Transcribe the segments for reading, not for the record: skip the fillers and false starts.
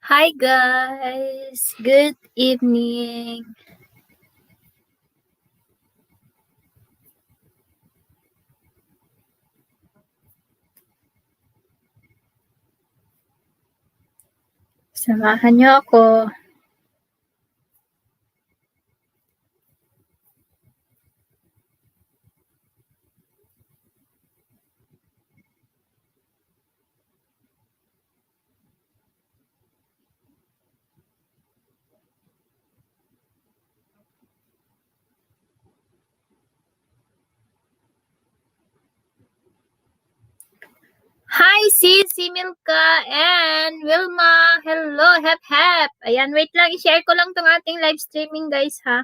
Hi guys, good evening. Samahan niyo ako. Hi sis, si Milka and Wilma. Hello, hep. Ayan, wait lang, i-share ko lang tong ating live streaming guys ha.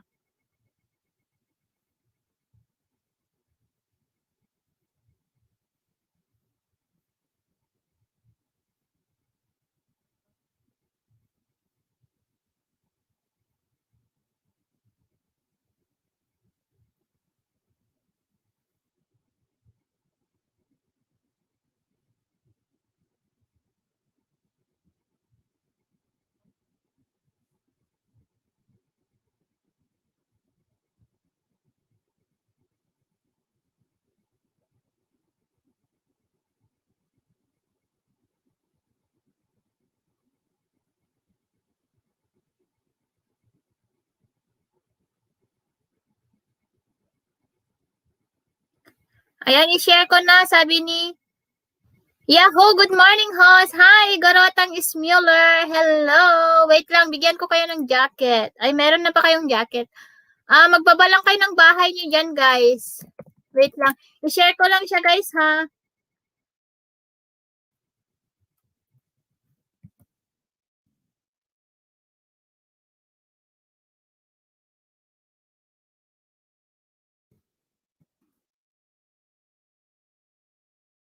Ayan, i-share ko na, sabi ni Yahoo, good morning host. Hi, Garotang Ismuller. Hello. Wait lang, bigyan ko kayo ng jacket. Ay, meron na pa kayong jacket. Magbaba lang kayo ng bahay niyo dyan guys. Wait lang, i-share ko lang siya guys ha.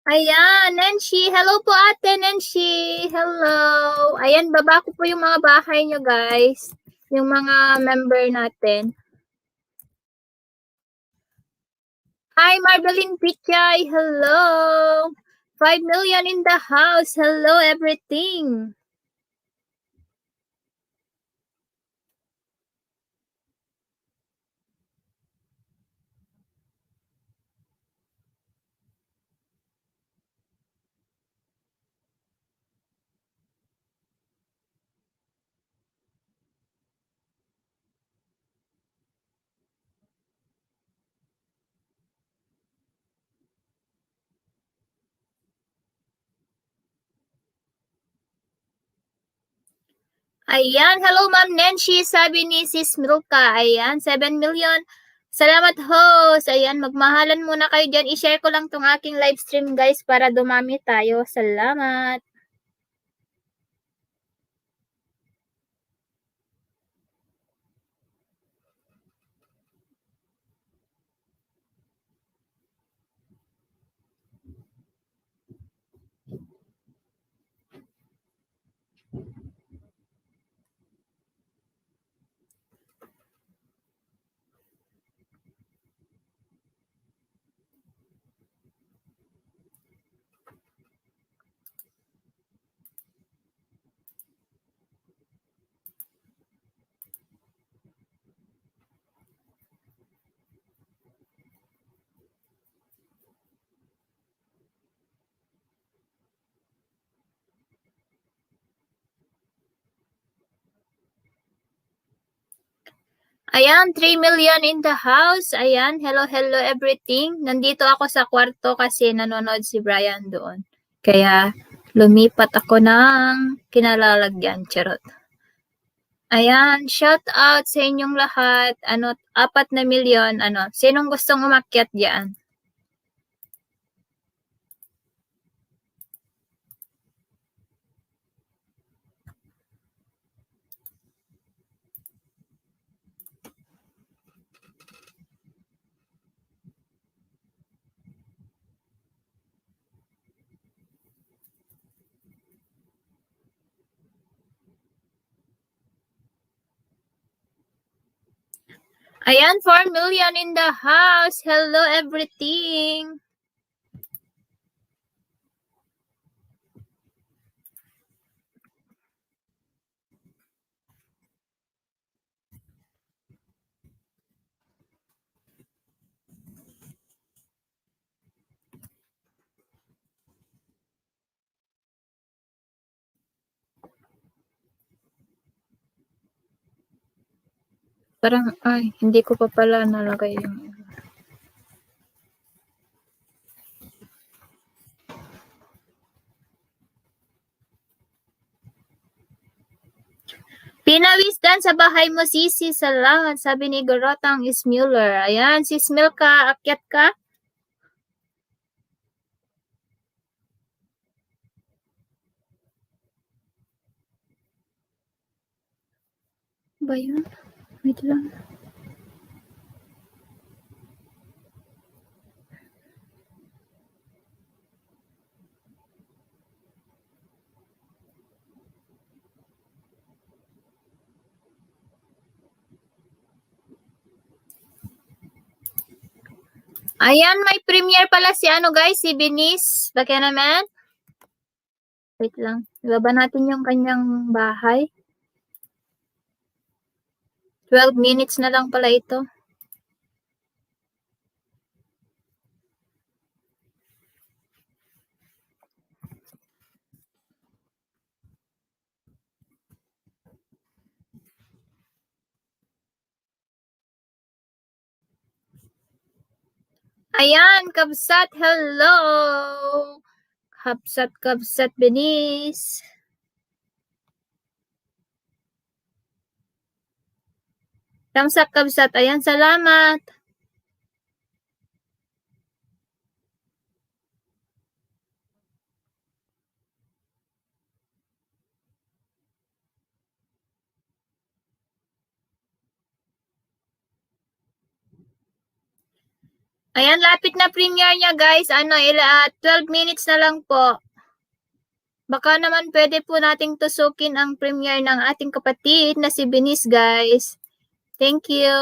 Ayan, Nancy. Hello po ate, Nancy. Hello. Ayan, baba ko po yung mga bahay nyo, guys. Yung mga member natin. Hi, Marbeline Pichay. Hello. 5 million in the house. Hello, everything. Ayan, hello Ma'am Nancy, sabi ni Sis Milka. Ayan, 7 million. Salamat host. Ayan, magmahalan muna kayo dyan. I-share ko lang tong aking live stream guys para dumami tayo. Salamat. Ayan, 3 million in the house. Ayan, hello everything. Nandito ako sa kwarto kasi nanonood si Brian doon. Kaya lumipat ako ng kinalalagyan. Charot. Ayan, shout out sa inyong lahat. 4 million. Sinong gustong umakyat diyan? Ayan, 4 million in the house. Hello everything. Parang, ay, hindi ko pa pala nalagay yung... Pinawis dan sa bahay mo, Sisi. Salamat. Sabi ni Gorotang is Mueller. Ayan, si Smilka, akyat ka. Ba yun? Wait lang. Ayan, may premiere pala si ano guys, si Benice. Bakit naman? Wait lang. Ibaba natin yung kanyang bahay. 12 minutes na lang pala ito. Ayan, Kabsat, hello! Kabsat, Benice. Thumbs up, Kabsat. Ayan, salamat. Ayan, lapit na premiere niya guys. 12 minutes na lang po. Baka naman pwede po nating tusukin ang premiere ng ating kapatid na si Benice guys. Thank you.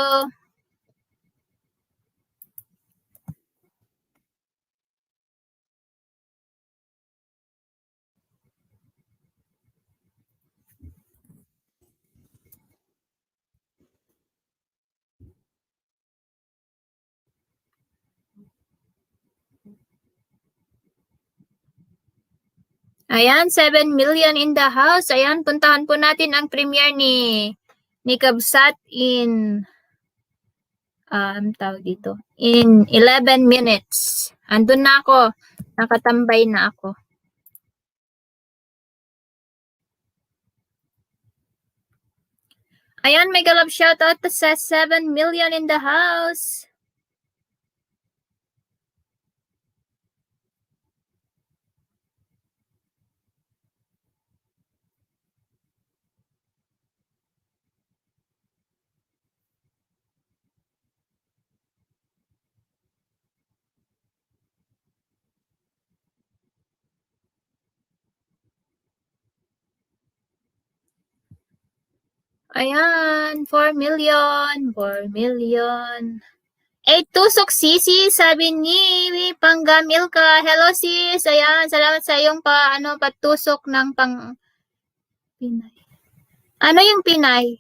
Ayan, 7 million in the house. Ayan, puntahan po natin ang premiere ni Kabsat in tawag dito, in 11 minutes. Andun na ako. Nakatambay na ako. Ayan, mega love shoutout sa 7 million in the house. Ayan, 4 million, 4 million. 8 tusok sisi, sabi ni Panggamil ka. Hello sis, ayan, salamat sa iyong patusok ng Pinay. Ano yung Pinay?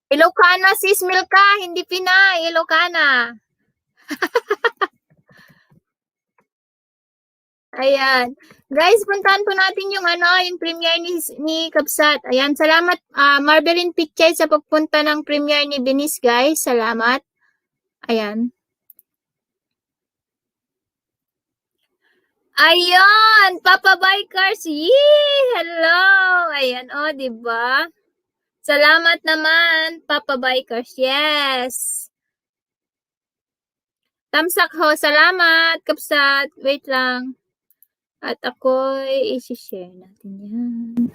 Ilocana sis Milka, hindi Pinay, Ilocana. Ayan. Guys, puntahan po natin yung yung premiere ni Kabsat. Ayan, salamat Marvelin Pichay sa pagpunta ng premiere ni Benice, guys. Salamat. Ayan. Ayun, Papa Bikers. Yee! Hello. Ayan, di ba? Salamat naman, Papa Bikers. Yes. Tamsak ho. Salamat, Kabsat. Wait lang. At ako'y isi-share natin yan.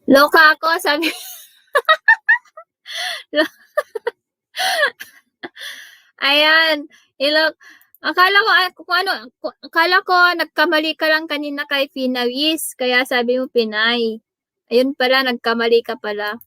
Loka ako, sabi. Ayan. Akala ko nagkamali ka lang kanina kay Pinawis, kaya sabi mo Pinay. Ayun pala, nagkamali ka pala.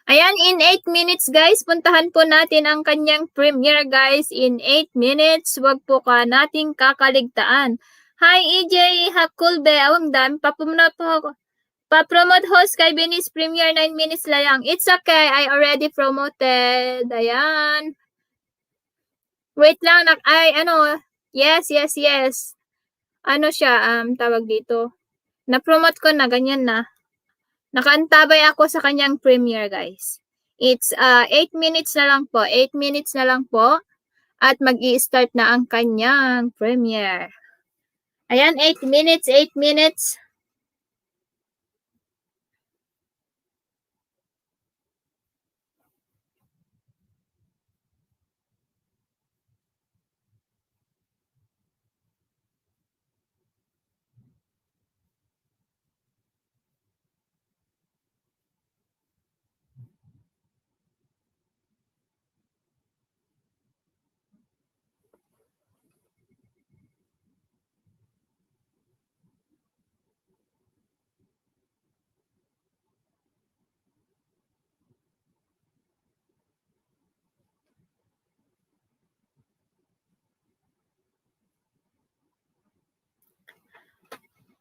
Ayan, in 8 minutes guys, puntahan po natin ang kanyang premiere guys. In 8 minutes, wag po ka nating kakaligtaan. Hi EJ Hakulbe, awang dami, pa-promote host kay Benice premiere 9 minutes lang. It's okay, I already promoted. Ayan. Wait lang, yes. Ano siya, tawag dito. Na-promote ko na, ganyan na. Nakaantabay ako sa kanyang premiere, guys. It's 8 minutes na lang po. 8 minutes na lang po. At mag-i-start na ang kanyang premiere. Ayan, 8 minutes, 8 minutes.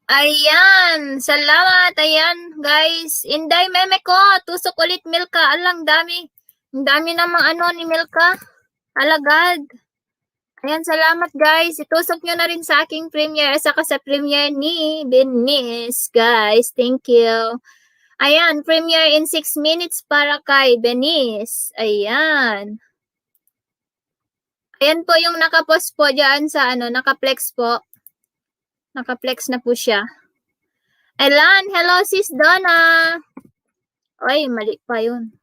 Ayan, salamat. Ayan, guys. Inday, meme ko. Tusok ulit, Milka. Alang dami. Ang dami namang ni Milka. Alagad. Ayan, salamat, guys. Itusok nyo na rin sa aking premiere. Saka sa premiere ni Benice, guys. Thank you. Ayan, premiere in 6 minutes para kay Benice. Ayan. Ayan po yung nakapost po dyan sa nakaplex po. Nakaplex na po siya. Alan, hello sis Donna. Ay, mali pa yun.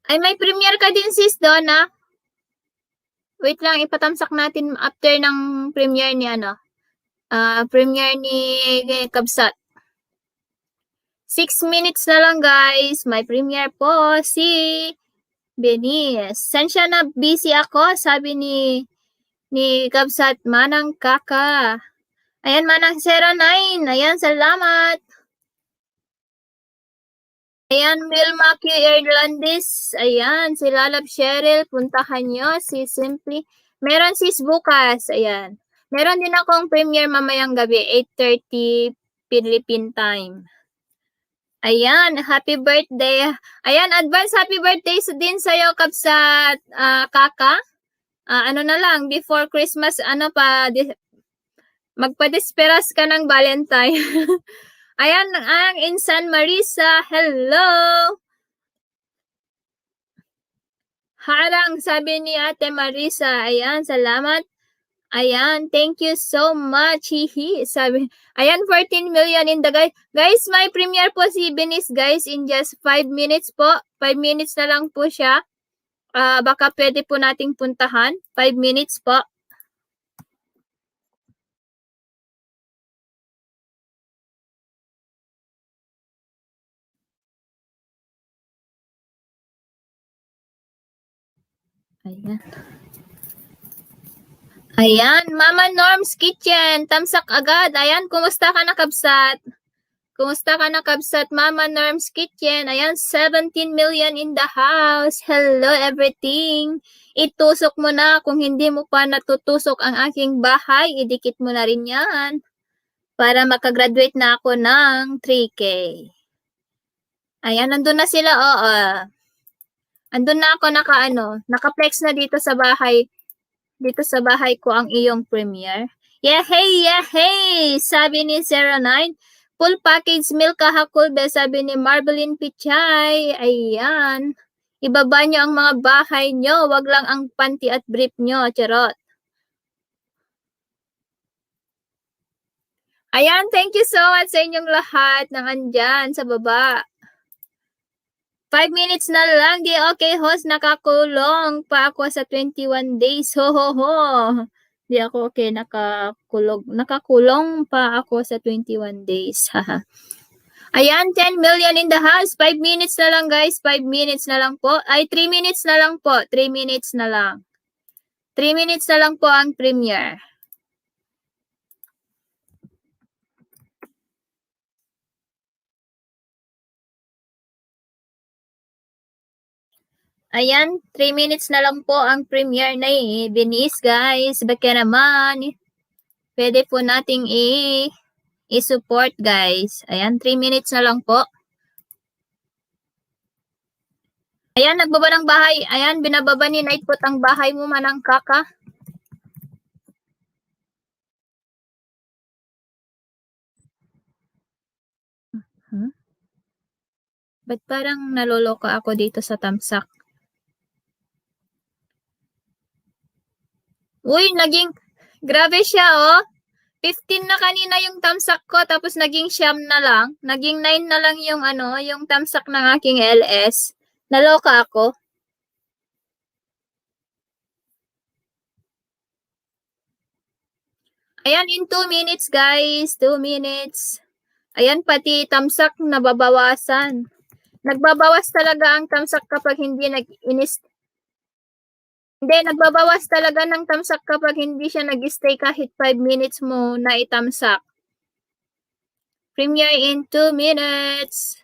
Ay, may premiere ka din sis Donna. Wait lang, ipatamsak natin after ng premiere ni premiere ni Kabsat. 6 minutes na lang guys. May premiere po si Benice. San siya na busy ako? Sabi ni Kabsat, Manang Kaka. Ayan, Manang 09. Ayan, salamat. Ayan, Milma Q. Irlandis. Ayan, si Lalab Cheryl. Puntahan nyo si Simply. Meron sis bukas. Ayan. Meron din akong premiere mamayang gabi, 8:30 Philippine time. Ayan, happy birthday. Ayan, advance happy birthday din sa'yo, Kabsat Kaka. Ano na lang, before Christmas, magpadesperas ka ng Valentine. Ayan, ang Insan Marisa, hello! Harang, sabi ni Ate Marisa. Ayan, salamat. Ayan, thank you so much. Hihi, sabi. Ayan, 14 million in the guys. Guys, may premiere po si Benice, guys, in just 5 minutes po. 5 minutes na lang po siya. Baka pwede po nating puntahan. 5 minutes po. Ayan. Ayan, Mama Norm's Kitchen. Tamsak agad. Ayan, kumusta ka na, Kabsat? Kumusta ka na, Kabsat? Mama Norm's Kitchen. Ayan, 17 million in the house. Hello, everything. Itusok mo na. Kung hindi mo pa natutusok ang aking bahay, idikit mo na rin yan. Para makagraduate na ako ng 3K. Ayan, nandun na sila. Oo. Andun na ako naka-flex na dito sa bahay. Dito sa bahay ko ang iyong premiere. Yehey! Sabi ni 09. Full package Milka Hakulbe, sabi ni Marbeline Pichay. Ayan. Ibaba nyo ang mga bahay nyo. Wag lang ang panty at brief nyo. Charot. Ayan, thank you so much sa inyong lahat ng andyan sa baba. 5 minutes na lang. Di okay, host. Nakakulong pa ako sa 21 days. Ho. Di ako okay. Nakakulong pa ako sa 21 days. Ayan, 10 million in the house. 5 minutes na lang, guys. 5 minutes na lang po. Ay, 3 minutes na lang po. 3 minutes na lang. 3 minutes na lang po ang premiere. Ayan, 3 minutes na lang po ang premiere na Benice, guys. Baka naman, pwede po nating i-support guys. Ayan, 3 minutes na lang po. Ayan, nagbaba ng bahay. Ayan, binababa ni Nightfoot ang bahay mo, manang kaka. Ba't parang naloloka ako dito sa tamsak? Uy, grabe siya oh. 15 na kanina yung tamsak ko, tapos naging siyam na lang. Naging 9 na lang yung yung tamsak ng aking LS. Naloka ako. Ayan, in 2 minutes guys. 2 minutes. Ayan, pati tamsak nababawasan. Nagbabawas talaga ang tamsak kapag hindi Hindi, nagbabawas talaga ng tamsak kapag hindi siya nag-stay kahit 5 minutes mo na itamsak. Premiere in 2 minutes.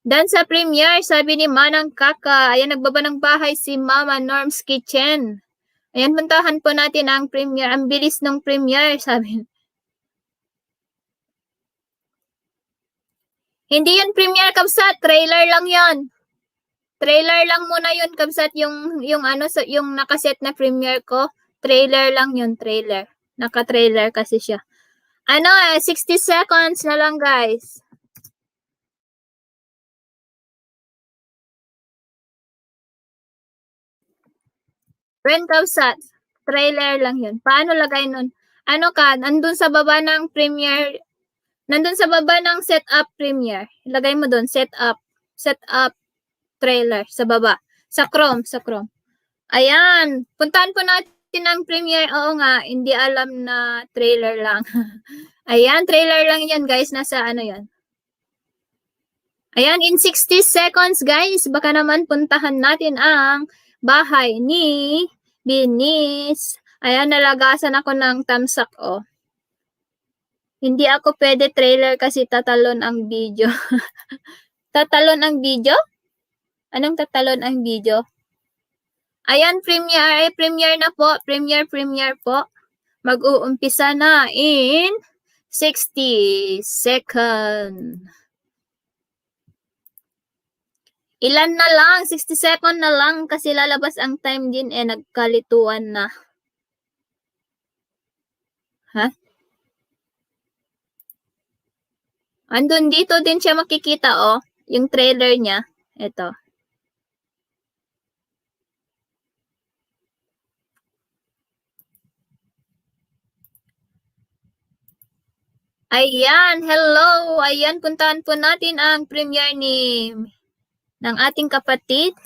Dan sa premiere, sabi ni Manang Kaka, ayan, nagbaba ng bahay si Mama Norm's Kitchen. Ayan, puntahan po natin ang premiere. Ang bilis ng premiere, sabi. Hindi yun premiere, Kabsat. Trailer lang yon. Trailer lang muna yun, Kabsat. Yung nakaset na premiere ko. Trailer lang yun, trailer. Naka-trailer kasi siya. 60 seconds na lang, guys. When Kabsat, trailer lang yun. Paano lagay nun? Nandun sa baba ng premiere. Nandun sa baba ng setup premiere. Ilagay mo doon, setup trailer sa baba. Sa Chrome. Ayan, puntahan po natin ang premiere. Oo nga, hindi alam na trailer lang. Ayan, trailer lang yan guys. Nasa yan. Ayan, in 60 seconds guys, baka naman puntahan natin ang bahay ni Binis. Ayan, nalagasan ako ng tamsak oh. Hindi ako pwede trailer kasi tatalon ang video. Tatalon ang video? Anong tatalon ang video? Ayan, premiere na po. Premiere po. Mag-uumpisa na in 60 seconds. Ilan na lang? 60 seconds na lang kasi lalabas ang time din nagkalituan na. Ha? Andun dito din siya makikita oh. Yung trailer niya. Ito. Ayan, hello! Ayan, puntahan po natin ang premiere ng ating kapatid.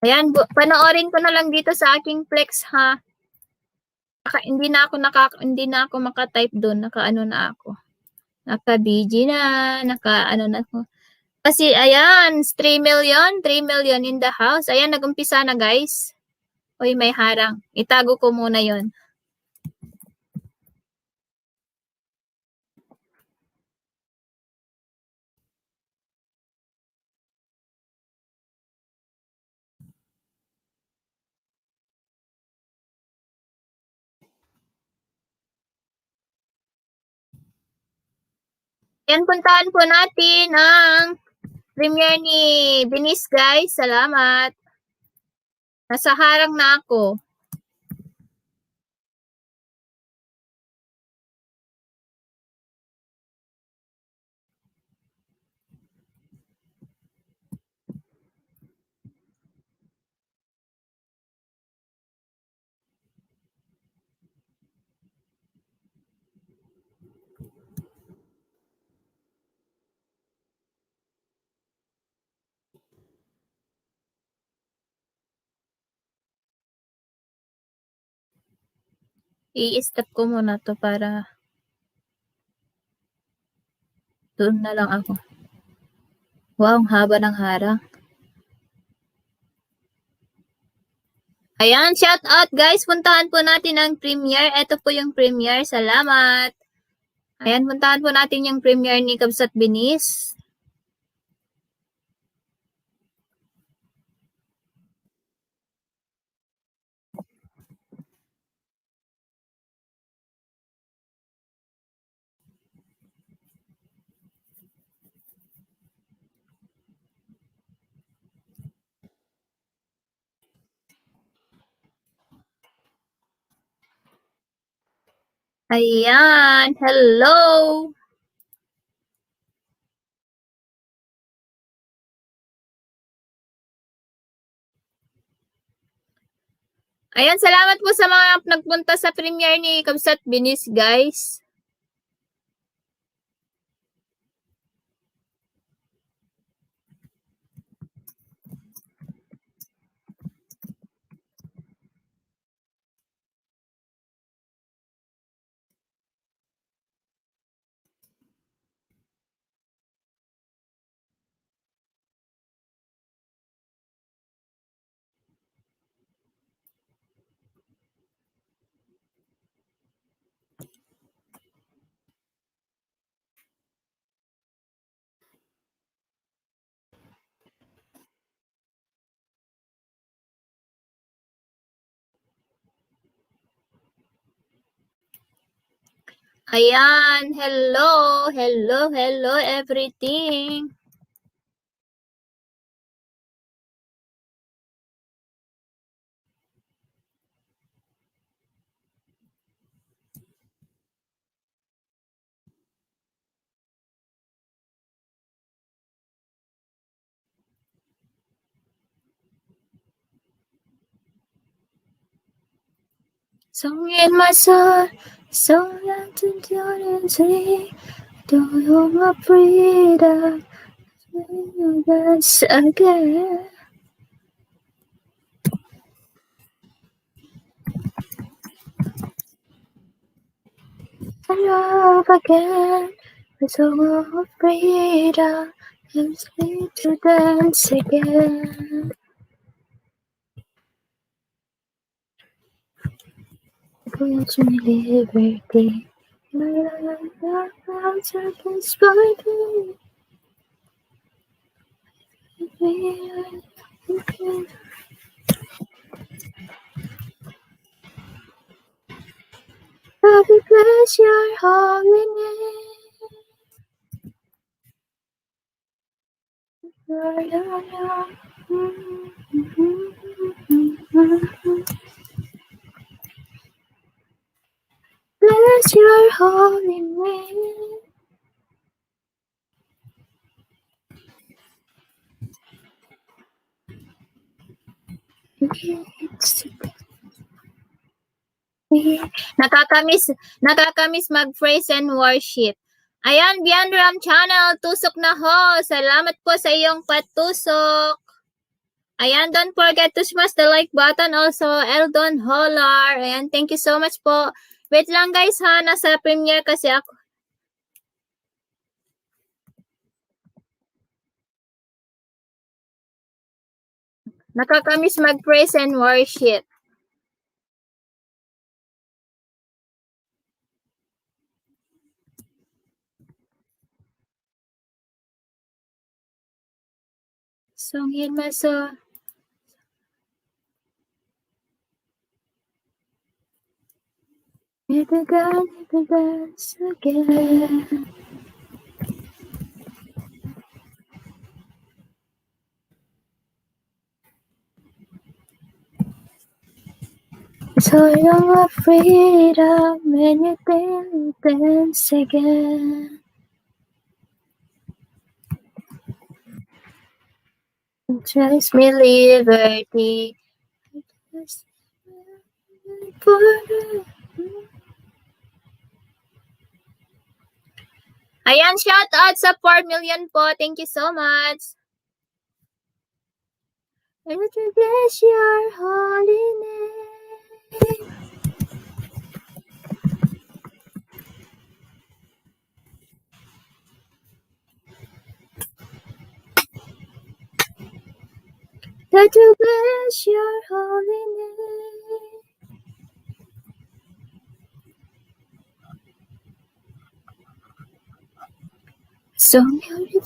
Ayan, panoorin ko na lang dito sa aking Plex ha. Hindi na ako maka-type doon, naka-ano na ako. Naka-BG na, naka-ano na ako. Kasi ayan, 3 million in the house. Ayan, nag-umpisa na guys. Uy, may harang. Itago ko muna yon. Yan, puntahan po natin ang premiere ni Binis guys. Salamat. Nasa harang na ako. I-stop ko muna to para doon na lang ako. Wow, ang haba ng harang. Ayan, shout out guys. Puntahan po natin ang premiere. Ito po yung premiere. Salamat. Ayan, puntahan po natin yung premiere ni Kabsat Binis. Ayan, hello! Ayan, salamat po sa mga nagpunta sa premiere ni Kabsat Binis, guys. Ayan, hello, hello, hello everything. Song in my soul, so that eternity, do you my freedom, dance again. I love again, the song of freedom, helps me to dance again. Gives me liberty. My life is for me. I will bless your holy name. Bless your holy name. Nakakamiss mag-praise and worship. Ayan, Beyond Ram Channel, tusok na ho. Salamat po sa iyong patusok. Ayan, don't forget to smash the like button also, Eldon Hollar. Ayan, thank you so much po. Wait lang guys ha, nasa premiere kasi ako. Nakakamiss mag-praise and worship. Songin maso. It dance again. So you're afraid of when you dance again. Just me liberty. Ayan, shout out sa 4 million po. Thank you so much. I will bless your holy name. That will bless your holy name. Song you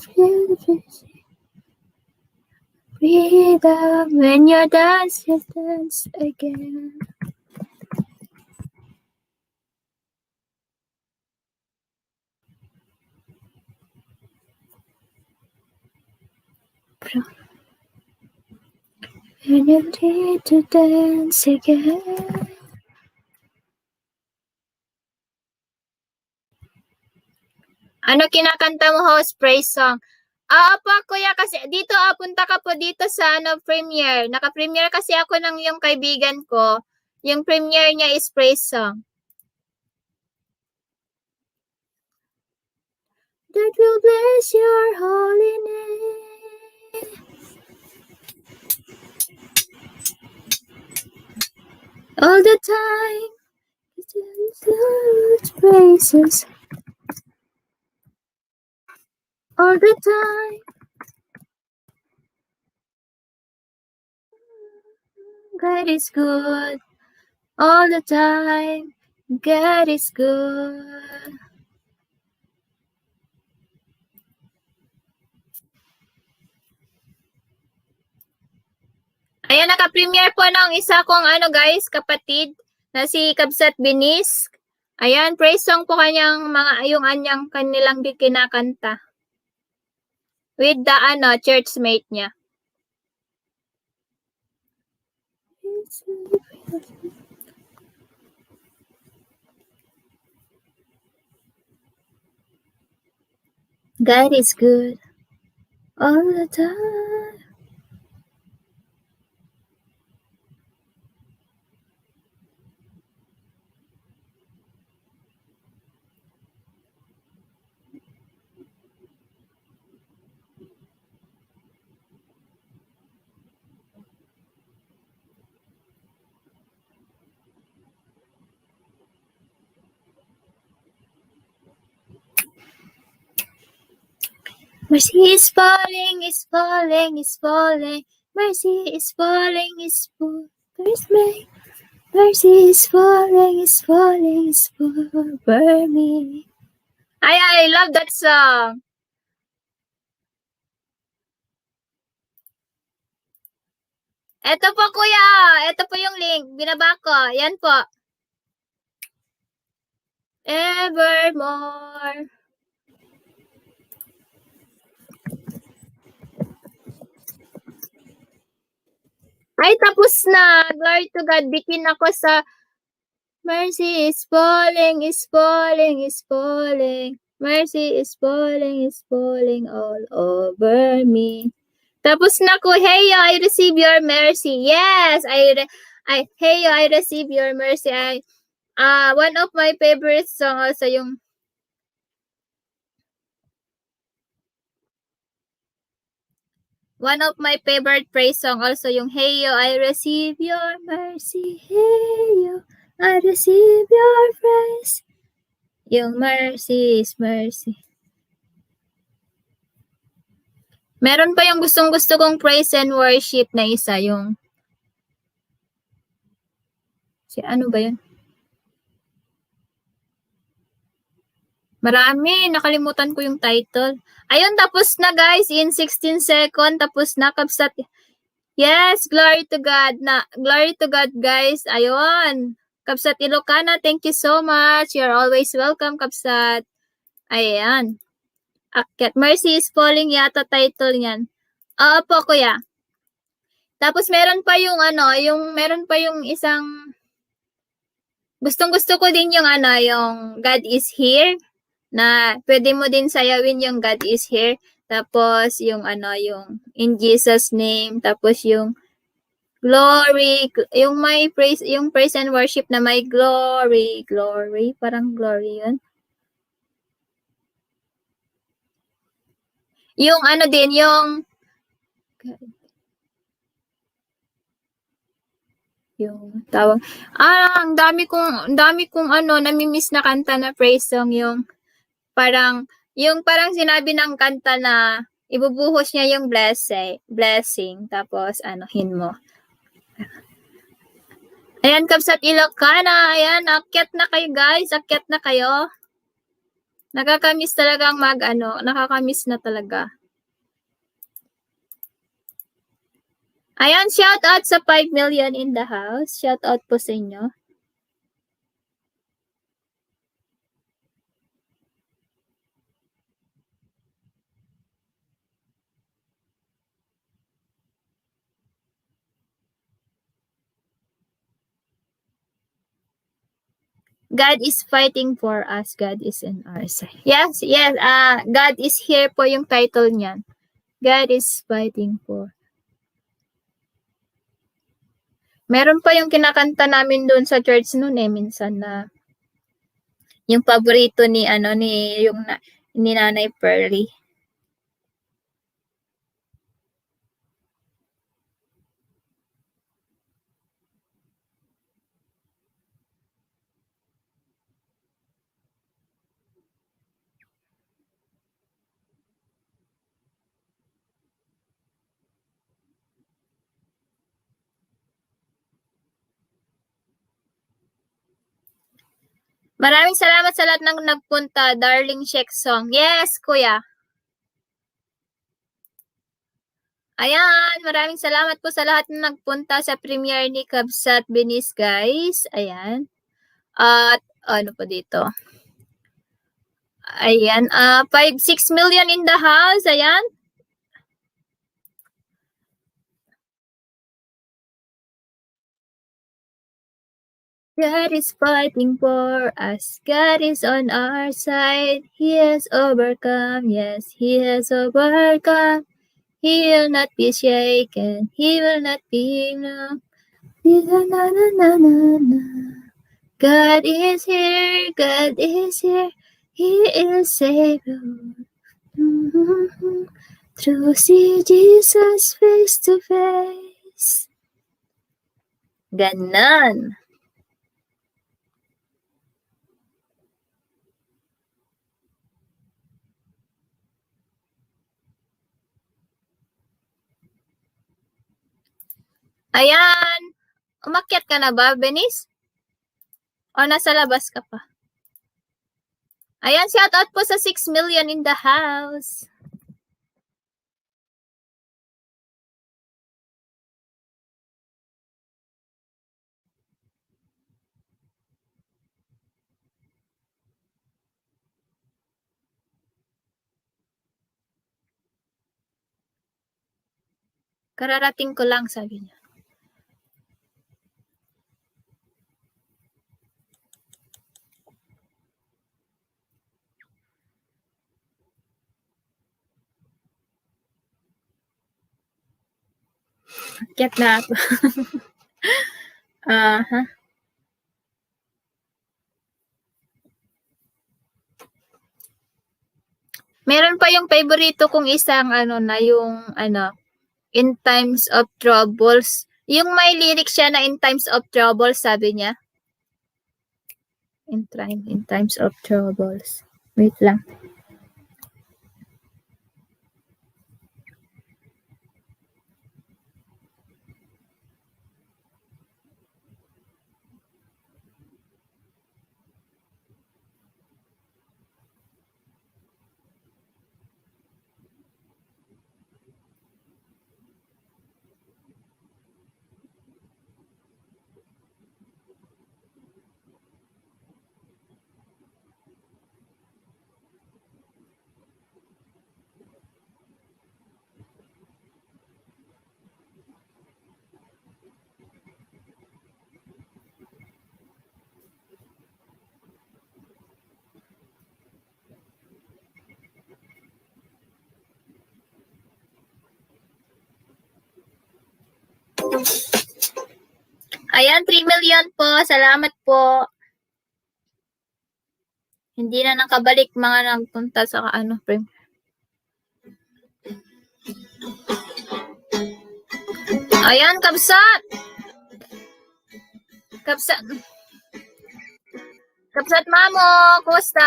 freedom when you dance again. When you need to dance again. Ano kinakanta mo, host? Praise song. Pa, kuya, kasi dito, punta ka po dito sa premiere. Naka-premiere kasi ako ng yung kaibigan ko. Yung premiere niya is praise song. That will bless your holy name. All the time. Praises. All the time. God is good. All the time. God is good. Ayan, naka-premiere po ng isa kong guys, kapatid, na si Kabsat Binis. Ayan, praise song po kanyang yung kanilang kinakanta. With the churchmate niya. God is good all the time. Mercy is falling, is falling, is falling. Mercy is falling, is falling. There's me. Mercy is falling, is falling, is over me. I love that song. Ito po kuya, ito po yung link, binaba ko. Yan po. Evermore. Ay, tapos na. Glory to God. Bikin ako sa Mercy is falling, is falling, is falling. Mercy is falling all over me. Tapos na ko, hey, I receive your mercy. Yes, hey, I receive your mercy. One of my favorite song also yung one of my favorite praise song also yung hey, I receive your mercy. Hey, I receive your praise. Yung mercy is mercy. Meron pa yung gustong-gusto kong praise and worship na isa, yung ano ba yun? Marami, nakalimutan ko yung title. Ayun, tapos na guys, in 16 seconds, tapos na, Kabsat. Yes, glory to God guys. Ayun, Kabsat Ilocana, thank you so much. You're always welcome, Kabsat. Ayan. Akyat. Mercy is falling yata title niyan. Oo po, kuya. Tapos meron pa yung meron pa yung isang gustong-gusto ko din yung yung God is here na pwede mo din sayawin yung God is here. Tapos yung yung in Jesus name, tapos yung glory, yung may praise, yung praise and worship na may glory, parang glory yun. Yung din, yung tawag. Ang dami kong nami-miss na kanta na praise song, yung parang sinabi ng kanta na ibubuhos niya yung blessing, tapos hin mo. Ayan, Kabsat Ilocana, ayan, akyat na kayo guys, akyat na kayo. Nakakamiss talagang nakakamiss na talaga. Ayan, shout out sa 5 million in the house. Shout out po sa inyo. God is fighting for us. God is in our side. Yes, yes. God is here po yung title niyan. God is fighting for. Meron pa yung kinakanta namin doon sa church noon minsan na yung paborito ni ni Nanay Pearly. Maraming salamat sa lahat ng nagpunta, Darling Shek Song. Yes, kuya. Ayan, maraming salamat po sa lahat ng nagpunta sa premiere ni Kabsat Binis, guys. Ayan. At ano pa dito? Ayan, 6 million in the house. Ayan. God is fighting for us. God is on our side. He has overcome. Yes, He has overcome. He will not be shaken. He will not be moved. God is here. God is here. He is Savior. To see Jesus face to face. Ganon. Ayan. Umakyat ka na ba, Benis? O nasa labas ka pa? Ayan, shout out po sa 6 million in the house. Kararating ko lang, sabi niya. Akyat na ako. Meron pa yung favorito kong isang In Times of Troubles. Yung may lyrics siya na In Times of Troubles, sabi niya. In Times of Troubles. Wait lang. Ayan, 3 million po. Salamat po. Hindi na nakabalik mga nagpunta sa frame. Ayan, Kabsat! Kabsat Mamo, kumusta?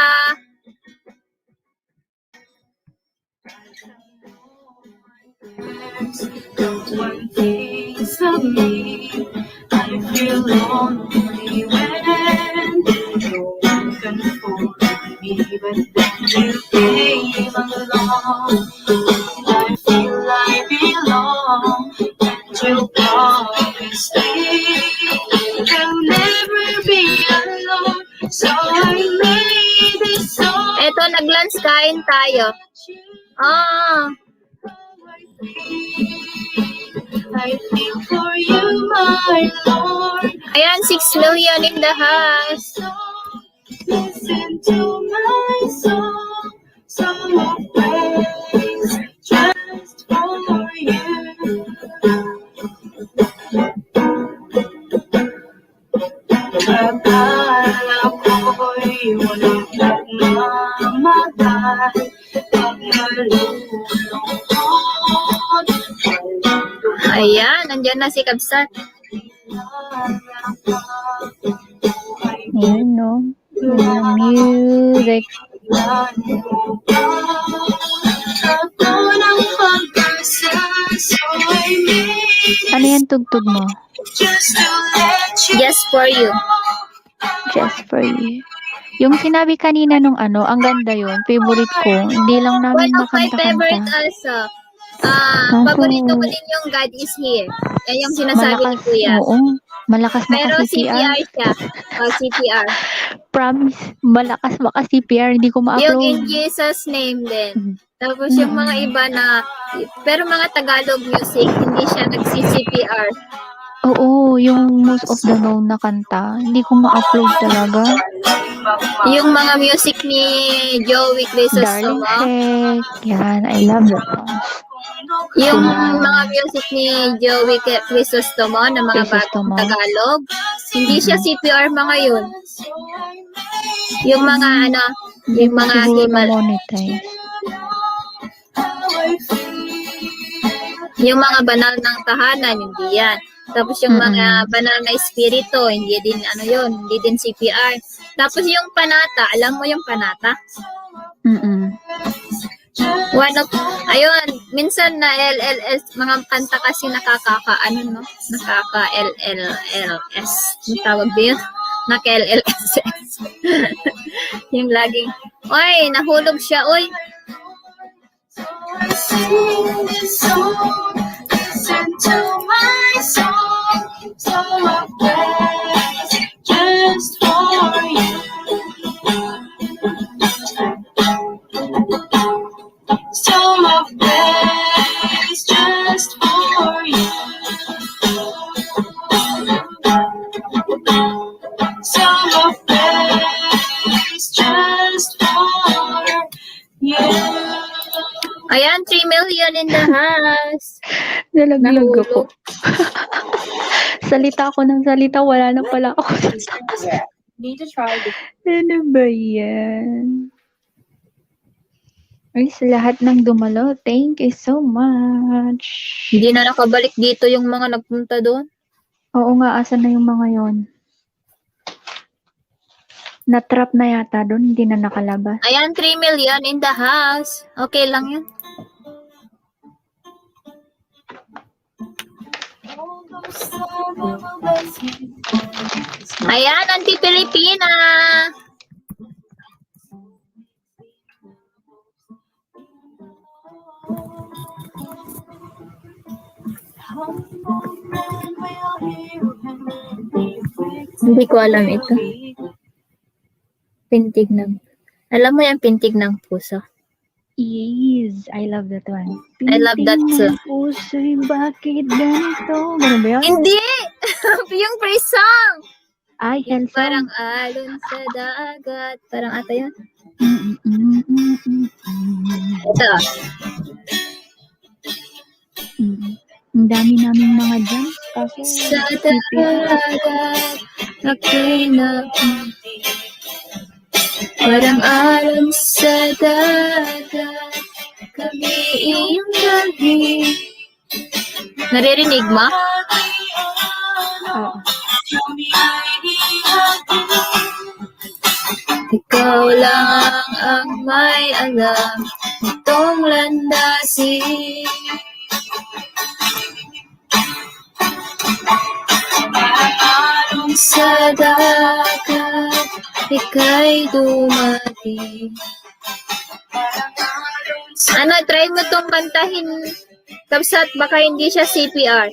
One piece of me, I feel lonely when no one can hold me, but then you came along. I feel I belong, and you promised me you'll never be alone. So I made this song. Eto, nag-lunch kain tayo. I feel for you, my Lord. Ayan, 6 million in the house. Listen to my song, song of praise, just for you. Akala ko'y walang nagmamahal, pag nalulungkot, Ayan, nandyan na si Kabsat. Ayan, no? Yung music. ako ng pag-asa sa'yo'y may Ano yan tugtog mo? just to let you Just for you. Just for you. Yung sinabi kanina nung ano, ang ganda yun. Favorite ko. Hindi lang namin One of my favorite makanta-kanta. also. Kaso, Paborito ko din yung God is Here. Yan yung sinasabi ni malakas. Kuya. Oo. Malakas Pero maka-CPR. CPR siya. CPR. Promise. Malakas maka-CPR. Hindi ko Yung ma-upload. in Jesus name din. Mm. Tapos yung mga iba na, pero mga Tagalog music, hindi siya nagsi-CPR. Oo. Yung most of the known na kanta. Hindi ko ma-upload talaga. Yung mga music ni Joey Darling Crisostomo. Sheik. Yan. I love that song. Yung Sila. mga music ni Joey Crisostomo na mga bagong Crisostomo. Tagalog, hindi siya CPR mga yun. Yung mga ano, Hindi yung pa mga siguro himal, na-monetize. yung mga banal ng tahanan, hindi yan. Tapos yung mga banal na espiritu, hindi din ano yun, hindi din CPR. Tapos yung panata, alam mo yung panata? One of, ayun, minsan na LLS, mga kanta kasi nakaka-ano, no? Nakaka-LLS. Yung tawag din? Naka-LLSS. Yung laging, oy, nahulog siya, oy. sing this song. Listen to my song, song of praise, just for you. Song of praise, just for you. Song of praise, just for you. Ayan, 3 million in the house. Nalaglag ako. Nahulog. Salita ako ng salita, wala na pala ako. Need to try this. Ano ba yan? Ay, sa lahat ng dumalo, thank you so much. Hindi na nakabalik dito yung mga nagpunta doon. Oo nga, asan na yung mga yon? Na-trap na yata doon, hindi na nakalabas. Ayan, 3 million in the house. Okay lang yun. Ayan, anti-Pilipina. Hindi ko alam ito. Pintig ng... Alam mo yung pintig ng puso? Yes, I love that one. I love that too. Puso'y bakit ganito? Ganun ba yun? Hindi! Yung praise song! Ay, Yung Hellsong. parang alon sa dagat. Parang ata yun. Ito. Ang dami naming mga jumps. Kaso, Sa dagat, ako'y napunti. Parang alon sa dagat, kami iyong gabi. Naririnig mo? oo. Ikaw lang ang may alam itong landasin. Alon sa dagat, ika'y dumating. Ano, try mo tong kantahin. Tapos at baka hindi siya CPR.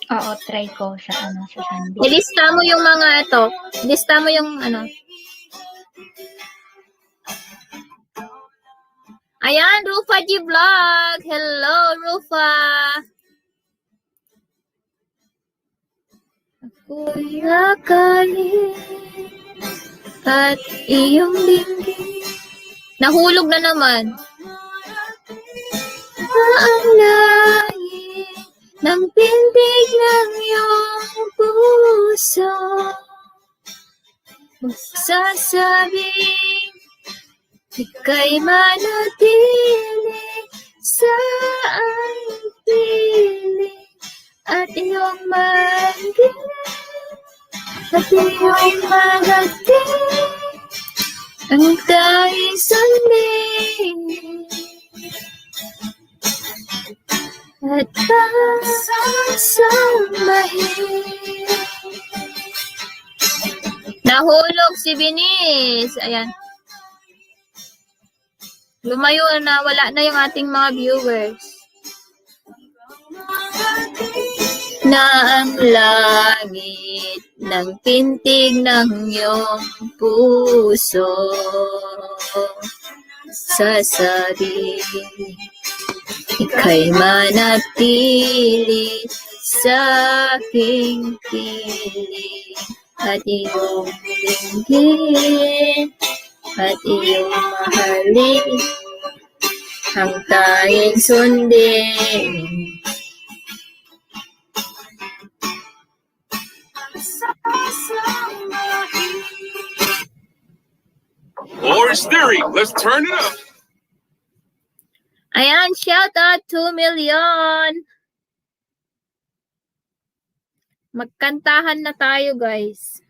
Oo, try ko sa sa Sunday. Ilista mo yung mga ito. Ilista mo yung ano. Ayan, Rufa G Vlog. Hello, Rufa. Ako'y akayin at iyong dinggin. Nahulog na naman. Ang langit ng pintig ng iyong puso. Magsasabing ika'y manatili sa aking piling at iyong maging at iyong magating ang tanging sundin at pasasambahin. Nahulog si Binis. Ayan. Lumayo na, wala na yung ating mga viewers. Na ang langit ng pintig ng iyong puso sasabi ika'y manatili sa aking piling at iyong dinggin at iyong mahalin ang tanging sundin. Orange Theory, let's turn it up. Ayan, shout out 2 million. Magkantahan na tayo, guys.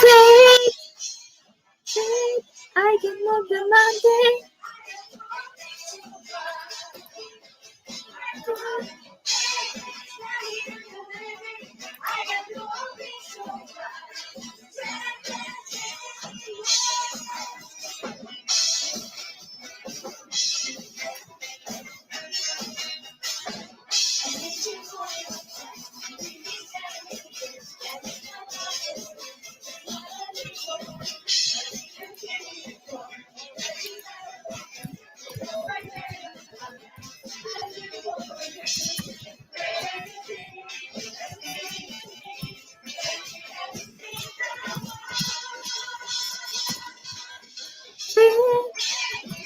Faith, faith, I can move the mountain.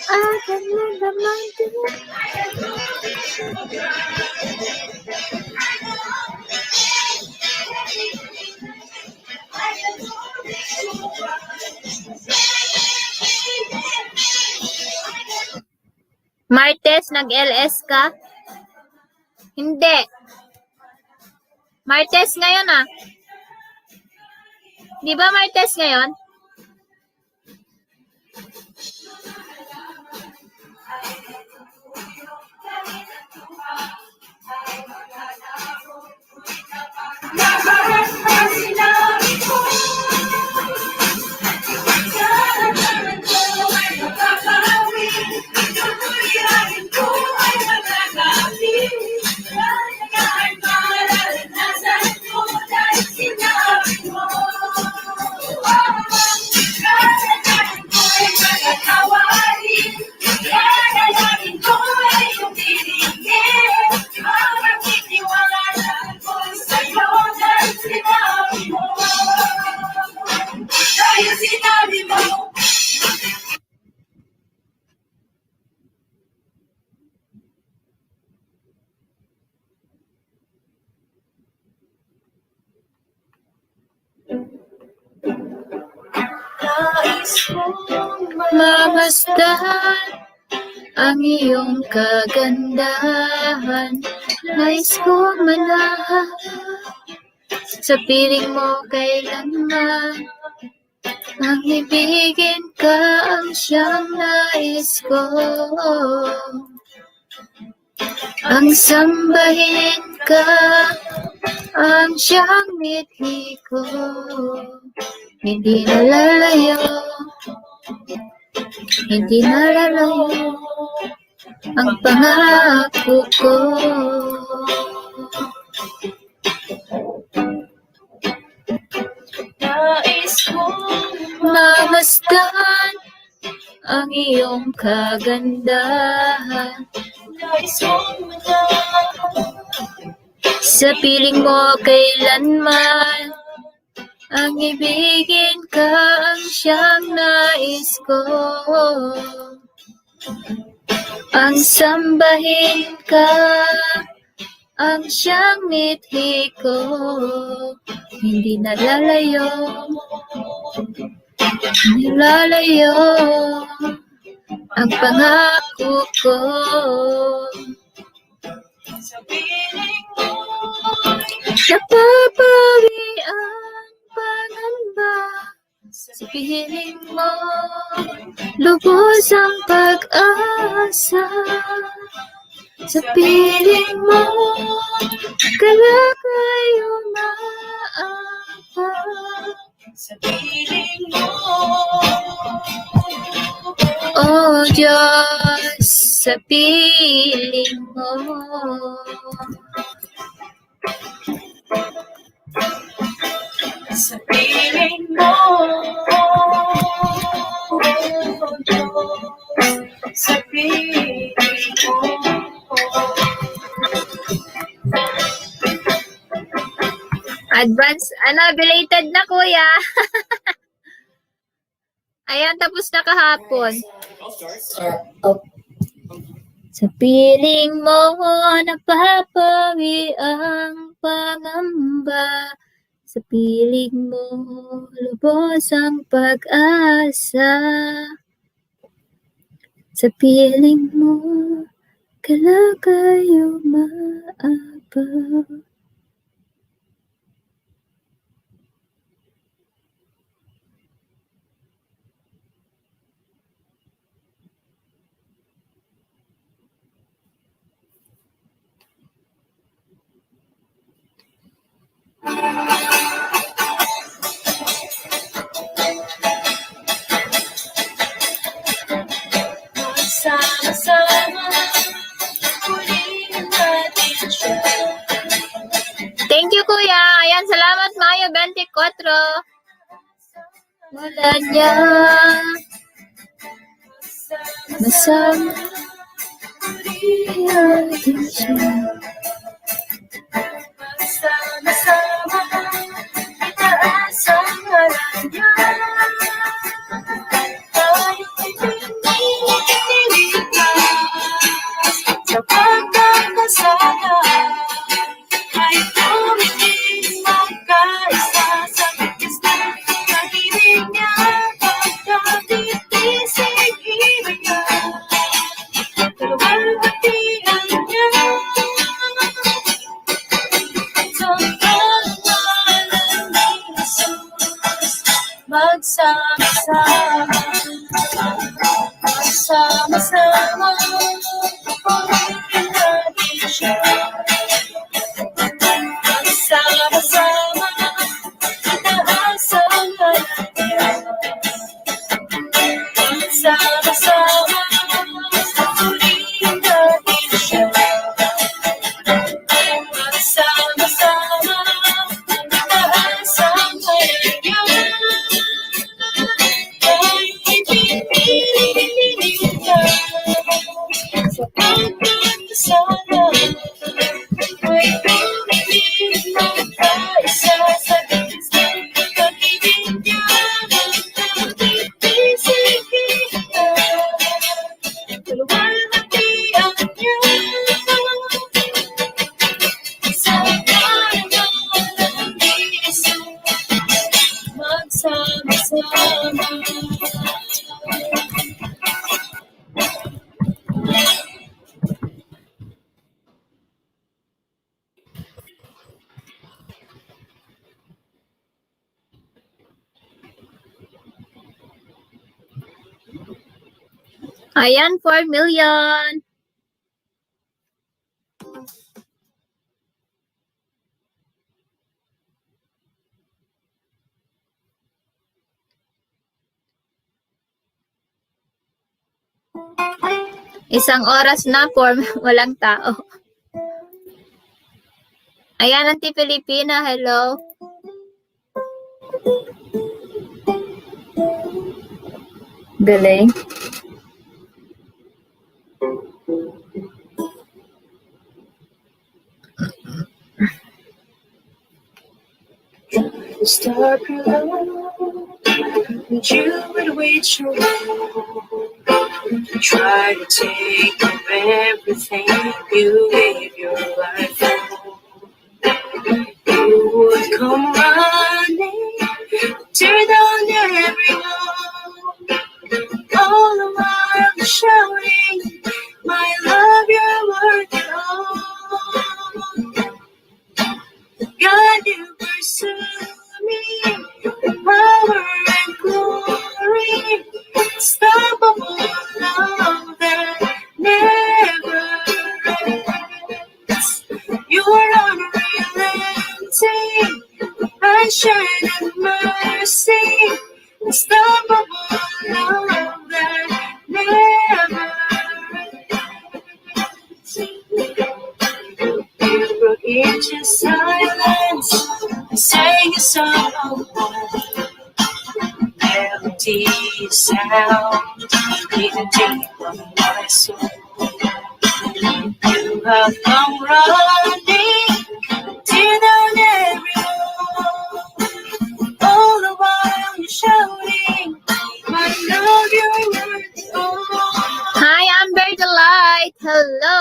I can move the mountain. Martes, nag-LS ka? Hindi. Martes ngayon ah. Di ba Martes ngayon? Mamasdan ang iyong kagandahan. Nais ko manahan sa piling mo kailanman. Ang ibigin ka ang siyang nais ko. Ang sambahin ka ang siyang mithi ko. Hindi nalalayo, hindi nalalayo ang pangako ko. Nais kong Mamasdan ang iyong kagandahan. nais kong malaman Sa piling mo kailanman ang ibigin ka ang siyang nais ko. Ang sambahin ka ang siyang mithi ko. Hindi nalalayo, nalalayo ang pangako ko. sa piling mo. Napapawi ang pangamba sa piling mo. Lubos ang pag-asa sa piling mo. Kalagay umaapa Sa piling mo. oh Diyos, sa piling mo. Sa piling mo. Sa piling mo. Advance, belated na kuya. Ayan, tapos na kahapon. Sa piling mo, napapawi ang pangamba. Sa piling mo, lubos ang pag-asa. Sa piling mo, kalagay umaaba. Magsama-sama, ulitin natin siya. Thank you, kuya. Ayan, salamat, Mayo 24. Wala niya. Masama. Ulitin siya. Magsama-sama, itaas ang ngalan niya. Tayo'y pinilipas sa pagkakasala. Ay tumiting magkaisa sa bigis ng pag-ibig niya. Pagkatitisig ibig niya, dalawang hatian niya. Sa pangalan ni Jesus, magsama-sama, magsama-sama, purihin natin siya. Magsama-sama, itaas ang ngalan niya. Magsama-sama, purihin natin siya. Magsama-sama, itaas ang ngalan niya. Tayo'y pipiliin niya sa pagkakasala. Ay tumiting magkaisa sa bigis ng pag-ibig niya. Magkatitisig kita, dalawang hatian niya. Sa pangalan ni Jesus, magsama-sama. Ayan, 4 million. Isang oras na for walang tao. Ayan, Auntie Filipina, hello. Galing. Start below, and you would wait your own. Try to take of everything you gave your life for. You would come running, tear down every wall. All the while shouting, my love, you're worth it all. God, you pursue me, power and glory, unstoppable love that never ends. You're unrelenting, passion and mercy, unstoppable love that never ends. You broke into silence and sang a song of hope. Melody sound even deep on my soul. You have come running, tear down every wall. All the while you're shouting, my love, you're worth it all. Hi, Amber Delight. Hello.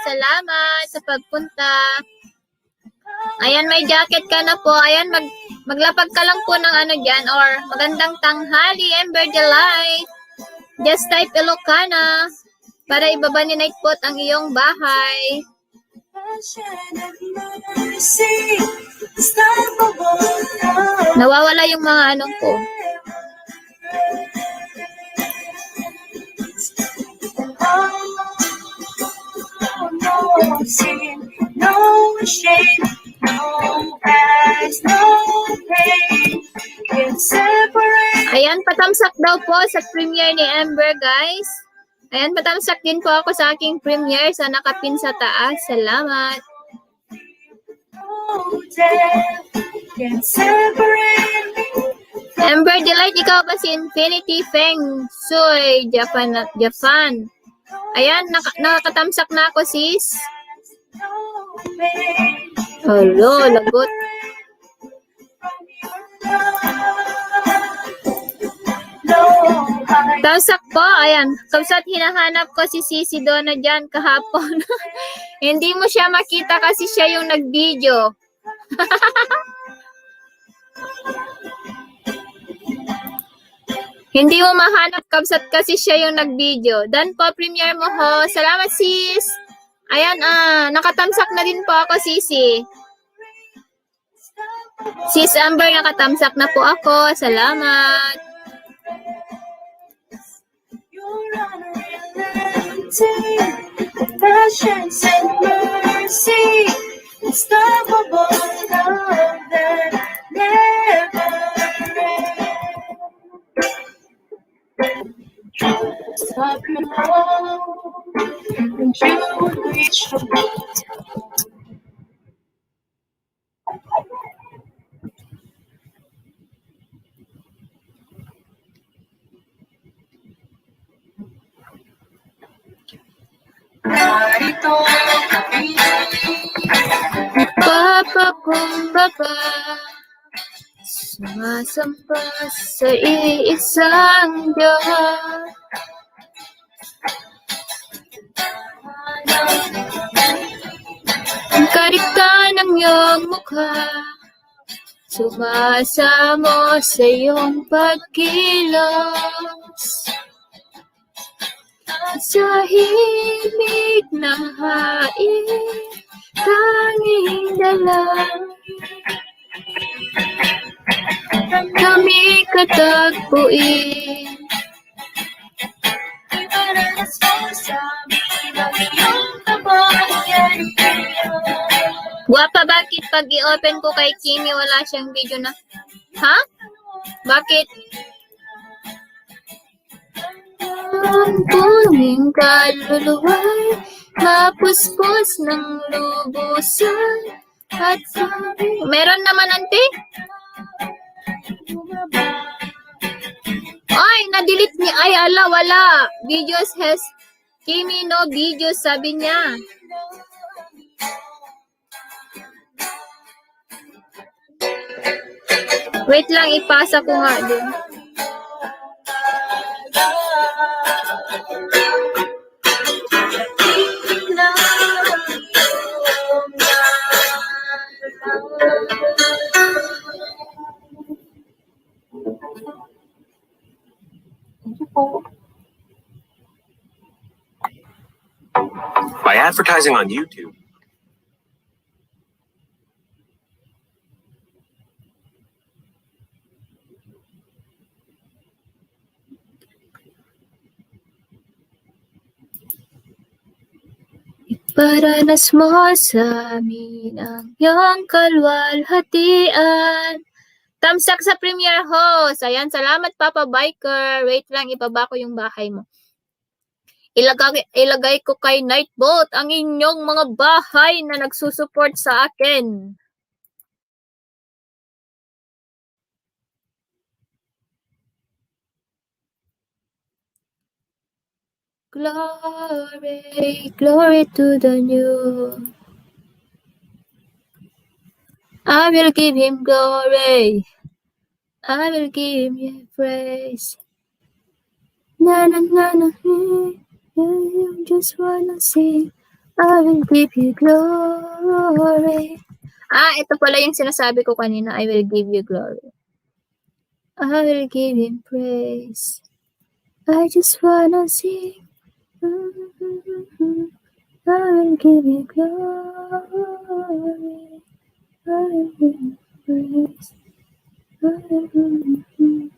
Salamat sa pagpunta. Ayan, may jacket ka na po. Ayan, maglapag ka lang po ng ano dyan or magandang tanghali, Amber Delight. Just type Ilocana para ibaba ni Nightbot ang iyong bahay. Passion and mercy, unstoppable love. Nawawala yung mga anong ko. No sin, no shame, no past, no pain can separate. Ayan, patamsak daw po sa premiere ni Amber, guys. Ayan, patamsak din po ako sa aking premiere sa nakapin sa taas. Salamat. No death can separate me. Amber Delight, ikaw ba si Infinity Feng Shui, Japan? Ayan, nakatamsak na ako, sis. No pain Hello, lagot. no high. Tamsak po, ayan. Kapsat hinahanap ko si Sisi Donna dyan kahapon. Hindi mo siya makita kasi siya yung nag-video. Hindi mo mahanap, Kapsat, kasi siya yung nag-video. Dan po, premiere mo ho. Salamat, sis. Ayan, nakatamsak na din po ako, Sisi. Sis Amber, nakatamsak na po ako. Salamat. You're unrelenting, passion and mercy, unstoppable love that never ends. Stop your love, and you would reach your goal. Narito kami, Papakumbaba, sumasampa sa iisang Diyos. Ang karikta ng iyong mukha, sumasamo sa iyong pagkilos. Sa himig ng hain, tanging dalangin, kami katagpuin. Guwapa, bakit pag i-open ko kay Kimi wala siyang video na? Ha? Bakit? Ang tuwing kaluluwa'y mapuspos ng lubusan at sabi... Meron naman, ante? Ay, na-delete niya. Ay, ala, wala. Videos has... Kimi no videos, sabi niya. Wait lang, ipasa ko nga din. By advertising on YouTube. Paranas mo sa amin ang iyong kalwalhatian. Tamsak sa Premier Host. Ayan, salamat Papa Biker. Wait lang, ibaba ko yung bahay mo. Ilagay ko kay Nightbot ang inyong mga bahay na nagsusupport sa akin. Glory, glory to the new. I will give him glory. I will give him praise. Na na na na, you just wanna sing. I will give you glory. Ito pala yung sinasabi ko kanina. I will give you glory. I will give him praise. I just wanna sing. I will give you glory. I will give you praise. I will give you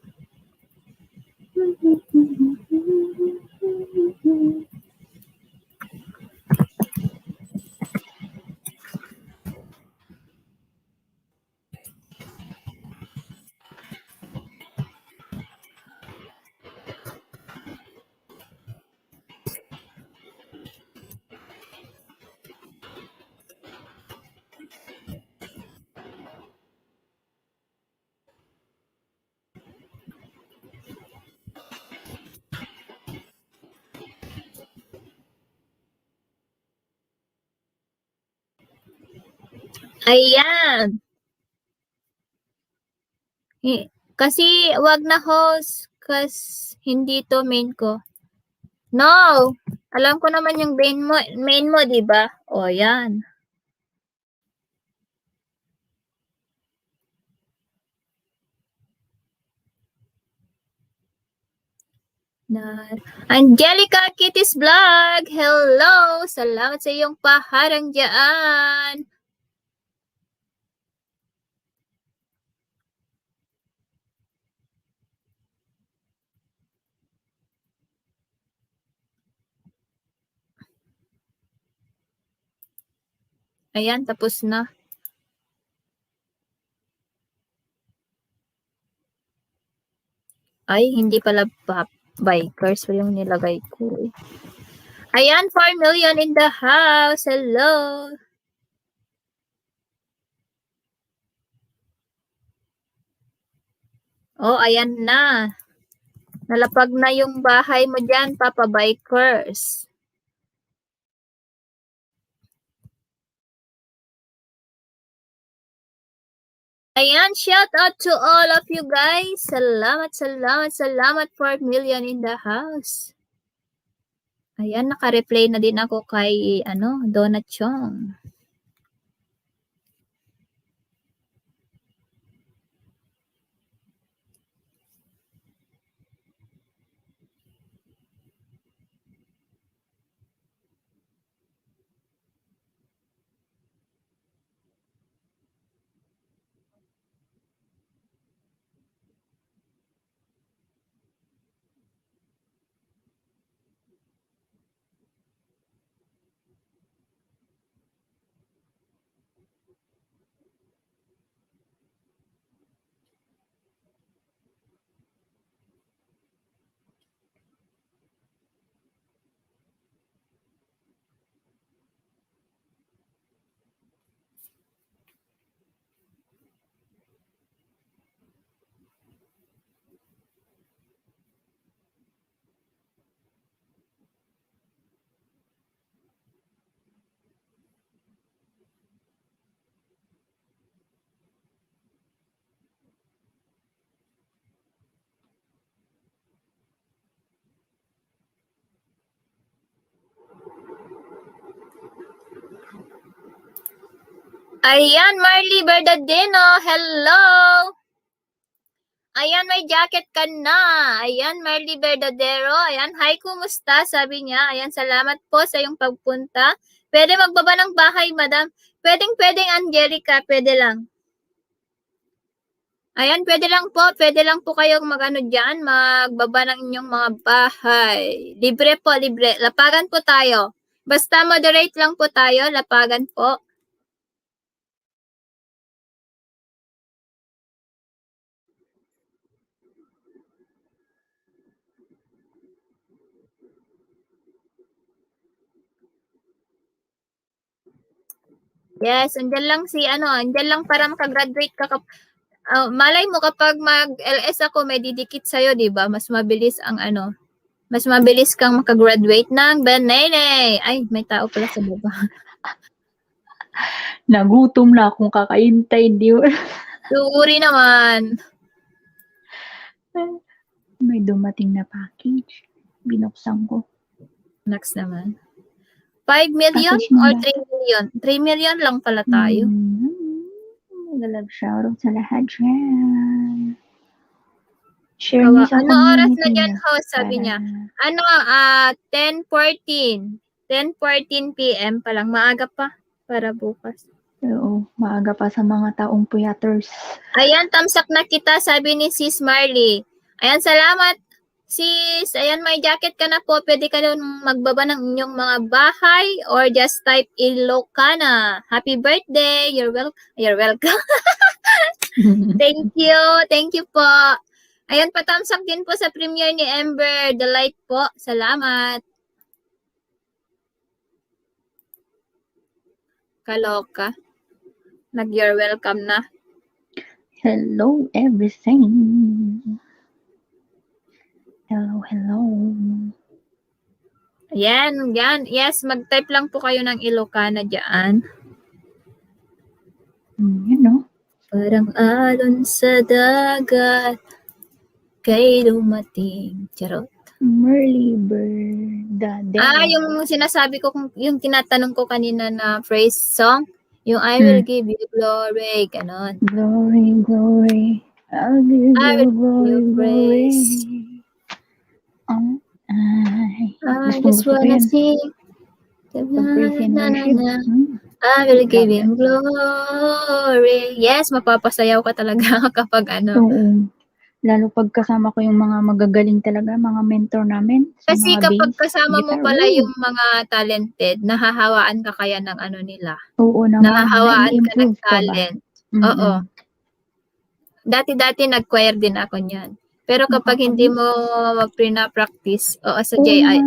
Ayan. Kasi wag na host. Kasi hindi to main ko. No! Alam ko naman yung main mo, di ba? O, yan. Angelica Kitty's Vlog! Hello! Salamat sa iyong paharang dyan. Ayan, tapos na. Ay, hindi pala bikers yung nilagay ko. Ayan, 4 million in the house. Hello. Oh, ayan na. Nalapag na yung bahay mo dyan, Papa Bikers. Ayan, shout out to all of you guys. Salamat, salamat, salamat 4 million in the house. Ayan, naka-replay na din ako kay, Donut Chong. Ayan, Marley Bernardino. Hello! Ayan, may jacket ka na. Ayan, Marley Verdadero. Ayan, hi, kumusta? Sabi niya. Ayan, salamat po sa iyong pagpunta. Pwede magbaba ng bahay, madam. Pwedeng, Angelica. Pwede lang. Ayan, pwede lang po kayong magbaba ng inyong mga bahay. Libre po, libre. Lapagan po tayo. Basta moderate lang po tayo, lapagan po. Yes, andyan lang para makagraduate ka. Malay mo kapag mag-LS ako, may didikit sa'yo, di ba? Mas mabilis kang makagraduate ng Benene. Ay, may tao pala sa baba. Nagutom na akong kakaintay. Suri naman. May dumating na package. Binuksan ko. Next naman. 5 million Package or number. 3 million? 3 million lang pala tayo. Nag-love shoutout sa lahat dyan. Share niyo sa Ano oras na community dyan, niyo. host? Sabi Para- niya. 10:14. 10:14 p.m. pa lang. Maaga pa para bukas. Oo, maaga pa sa mga taong puyaters. Ayan, thumbs up na kita, sabi ni Sis Marley. Ayan, salamat, sis. Ayan, may jacket ka na po. Pwede ka doon magbaba ng inyong mga bahay or just type Ilocana. Happy birthday. You're welcome. Thank you. Thank you po. Ayan, pa-thumbs up din po sa premiere ni Ember. Delight po. Salamat. Kaloka. You're welcome na. Hello, everything. Hello. Ayan, yan. Yes, mag-type lang po kayo ng Ilocana dyan. You know, Parang alon sa dagat, kay dumating. Charot. Merly Bird. Yung sinasabi ko, yung tinatanong ko kanina na phrase song, yung I will give you glory, ganon. Glory. I'll give I you will give you glory. praise. I just Gusto ko wanna yan. sing. Pag-praise and worship. I will give him glory. Yes, mapapasayaw ka talaga kapag Oo. Lalo pag kasama ko yung mga magagaling talaga, mga mentor namin. Sa Kasi mga kapag bass, kasama mo guitar, pala woo. yung mga talented, nahahawaan ka kaya ng nila. Oo naman. Nahahawaan ka ng nai-improve ka ba? talent. Oo. Dati-dati nag-choir din ako niyan. Pero kapag hindi mo practice, sa JIL,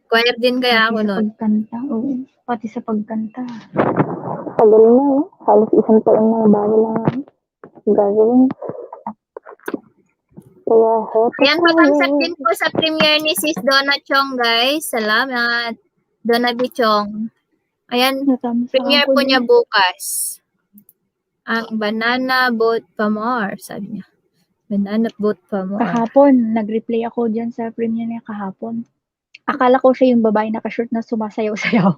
choir din kaya ako nun. Pagkanta, oo. Pati sa pagkanta. Pagaling na, oh. Halos isang taon na bago lang gagawin. Kaya, Ayan, pa-thumbs din po sa premiere ni Sis Donna Chong, guys. Salamat. Donna Bichong. Ayan, premiere po niya bukas. Ang Banana Boat Pamor, sabi niya. Banana Boat Pamor. Kahapon, nag-replay ako dyan sa premiere niya kahapon. Akala ko siya yung babae naka-short na sumasayaw-sayaw.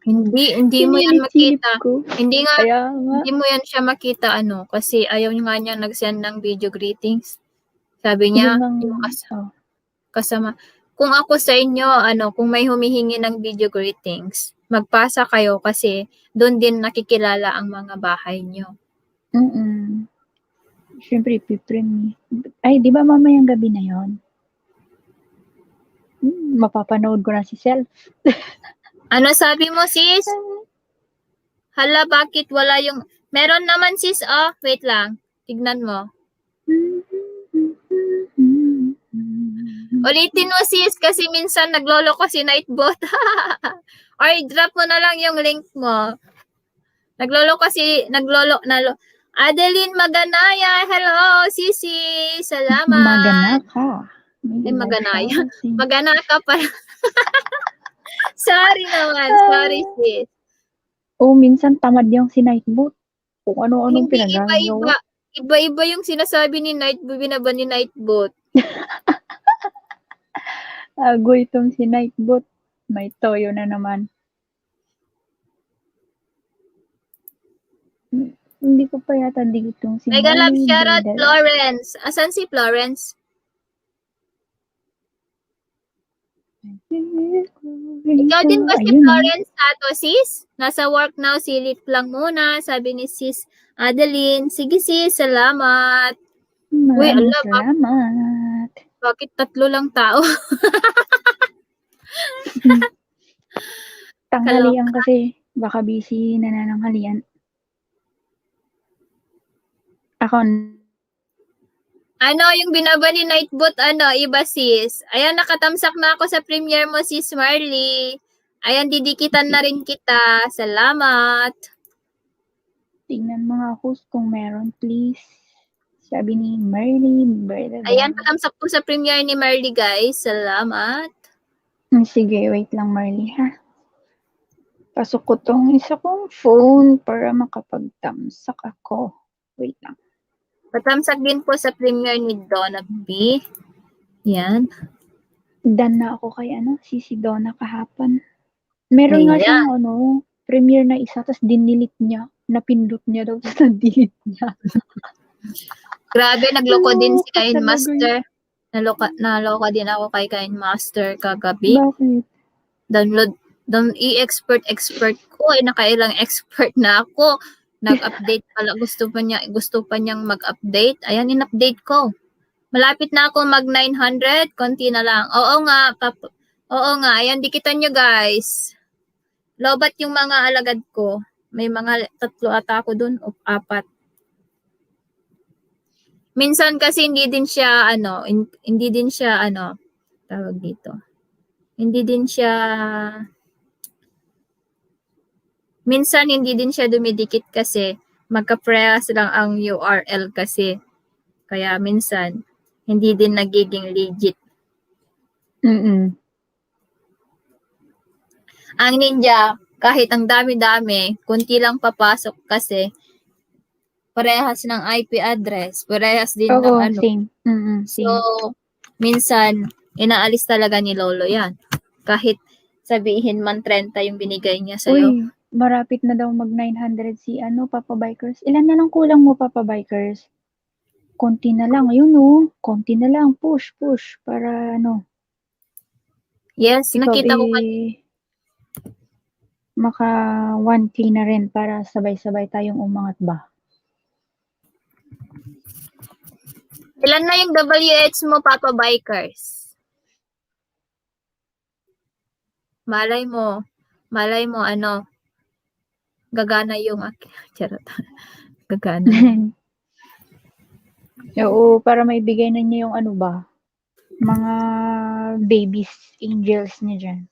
Hindi mo yan makita. Ko. Hindi Kaya nga. Hindi mo yan siya makita kasi ayaw nga niya nag-send ng video greetings. Sabi niya, yung kasama. Kung ako sa inyo, kung may humihingi ng video greetings, magpasa kayo kasi doon din nakikilala ang mga bahay niyo. Siyempre, piprim. Ay, di ba mamayang gabi na yon? Mapapanood ko na si Self. Ano sabi mo, sis? Hala, bakit wala yung... Meron naman, sis. Wait lang. Tignan mo. Ulitin mo, sis, kasi minsan naglolo ko si Nightbot. Or drop mo na lang yung link mo. Adeline Maganaya, hello, sisi, salamat. Magana ka. Maganaya. Magana ka pala. Sorry naman, sorry sis. Minsan tamad yung si Nightbot. Kung ano-anong pinagagawa. Iba-iba yung sinasabi ni Nightbot, binaba ni Nightbot. Agoy itong si Nightbot. May toyo na naman. Hindi ko pa yata digitong si Mega love Marley shoutout Berdala. Florence. Asan si Florence? Ikaw din ba si Ayun, Florence Tato, sis? Nasa work now, silip lang muna, sabi ni sis Adeline. Sige sis, salamat. Uy, Maraming ala, salamat. bakit 3 lang tao? Tanghalian kasi. Baka busy nanananghalian. Ako, Ano yung binaba ni Nightbot, iba sis. Ayan, nakatamsak na ako sa premiere mo, sis Marley. Ayan, didikitan na rin kita. Salamat. tingnan mo nga host kung meron, please. Sabi ni Marley Berdala. Ayan, patamsak po sa premiere ni Marley, guys. Salamat. Sige, wait lang Marley ha. Pasok ko tong isa kong phone para makapagtamsak ako. Wait lang. Patamsak din po sa premiere ni Donna B. Yan. Done na ako kay si Donna kahapon. Meron nga Ayan. siyang premiere na isa, tapos dinilit niya. Napindot niya daw, tapos na-delete niya. Grabe, nagloko din si Naloka Kain talaga Master. Naloka din ako kay Kain Master kagabi. Bakit? I-expert ko. Nakailang expert na ako. Nag-update pala. Gusto pa niyang mag-update. Ayan, in-update ko. Malapit na ako mag 900. Konti na lang. Oo nga. Ayan, dikitan nyo guys. Lobat yung mga alagad ko. May mga 3 ata ako dun o 4. Minsan kasi hindi din siya tawag dito. Minsan hindi din siya dumidikit kasi magka-prehas lang ang URL kasi. Kaya minsan hindi din nagiging legit. Ang Ninja, kahit ang dami-dami, kunti lang papasok kasi parehas ng IP address, parehas din Oo, ng same. So, Same. minsan, inaalis talaga ni Lolo yan. Kahit sabihin man 30 yung binigay niya sa'yo. Uy, marapit na daw mag 900 si Papa Bikers. Ilan na lang kulang mo, Papa Bikers? Konti na lang. Ayun konti na lang. Push. Para Yes, ikaw nakita ko maka 1K na rin para sabay-sabay tayong umangat ba? Ilan na yung WH mo, Papa Bikers? Malay mo, gagana yung charot. Gagana. Oo, para may bigay na niya yung mga babies, angels niya dyan.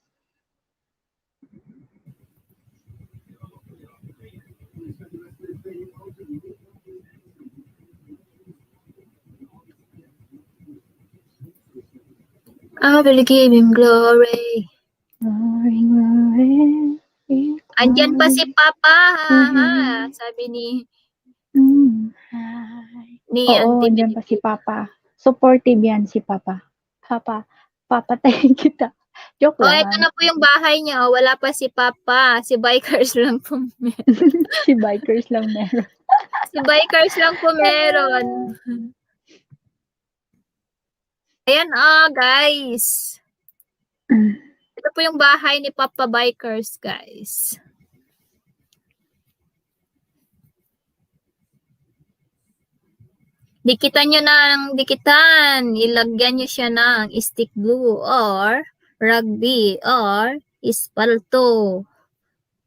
I will give him glory. Glory. Andyan pa si Papa, sabi ni Oo, Auntie andyan pa si Baby. Papa. Supportive yan si Papa. Papa, papatayin kita. Joke lang. Ito na po yung bahay niya. Wala pa si Papa. Si Bikers lang po meron. Si Bikers lang meron. Si Bikers lang po meron. Ayan, guys. Ito po yung bahay ni Papa Bikers, guys. Dikitan nyo ng dikitan. Ilagyan nyo siya ng stick glue or rugby or espalto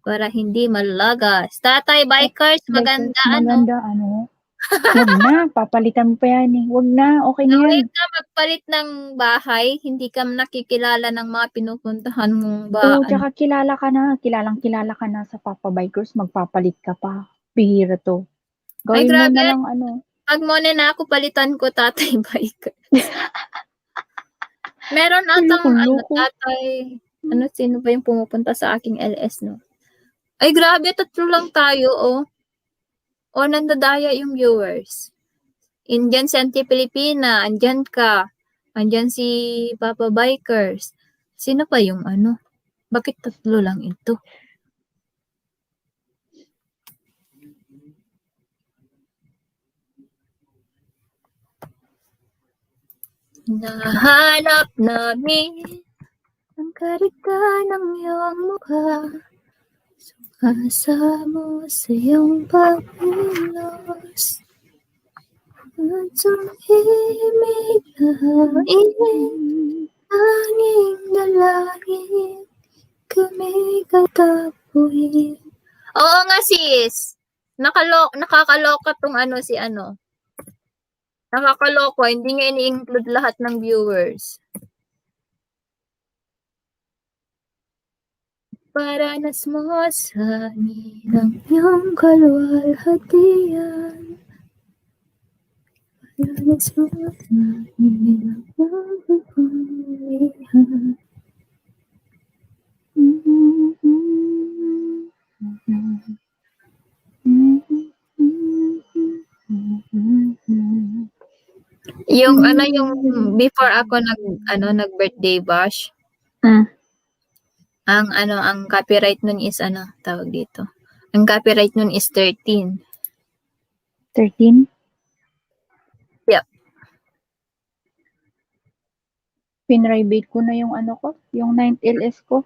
para hindi malagas. Tatay Bikers, maganda Maganda Wag na, papalitan mo pa yan eh. Wag na, okay na yan. Gawin ka magpalit ng bahay, hindi ka nakikilala ng mga pinupuntahan mong Oo, tsaka kilala ka na sa Papa Bikers, magpapalit ka pa. Bihira to. Gawin mo grabe. na lang Pag mo na ako, palitan ko Tatay Bikers. Meron atang tatay, sino ba yung pumupunta sa aking LS, no? Ay, grabe, 3 lang tayo, O, nandadaya yung viewers. Indian si Auntie Pilipina, andyan ka. Andyan si Papa Bikers. Sino pa yung Bakit 3 lang ito? Nahanap namin ang karita ng iyong mukha. Sumasamo sa iyong pagkilos. At tumimig lain, tanging dalangin, kami katapuin. Oo nga sis, nakakaloka tong si Nakakaloko, hindi nga ini-include lahat ng viewers. Paranas mo sa amin ang iyong kaluwalhatian. Paranas mo sa amin ang iyong kapangyarihan. Yung yung before ako nag-birthday bash, Mm. ang copyright nun is tawag dito. Ang copyright nun is 13. 13? Yep. Pinribate ko na yung yung 9th LS ko.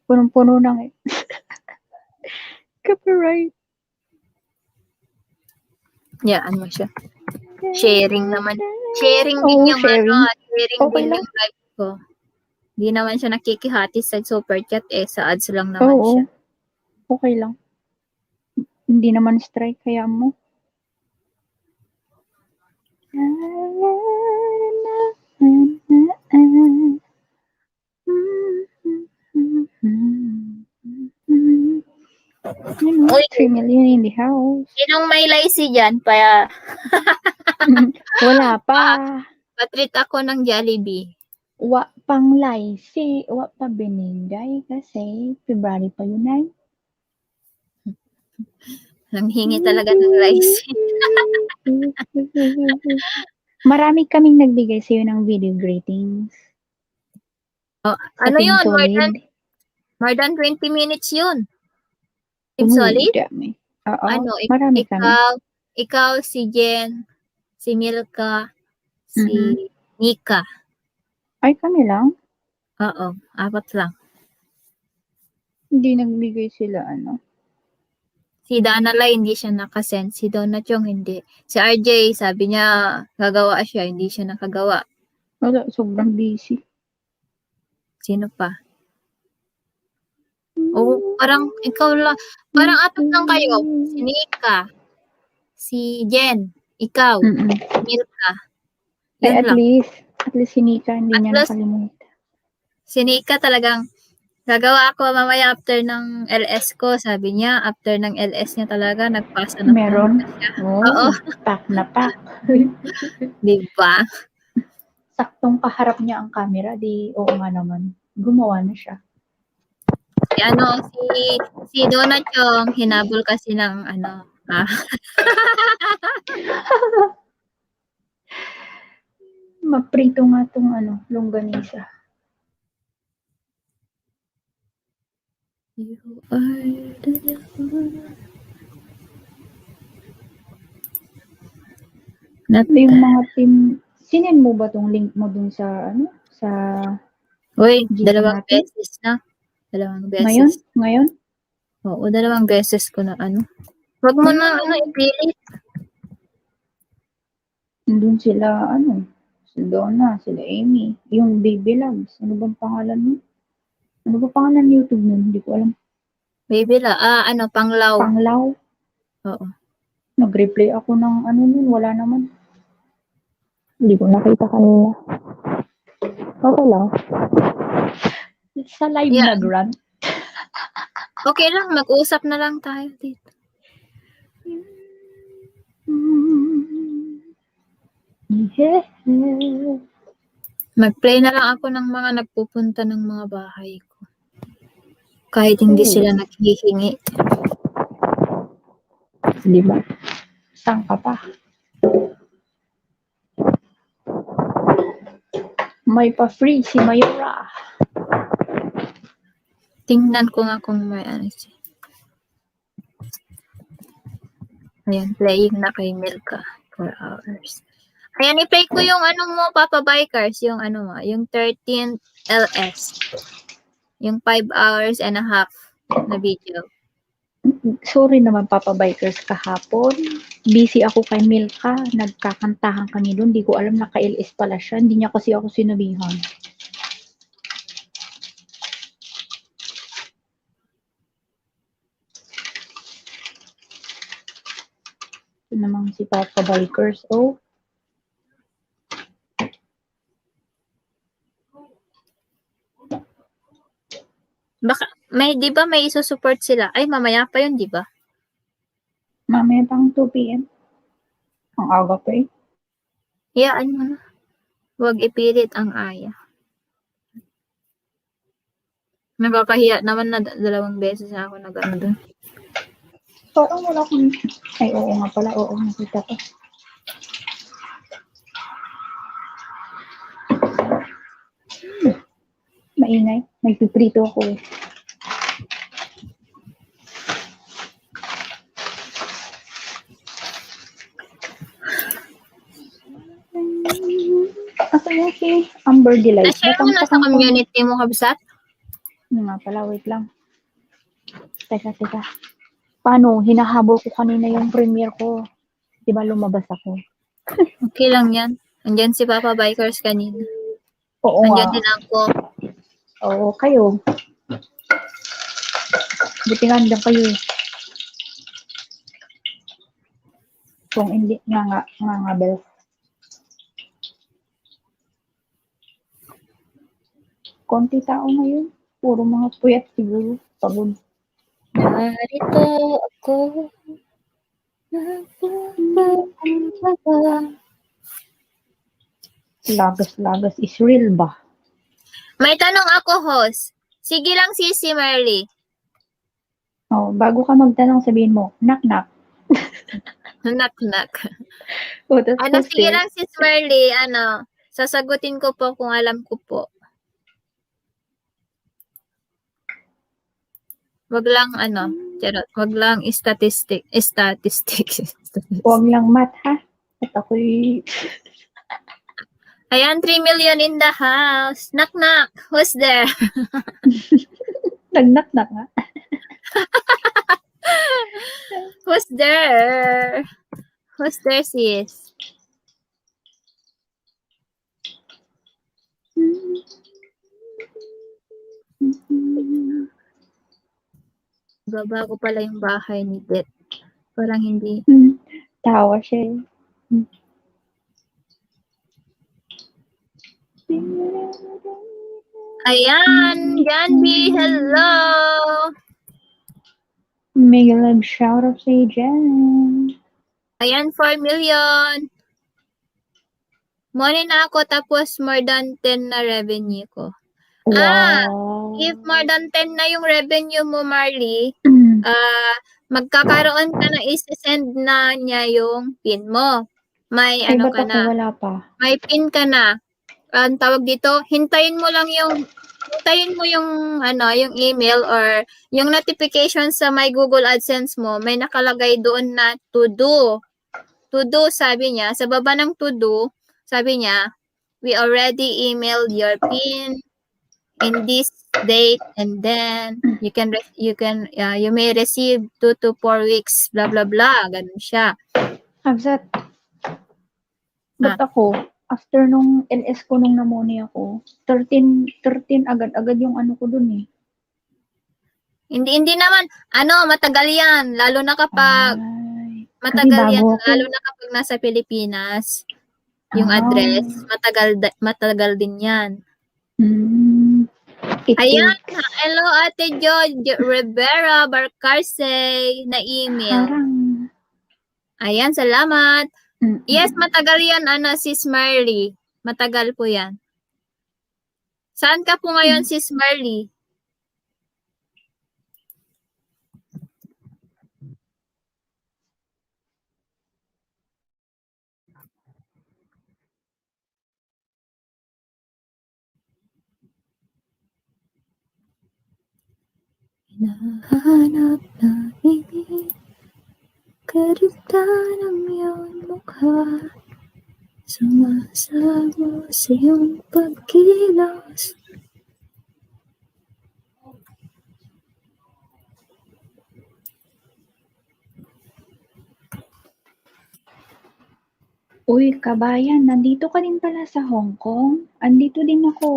Punong-puno na Copyright. Yeah, mo siya. Sharing naman. Sharing din Oo, yung sharing. sharing Okay din lang. yung live ko. Hindi naman siya nakikihati sa super chat sa ads lang naman Oo. siya. Okay lang. Hindi naman strike kaya mo. Uy. 3 million in the house. Sinong may laisi dyan? Kaya Wala pa. patreat ako ng Jollibee. Wa pang laisi. Wa pa binigay kasi February pa yun ay. Nanghingi talaga ng laisi. Marami kaming nagbigay sa'yo ng video greetings. Oh, Sa ano Team yun? Solid. More than 20 minutes yun. Team Solid? Dami. Oo. Ano, Marami kami. ikaw, si Jen, si Milka, si Nika. Ay, kami lang? Oo, 4 lang. Hindi nagbigay sila Si Danalay, hindi siya nakasend. Si Donna Chong, hindi. Si RJ, sabi niya, gagawa siya, hindi siya nakagawa. Wala, sobrang busy. Sino pa? Oh, parang ikaw lang. Parang 4 lang kayo. Si Nika, si Jen, ikaw, si Milka. Ay, Yun at lang. least si Nika, hindi At niya least, nakalimutan. Si Nika talagang, gagawa ako mamaya after ng LS ko. Sabi niya, after ng LS niya talaga, nagpasa na Meron? siya. Oo. Pack na pack. Diba? Saktong kaharap niya ang camera, oo nga naman. Gumawa na siya. Si Donna Chong, hinabol kasi ng Maprito nga tong longganisa. You are the Ito yung mga team, sinin mo ba tong link mo dun sa sa Uy, GC 2 natin? beses na. 2 beses. Ngayon? Oo, 2 beses ko na Huwag mo na ipilit. Nandun sila, si Donna, sila Amy, yung Baby Loves. Ano bang pangalan nun? Ano ba pangalan ng YouTube nun? Hindi ko alam. Baby Panglaw. Panglaw. Oo. Nag-replay ako ng nun, wala naman. Hindi ko nakita kanina. Okay lang. Sa live nag-run. Okay lang, mag-usap na lang tayo dito. Yeah. Mag-play na lang ako ng mga nagpupunta ng mga bahay ko. Kahit hindi sila naghihingi. Di ba? Saan ka pa? May pa-free si Mayura. Tingnan ko nga kung may siya. Ayan, playing na kay Milka for hours. Ayan, i-play ko yung ano mo, Papa Bikers, yung ano mo, yung 13 LS. Yung 5 hours and a half na video. Sorry naman, Papa Bikers, kahapon. Busy ako kay Milka. Nagkakantahan kami doon. Di ko alam na ka-LS pala siya. Hindi niya kasi ako sinabihan. Ito naman si Papa Bikers. Oh, Baka, di ba may isusupport sila? Ay, mamaya pa yun, di ba? mamaya pang 2 p.m. Ang aga pa eh. Hayaan mo na. Huwag ipilit ang aya. Nakakahiya naman na 2 beses na ako nag-ano dun. Parang wala akong... Ay, oo nga pala. Oo, nakita ko. Maingay. Nagpiprito ako eh. Asa yan si Amber Delight? Na-share mo na sa community mo, Kabsat? Nga pala, wait lang. Teka. Paano? Hinahabol ko kanina yung premiere ko. Di ba lumabas ako? Okay lang yan. Andyan si Papa Bikers kanina. Oo Andyan nga. din ako. Oo, kayo. Buti nga andyan kayo eh. Kung hindi, nga Bel. Konti tao ngayon. Puro mga puyat siguro. Pagod. Narito ako. Lagas is real ba? May tanong ako, host. Sige lang, Sisi Merly. Oh, bago ka magtanong, sabihin mo, knock. Knock. O, tas Ano, post sige eh. lang, Sis Merly. Ano, sasagutin ko po kung alam ko po. Wag lang, charot. Wag lang statistics. Huwag lang mat, ha? At ako'y... Ayan, 3 million in the house. Knock. Who's there? Nag-knock nga. Who's there? Who's there, sis? Baba ko pala yung bahay ni Det. Parang hindi. Tawa siya eh. Ayan, Janby, hello! Mega love shout out sa Jan. Ayan, 4 million. Money na ako tapos more than 10 na revenue ko. Wow. If more than 10 na yung revenue mo, Marley, magkakaroon ka na isi-send na niya yung PIN mo. May Ay, ano ba't ka ako na, wala pa? may PIN ka na. Ang tawag dito, hintayin mo yung yung email or yung notification sa my Google AdSense mo, may nakalagay doon na to do. To do, sabi niya, sa baba ng to do, sabi niya, we already emailed your PIN in this date and then you may receive 2 to 4 weeks, blah blah blah, ganun siya. Habsat. Ba't ako, after nung LS ko nung namoni ako, 13 agad-agad yung ano ko dun eh. Hindi naman, matagal yan, lalo na kapag Ay, matagal kasi yan, bago ako. lalo na kapag nasa Pilipinas, yung address, matagal din yan. Ayan, hello Ate Jo Rivera Barcarse na email. Harang. Ayan, salamat. Yes, matagal yan, Sis Marley. Matagal po yan. Saan ka po ngayon, Sis Marley? Hinahanap namin karita ng iyong mukha Sumasamo sa iyong pagkilos. Uy, kabayan, nandito ka din pala sa Hong Kong? Andito din ako.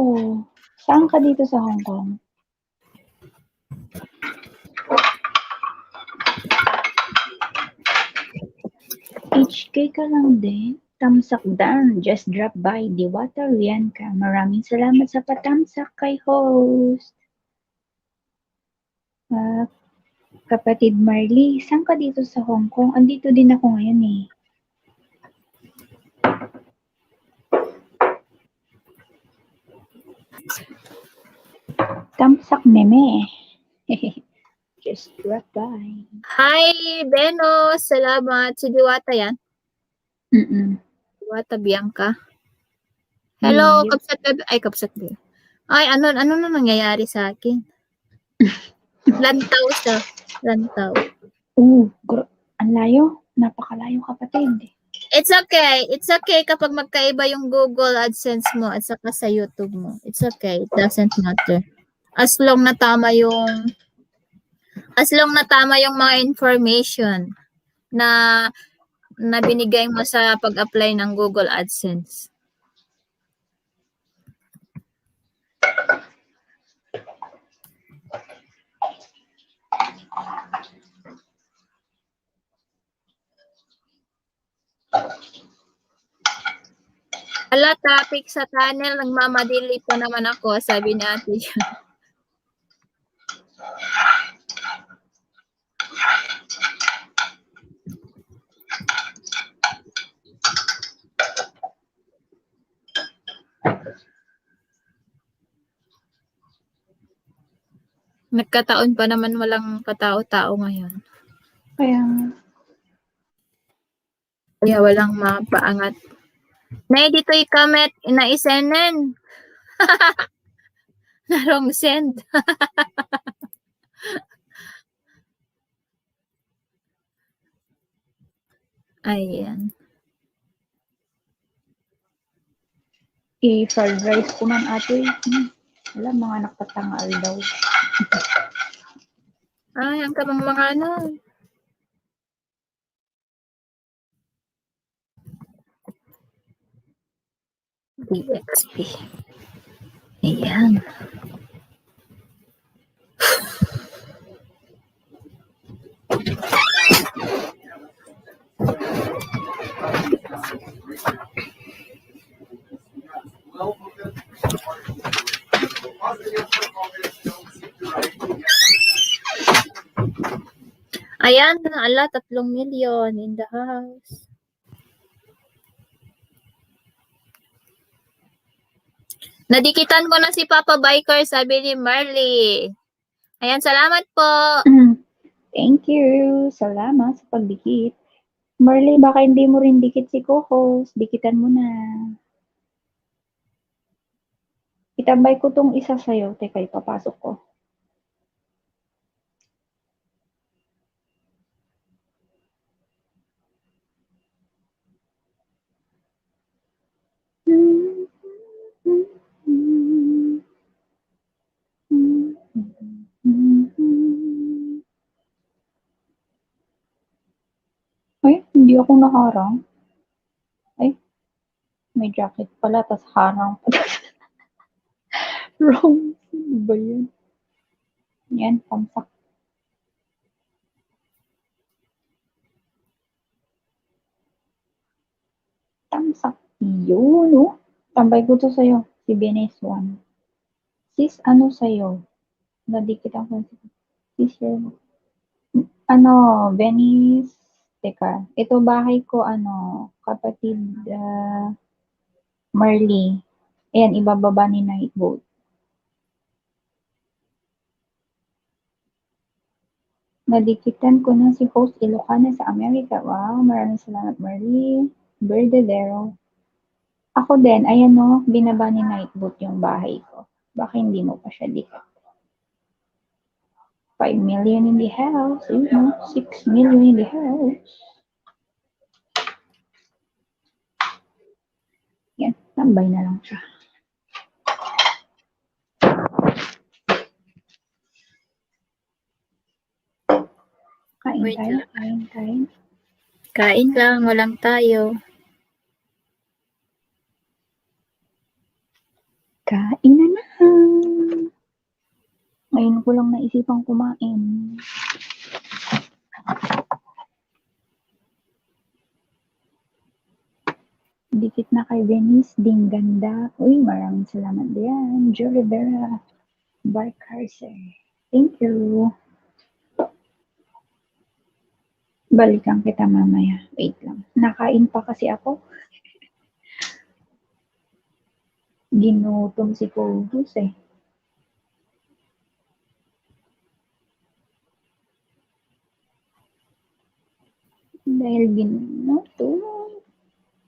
Saan ka dito sa Hong Kong? HK ka lang din? Tamsak dan, just drop by Diwata Rianka. Maraming salamat sa patamsak kay host. Kapatid Marley, saan ka dito sa Hong Kong? Andito din ako ngayon eh. Tamsak meme. Just drop by. Hi, Beno. Salamat. Si Diwata yan. Diwata Bianca. Hello, Yes. Kapsat Bebe. Ay, Kapsat Bebe. Ay, ano na nangyayari sa akin? Lantaw siya. Lantaw. Ang layo. Napakalayo kapatid. It's okay. It's okay kapag magkaiba yung Google AdSense mo at saka sa YouTube mo. It's okay. It doesn't matter. As long na tama yung mga information na binigay mo sa pag-apply ng Google AdSense. Ala, topic sa tunnel, nagmamadili pa naman ako, sabi ni ate. Nagkataon pa naman walang katao-tao ngayon. Kaya walang mapaangat. Nay, dito ikamet, inaisenen. Narong send. Ayan. I-fried rice ko man ate. Wala, mga nakatangal daw. Ay, ang kamang mga ano. DXP. Ayan. Ayan, ala, 3 million in the house. Nadikitan ko na si Papa Biker, sabi ni Marley. Ayan, salamat po. Thank you. Salamat sa pagdikit. Marley, baka hindi mo rin dikit si co-host. Dikitan mo na. Itambay ko tong isa sa'yo. Teka, ipapasok ko. Ay, hindi ako naharang. Ay, may jacket pala, tas harang pa. Wrong. Ano ba yun? Yan, tamsak. Tamsak. Yun, no? Tambay ko to sa'yo. Si Benes 1. Sis, ano sa'yo? Nadikit ako. Sis, ano, Venice. Teka, ito bahay ko, kapatid Marley. Ayan, ibababa ni Nightboat. Nadikitan ko na si host Ilocana sa Amerika. Wow, maraming salamat Marley. Verdadero. Ako din, ayan no, binaba ni Nightboat yung bahay ko. Baka hindi mo pa siya dikit. 5 million in the house. 6 million in the house. Tambay na lang siya. Kain Wait tayo, lang. kain. Kain lang, walang tayo. Kain na. Ngayon ko lang naisipang kumain. Dikit na kay Venice, ding ganda. Uy, maraming salamat diyan. Jo Rivera, Barcarse. Thank you. Balikan kita mamaya. Wait lang. Nakain pa kasi ako. Ginutom si Kobus eh. Dahil ginutom.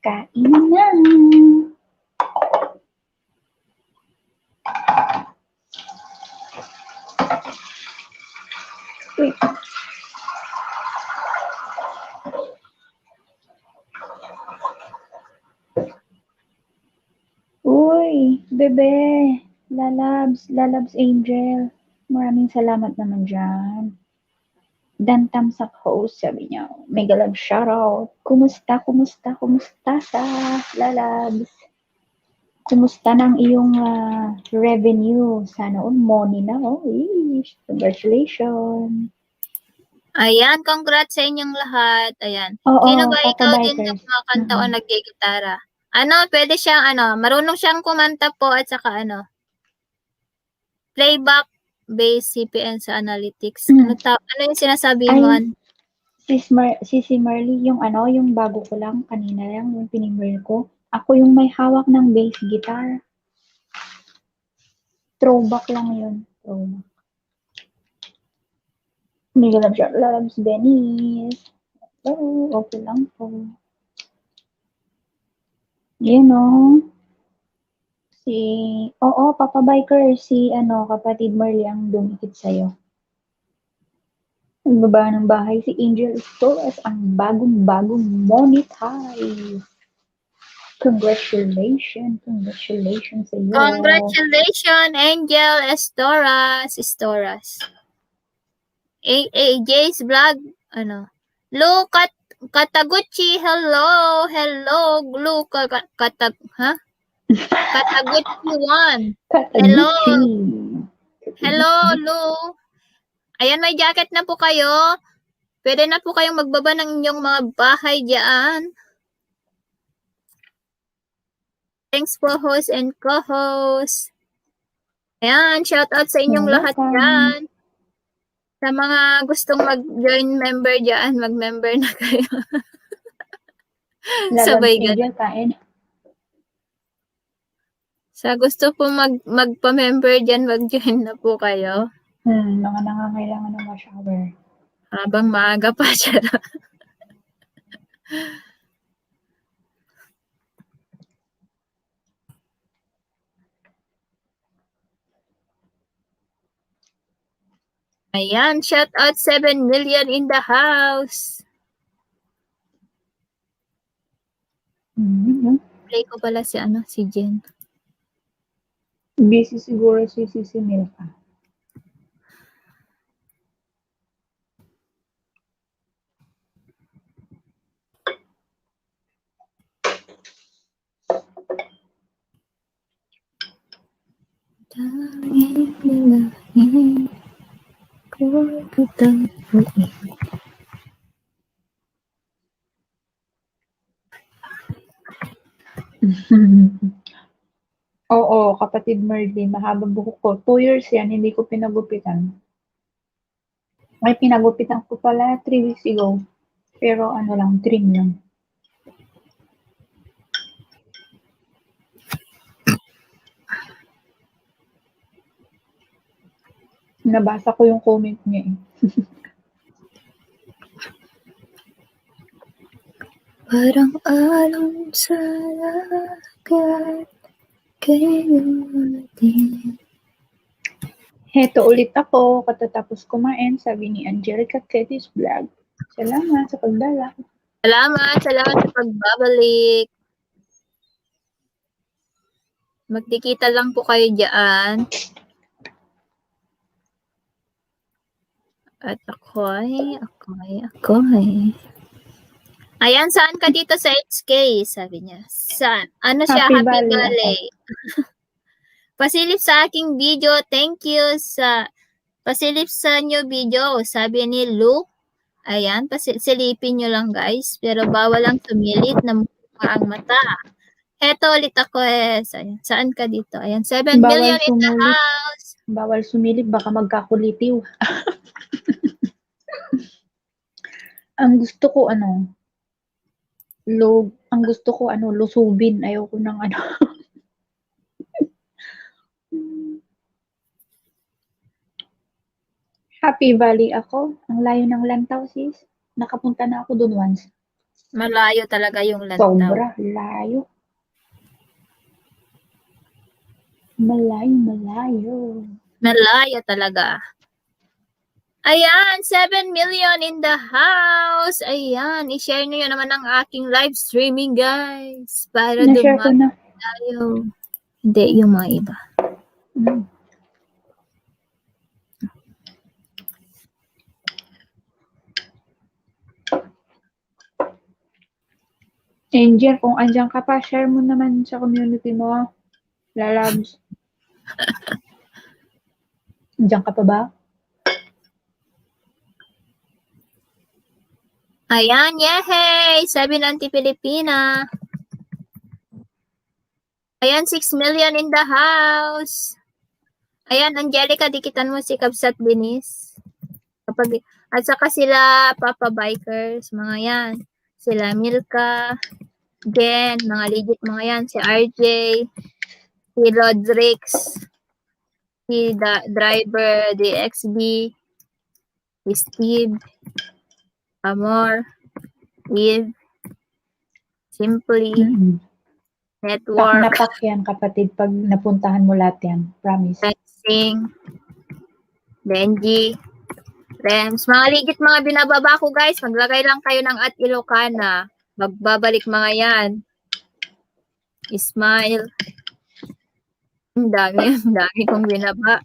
Kain na. Wait. Uy, bebe. Lalabs Angel. Maraming salamat naman dyan. Dan Tamsak host, sabi niya. Mega love shoutout. Kumusta sa Lalabs? Kumusta ng iyong revenue? Sana money na. Oh, congratulations. Ayan, congrats sa inyong lahat. Ayan. Oo, Sino ba ikaw Papa din Bikers. na kumakanta o naggigitara? Pwede siyang, marunong siyang kumanta po at saka playback based CPN sa analytics. Ano yung sinasabi mo? Si Marley, yung bago ko lang, kanina lang, yung pinimrel ko. Ako yung may hawak ng bass guitar. Throwback lang yun. Throwback. Mega love shot, loves Venice. Oh, okay lang po. Yun Papa Biker, si kapatid Marley ang dumikit sa'yo. Nagbaba ng bahay si Angel Torres ang bagong monetize. Congratulations sa iyo. Congratulations, Angel Estoras. Jay's vlog, Lu Kataguchi, hello, Lu Kataguchi 1. Hello, Lu. Ayan, may jacket na po kayo. Pwede na po kayong magbaba ng inyong mga bahay diyan. Thanks po, host and co-host. Ayan, shout out sa inyong lahat dyan. Sa mga gustong mag-join member dyan, mag-member na kayo. Sabay ganun. Sa gusto po magpa-member dyan, mag-join na po kayo. Mga nangangailangan ng ma-shower. Habang maaga pa siya. Ayan, shout out 7 million in the house. Play ko pala si Jen. Busy siguro si Milka. Oo, kapatid Merlin, mahaba buhok ko. 2 years yan, hindi ko pinagupitan. May pinagupitan ko pala 3 weeks ago. Pero trim lang. Nabasa ko yung comment niya eh. Parang alon sa lagat kayo din. Heto ulit ako, katatapos kumain, sabi ni Angelica Ketis Vlog. Salamat sa pagdala. Salamat sa pagbabalik. Magdikita lang po kayo dyan. At ako'y. Ayan, saan ka dito sa HK? Sabi niya. Saan? Ano siya? Happy Happy Valley Valley. Pasilip sa aking video. Thank you sa pasilip sa new video. Sabi ni Luke. Ayan, silipin nyo lang guys. Pero bawal lang sumilip na mukha ang mata. Eto ulit ako Ayan, saan ka dito? Ayan, 7 Bawal million in the sumulip. house. Bawal sumilip, baka magkakulitiw. Ang gusto ko lusubin. Ayoko ng Happy Valley ako. Ang layo ng Lantaw, sis. Nakapunta na ako dun once. Malayo talaga yung Lantaw. Sobra, layo. Malayo. Malayo talaga. Ayan, 7 million in the house. Ayan, i-share nyo naman ang aking live streaming, guys. Para Na-share ko na. tayo. Hindi, yung mga iba. Angel, kung andyan ka pa, share mo naman sa community mo. Lalabs. Andyan ka pa ba? Ayan, yehey! Sabi ng Auntie Pilipina. Ayan, 6 million in the house. Ayan, Angelica, dikitan mo si Kabsat Binis. At saka sila Papa Bikers, mga yan. Sila Milka, Jen, mga legit mga yan. Si RJ, si Rodrix, si Driver, DXB, si Steve, Amor, Eve, Simply, Network, Napak yan, kapatid, pag napuntahan mo lahat yan. Promise. Sing, Benji, Rems. Mga legit mga binababa ko guys. Maglagay lang kayo ng @Ilocana. Magbabalik mga yan. Ismail. Ang dami kong binaba.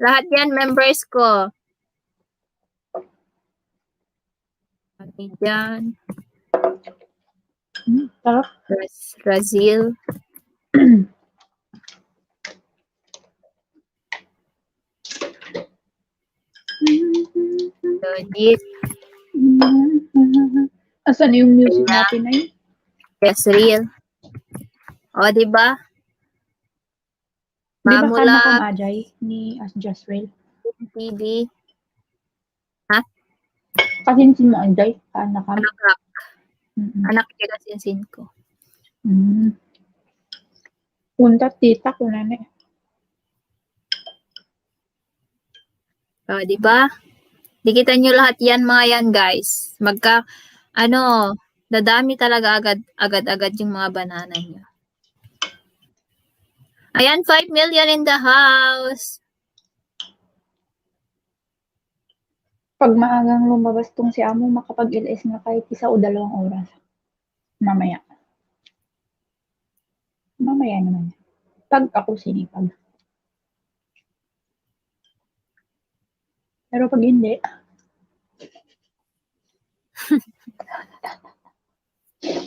Lahat yan members ko. Kami dyan. Sarap. Brazil. Lodit. Asan yung music natin na yun? Yes, real. O, diba? Di ba Mamula Kana Kong Ajay ni As Just Real? TV. Kasinsin mo Ajay? Kana Kam? Anak niya kasinsin ko. Punta tita ko na na. O, diba? Dikitan nyo lahat yan mga yan guys. Dadami talaga agad-agad yung mga banana nyo. Ayan, 5 million in the house. Pag maagang lumabas tong si Amo, makapag-LS na kahit 1 o 2 oras. Mamaya. Mamaya naman. Pag ako sinipag. Pero pag hindi,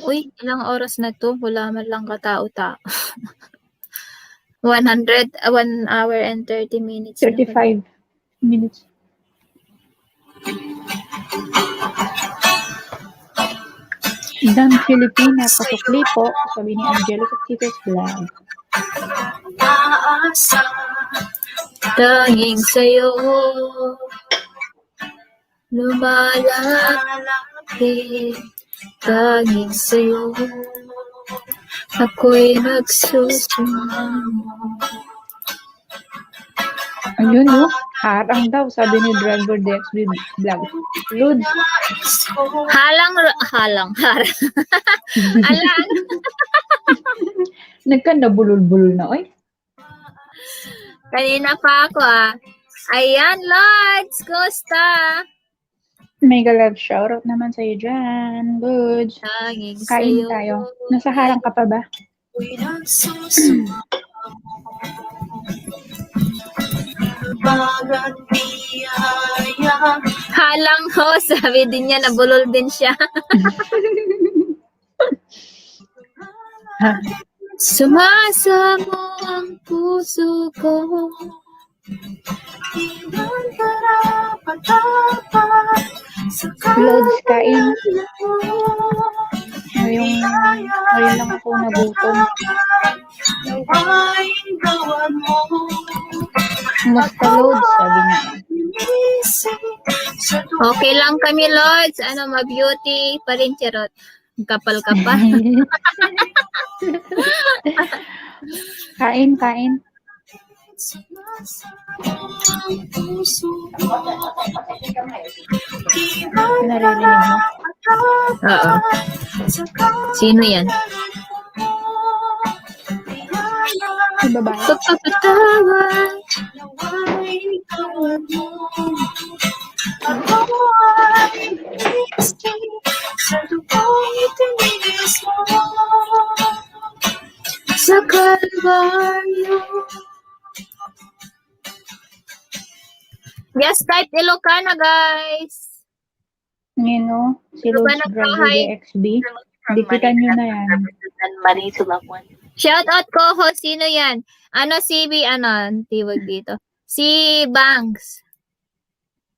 Uy, ilang oras na to? Wala man lang katao-tao. 1 hour and 30 minutes. 35 minutes. Dan Filipina, pasukli po, sabi ni Angelica Titos Vlog. Tanging sa'yo lumalapit. Tanging sa'yo ako'y nagsusumamo. Ayun, no? Harang daw, sabi ni Driver DXB Vlog. Lods. Harang. Alang. Nagkanda-bulol-bulol na, oy. Kanina pa ako Ayan, Lods! Gusta! Mega love shoutout naman sa'yo dyan. Lods. Tanging Kain sa'yo. tayo. Nasa harang ka pa ba? Bagat biyaya. Halang ho, sabi din niya, nabulol din siya. Sumasamo ang puso ko. Iwan karapat-dapat sa Lods, kain. Ngayon Ngayon lang ako nagutom. Nawa'y gawad mo. Kumusta, Lods? Sabi niya. Okay lang kami, Lords. Ano, ma-beauty pa rin, charot. Kapal-kapal. Kain, kain. Naririnig mo? Oo. Sino yan? Si babae. Pagpapatawa. Sa Kalbaryo. Yes, type Ilocana, guys. Ngayon, no? Si Ano ba Lods Driver nagkahay? DXB. Dikitan nyo na yan. Money to loved one. Shout out ko, sino yan? Ano, tiwag dito. Si Banks.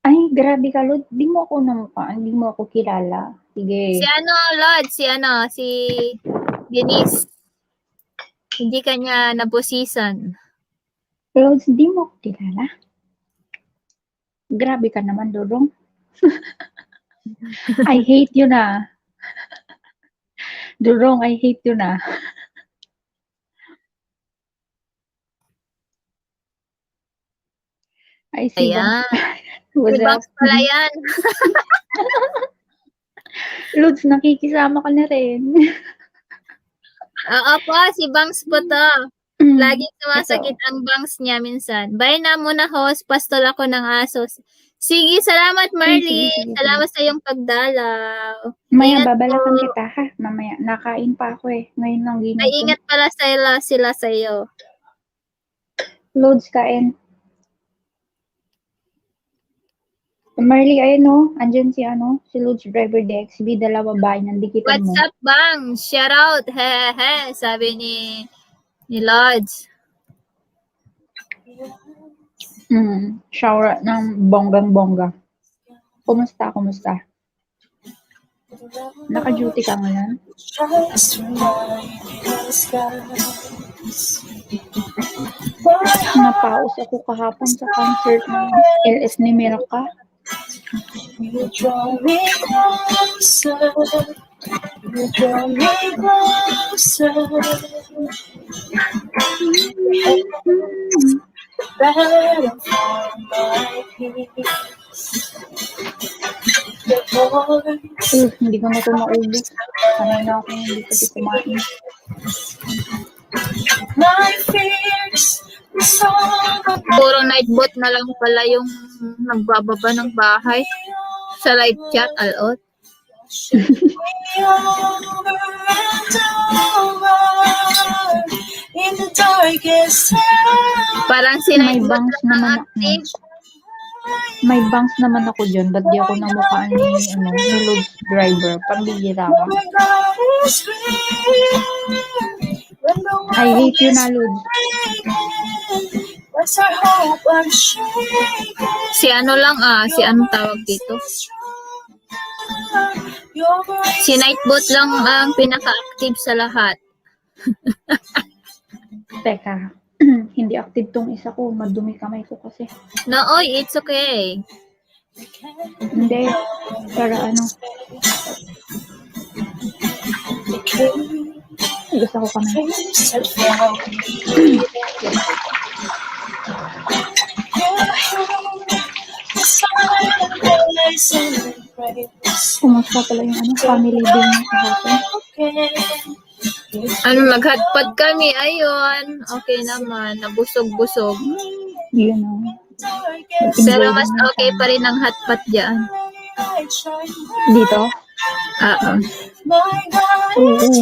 Ay, grabe ka, Lods. Di mo ako namukhaan. Di mo ako kilala. Sige. Lord, si Denise. Hindi kanya naposisan. Lods, di mo ako kilala. Grabe ka naman, Dodong. I hate you na. Dodong, I hate you na. Ay, si Ayan. Banks. What's Si up? Banks pala yan. Lods, nakikisama ka na rin. Oo po, si Banks po to. Laging sumasakit ang bangs niya minsan. Bye na muna, host. Pastol ako ng aso. Sige, salamat, Marley. Sige. Salamat sa iyong pagdalaw. Maya, Ingat babalakan po. kita, ha? Mamaya, nakain pa ako eh. Ngayon lang Ay, ginutom. ingat pala sila sa iyo. Loads, kain. Marley, ayun no? Andyan si Loads Driver DXB, dalawa babae, nandikitan mo. What's up, bang? Shout out. He, sabi ni Lodge. Shower ng bonggang-bongga. Kumusta? Naka-duty ka ngayon? Napaus ako kahapon sa concert ng LS ni Miraka. You draw me closer. You draw me closer. Better for my peace. The voice Hindi ko na ito maubos. Sanay na ako hindi kasi kumain. my fears. Puro night bot na lang pala yung nagbababa ng bahay. Sa live chat, alot. In the darkest hour. Parang si May night bot bangs lang naman ang active. May bangs naman ako dyan. Ba't di ako namukhaan ni Loads Driver? Pambihira ka. My God is real. When the I hate you na, Loads. What's our hope unshaken? Si si anong tawag dito? Your grace Si Nightbot lang ang pinaka-active sa lahat. Teka. Hindi active tong isa ko. Madumi kamay ko kasi. No, oy, it's okay. Hindi. Para gusto ko kamay. Kumusta pala yung family din mo sa hotel? Mag-hotpot kami, ayun. Okay naman, nabusog-busog. Yun o. Pero mas okay pa rin ang hotpot dyan. Dito? Oo. My God Oo. is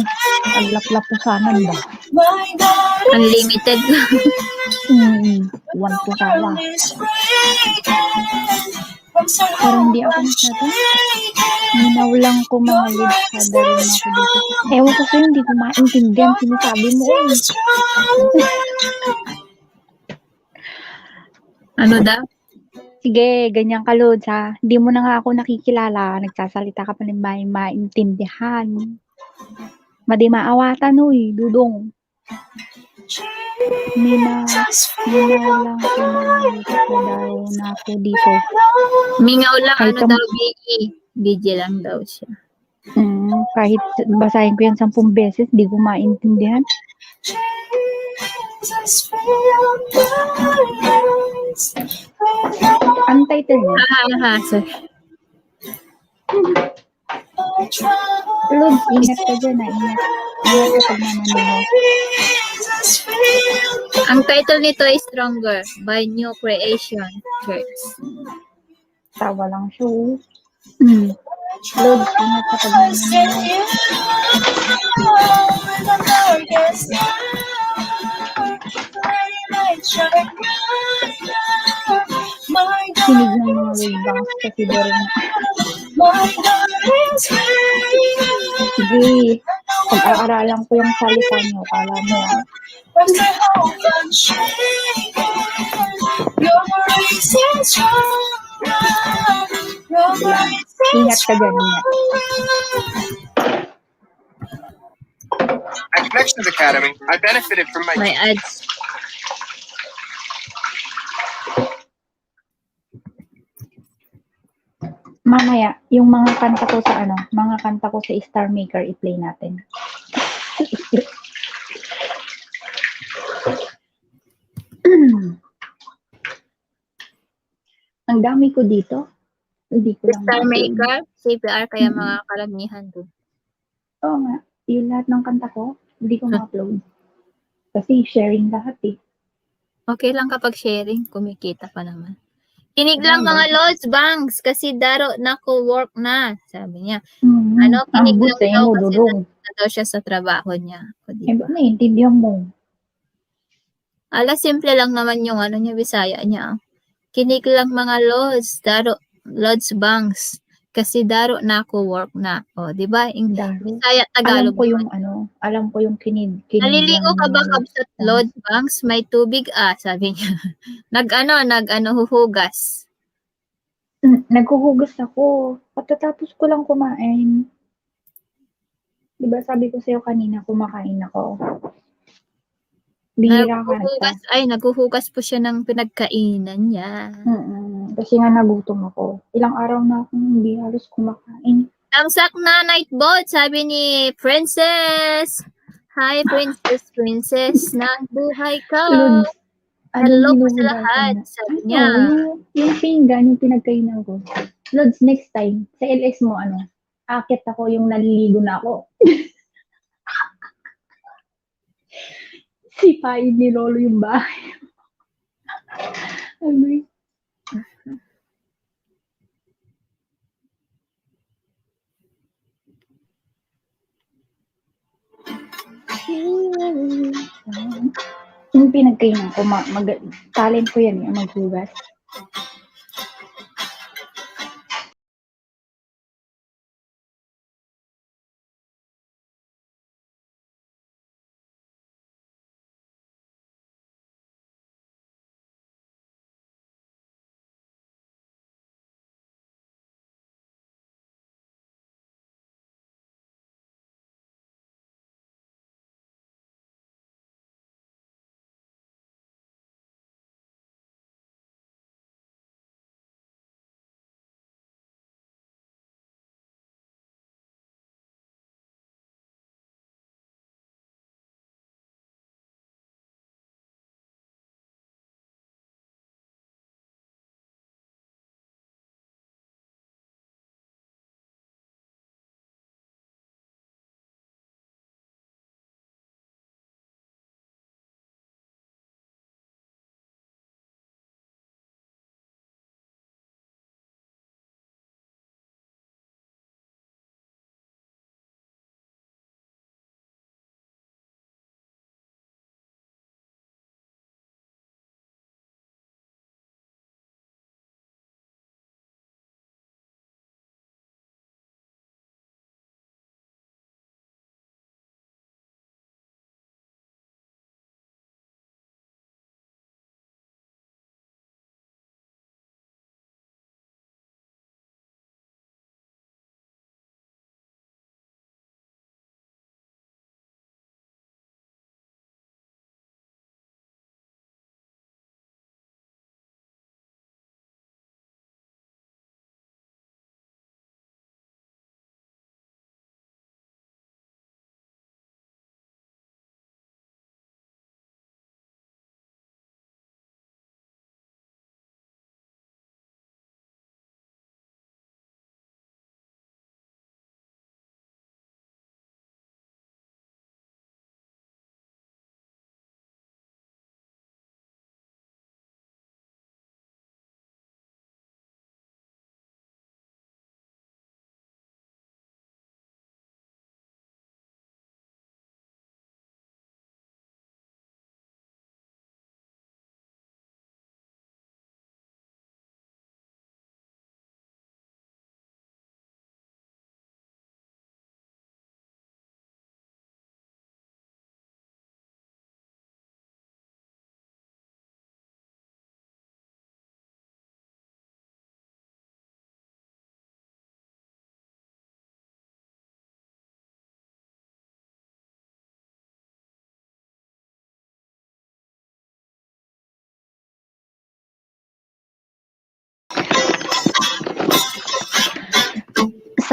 Aglaplapusanan ba? my God is Unlimited. One to the sawa. world is breaking. From so Parang hindi ako I'm masyado. shaking. Minaw lang ko mga lods. Kada rin ako dito. Ewan ko sa'yo, hindi ko maintindihan sinasabi mo. Oy. Ano daw? Sige, ganyan ka, Lods, ha? Hindi mo na nga ako nakikilala. Nagsasalita ka pa ng maintindihan. Madi maawatan, uy, dudong. Minaw lang ko daw na ako dito. Mingaw lang, Ay, ano daw, Biggie. Biggie lang daw siya. Kahit basahin ko yan 10 beses, di ko maintindihan. Ang title niya, Sorry. Lods, ingat ka dyan, ha? Ingat. Ingat ka pag nanonood. Ang title nito ay Stronger by New Creation Church. Tawa lang siya, oh. Lods, ingat ka pag nanonood. Kinig ng mga wavebacks kasi doon. Sige, pag-aaralan ko yung salita niyo, kala mo, ha? Ingat ka dyan, ingat. At Connections Academy, I benefited from my May ads. Mamaya, yung mga kanta ko sa mga kanta ko sa Star Maker, i-play natin. Ang dami ko dito. Hindi ko lang Star ma-upload. Maker, CPR, kaya mga karamihan doon. Oo nga. Yung lahat ng kanta ko, hindi ko ma-upload. Kasi sharing lahat eh. Okay lang kapag sharing, kumikita pa naman. Kinig lang mga Lods Banks kasi daro na ko work na, sabi niya. Ano, kinig Ang lang sa daw mo, kasi dudong. na daw siya sa trabaho niya. O, Eh, diba? ba't naiintindihan mo? Ala, simple lang naman yung ano niya, Bisaya niya. Kinig lang mga Lods, daro, Lods Banks. Kasi daro na ako work na. O, di ba? Daro. Bisaya, Alam Tagalog. ko yung alam ko yung kinig Naliligo lang ka ba mga kabsat Lods Banks? May tubig sabi niya. Huhugas. Naghuhugas ako. Pagkatapos ko lang kumain. Diba sabi ko sa'yo kanina, kumakain ako. Bihira ka na. Naghuhugas po siya ng pinagkainan niya. Kasi nga nagutom ako. Ilang araw na akong hindi halos kumakain. Tamsak na Nightbot, sabi ni Princess. Hi, Princess na buhay ka. Lods, Hello po sa hinuhugasan lahat, na? sabi niya. Yung pinggan, yung pinagkainan ko. Lods, next time, sa LS mo, akit ako yung naliligo na ako. Sipain ni Lolo yung bahay. Ano yung pinagkainan ko, talent ko yan maghugas.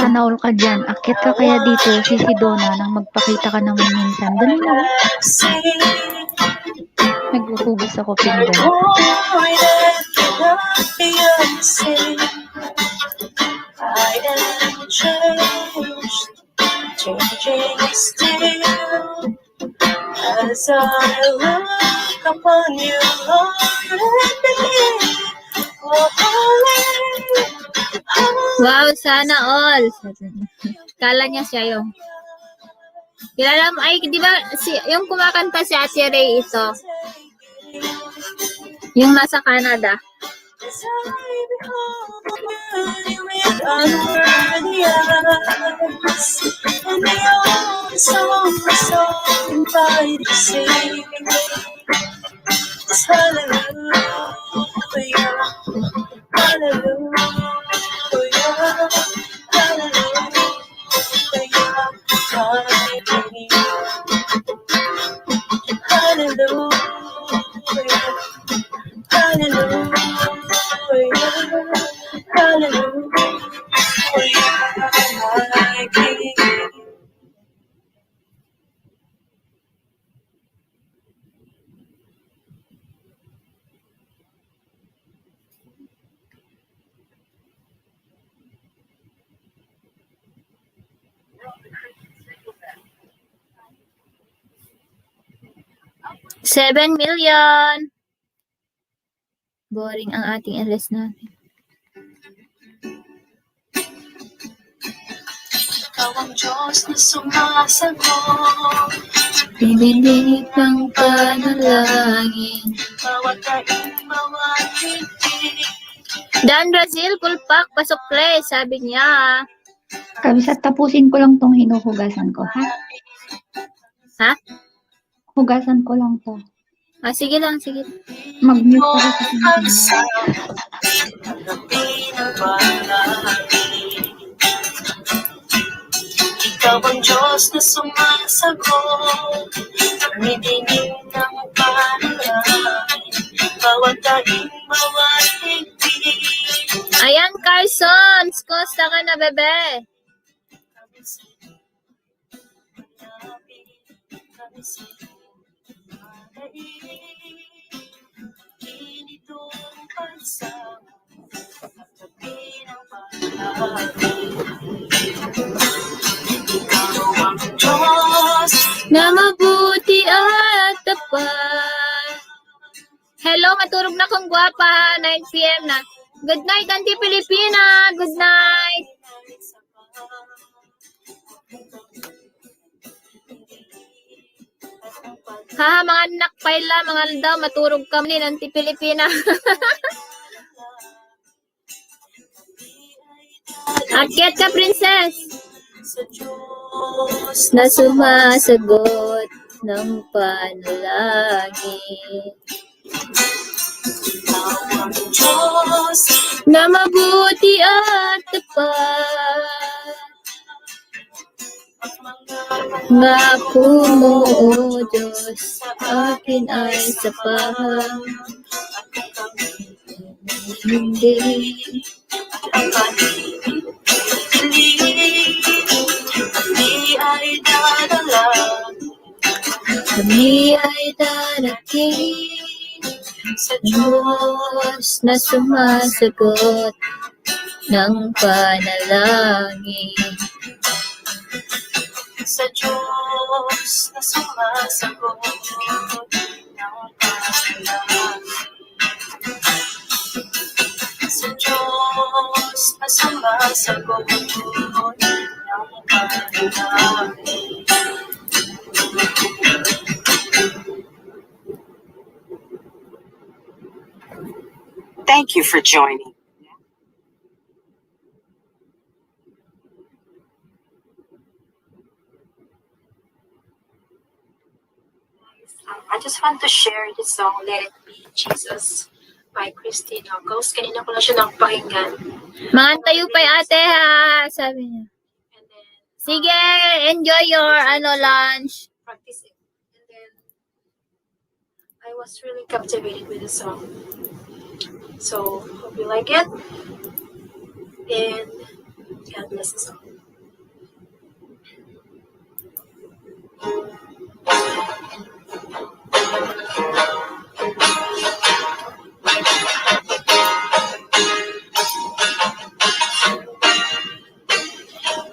Sana all ka dyan. Akit ka kaya dito, si Donna, nang magpakita ka naman minsan. Dali na. Naghuhugas ako pinggan. I am changed, changing still. As I look upon you, Lord, let me Wow, sana all. Kala niya siya yung. Kilala mo, ay, di ba, yung kumakanta si Ate Ray ito. Yung nasa Canada. as I behold you with unworthy eyes, and the old song so invite to sing. It's hallelujah, hallelujah, hallelujah, hallelujah, hallelujah, hallelujah, my King. $7 million. Boring ang ating LS natin. Ikaw ang Diyos na sumasagot, Pinilig ng panalangin. bawat taing, bawat titig. Dan Brazil, pulpak, pasok play, sabi niya. Kabisat, tapusin ko lang tong hinuhugasan ko, ha? Ha? Hugasan ko lang to. Ah, sige lang, sige. Mag-mute ako sa pinagin. Ikaw ang Diyos na sumasagot, tumitingin ng panalangin, bawat taing, bawat tigtig. Ayan, Carson, kumusta ka na, bebe? Na mabuti at tapat. Hello, matulog na kong gwapa, 9 p.m. na. Good night, Auntie Pilipina. Good night. Ha, mga anak paila, mga daw, maturog kami ni Auntie Pilipina. Akyat ka, princess. Na sumasagot ng panalangin. Na mabuti at tapat. Ngako mo, O Diyos, akin ay sapat. Hindi. Kami ay darating sa Diyos na sumasagot ng panalangin. Sa Diyos na sumasagot ng panalangin. Sa Diyos na sumasagot ng panalangin. Thank you for joining. I just want to share this song, Let It Be Jesus by Christina Ghost. Kanina ko lang siya napakinggan. Maantayo pa ate ha, sabi niya. And then, Sige, enjoy your lunch. practice it. And then, I was really captivated with the song. So, hope you like it. And God bless the song.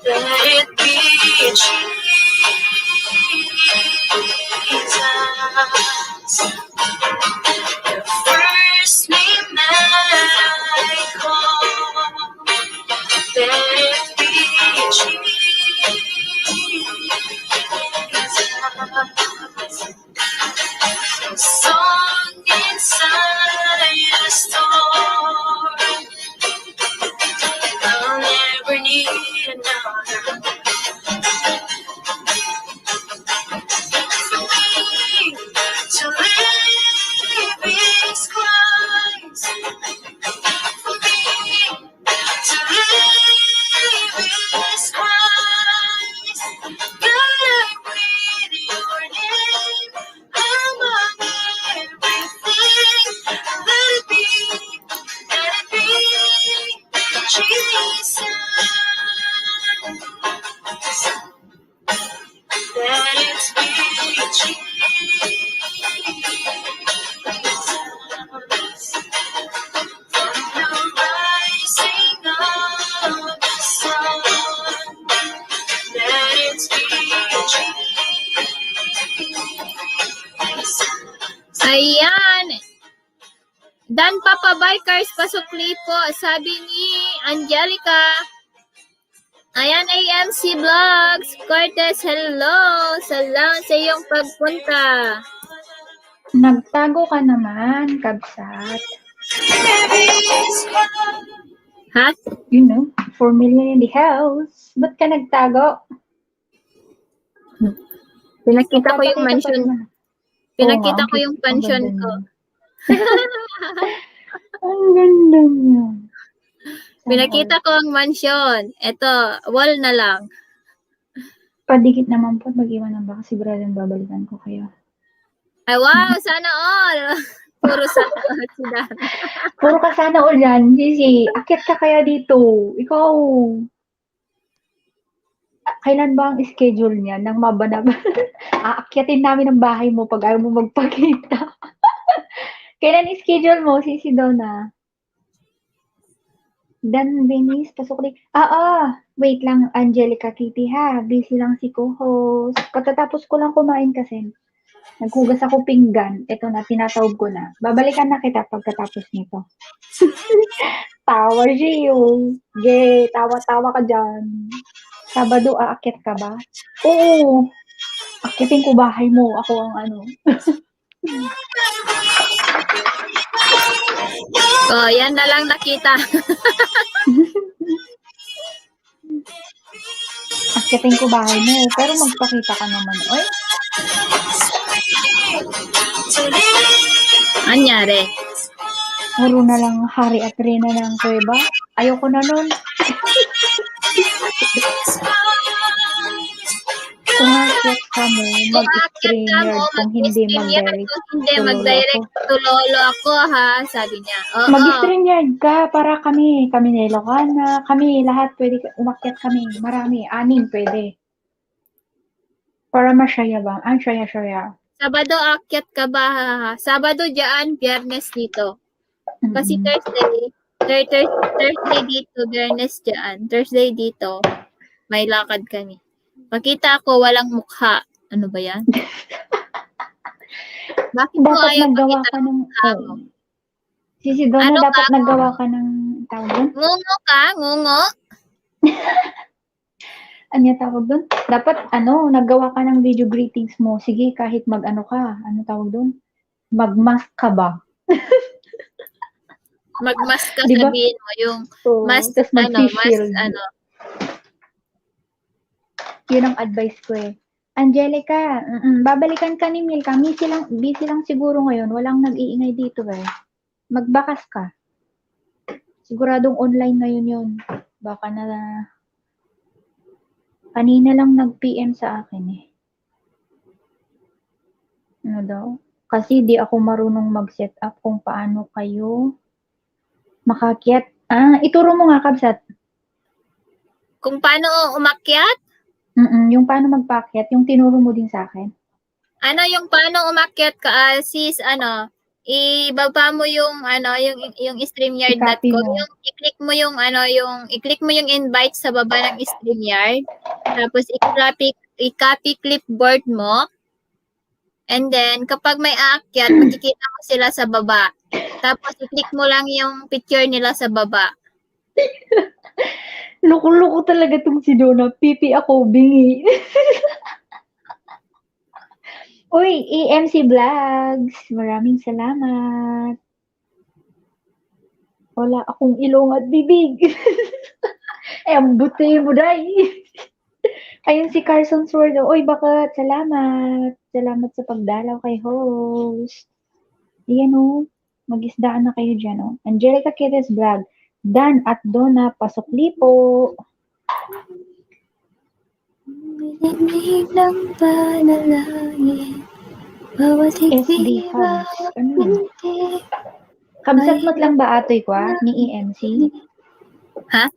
Let it be Jesus. The first name that I call. Let it be Jesus. A song inside a storm. I'll never need another. For me to live is Christ. For me to live is Christ. God, I breathe your name among everything. Let it be Jesus. Let it be Jesus. From the rising of the sun, let it be Jesus. Ayan. Dan Papa Bikers, pasukli po. Sabi ni Angelica. Ayan, AMC Vlogs. Cortez, hello. Salamat sa iyong pagpunta. Nagtago ka naman, kabsat. Ha? You know, 4 million in the house. Ba't ka nagtago? Pinakita ko yung Magpapakita pa mansion. naman. Pinakita Oo nga, ko yung pension ang ganda ko. niya. Ang ganda niya. Sana Pinakita ko ang mansion. Ito, wall na lang. padikit naman po mag-iwan ng baka si Brian, babalikan ko kayo. Ay, wow, sana all. Puro sana all si Dan. Puro ka sana all yan, Sisi. Akit ka kaya dito. Ikaw. Kailan ba ang schedule niya nang mabanab? Aakyatin namin ang bahay mo pag ayaw mo magpakita. Kailan schedule mo, Sisi Donna? Dan Venice, pasok ulit. Wait lang, Angelica Kitty ha. Busy lang si co-host. Katatapos ko lang kumain kasi. Naghugas ako pinggan. Ito na, tinatawag ko na. Babalikan na kita pagkatapos nito. Tawa, Gio. Yay, tawa-tawa ka dyan. Sabado, aakyat ka ba? Oo. Akyatin ko bahay mo. Ako ang ano. Oh, yan na lang nakita. Akyatin ko bahay mo. Pero magpakita ka naman. Oy, Anyari? puro na lang hari at reyna ng kuweba. Ayoko na nun. Kung aakyat ka mo, mag-stream yard. Kung hindi, mag-direct. Kung hindi, to lolo mag-direct to lolo ako, ha? Sabi niya. Oo. Mag-stream yard ka para kami ni Ilocana, kami lahat pwede umakyat kami. Marami, 6 pwede. Para masyaya ba? Ang syaya-syaya. Sabado, akyat ka ba, ha? Sabado dyan, Biyernes dito. Kasi Thursday dito, Biyernes dyan. Thursday dito, may lakad kami. Makita ako, walang mukha. Ano ba yan? Bakit mo Dapat ayaw naggawa makita ka ng mukha mo? Sisi Donna, Ano dapat ka? naggawa ka ng tawag doon? Ngungo ka? Ngungo? Ano tawag doon? Dapat naggawa ka ng video greetings mo. Sige, kahit mag-ano ka. Ano tawag doon? Mag-mask ka ba? Mag-mask ka, Diba? sabihin mo. Yung So, mask, tas mag-face shield. Yun ang advice ko eh. Angelica, babalikan ka ni Milka. Busy lang siguro ngayon. Walang nag-iingay dito eh. Magbakas ka. Siguradong online ngayon yun. Baka na... Kanina lang nag-PM sa akin eh. Ano daw? Kasi di ako marunong mag-set up kung paano kayo makakyat. Ituro mo nga, Kabsat. Kung paano umakyat? Yung paano magpaakyat, yung tinuro mo din sa akin. Ano yung paano umakyat ka, sis, ibaba mo yung yung I-copy StreamYard.com, mo. yung i-click mo yung invite sa baba ng StreamYard. Tapos i-copy clipboard mo. And then kapag may aakyat, makikita mo sila sa baba. Tapos i-click mo lang yung picture nila sa baba. Loko-loko talaga tong si Donna. Pipi ako, bingi. Uy, EMC Vlogs. Maraming salamat. Wala akong ilong at bibig. Ang buti mo, day. Ayun si Carson Sword. Uy, bakit? Salamat. Salamat sa pagdalaw kay host. Ayan o. Mag-isdaan na kayo dyan o. Angelica Kites Vlog. Dan at Donna, pasukli po. Marinig ng panalangin, bawat SD Hubs. Ano yun? Kabsat mo't lang ba atoy kwa ni EMC? Ha?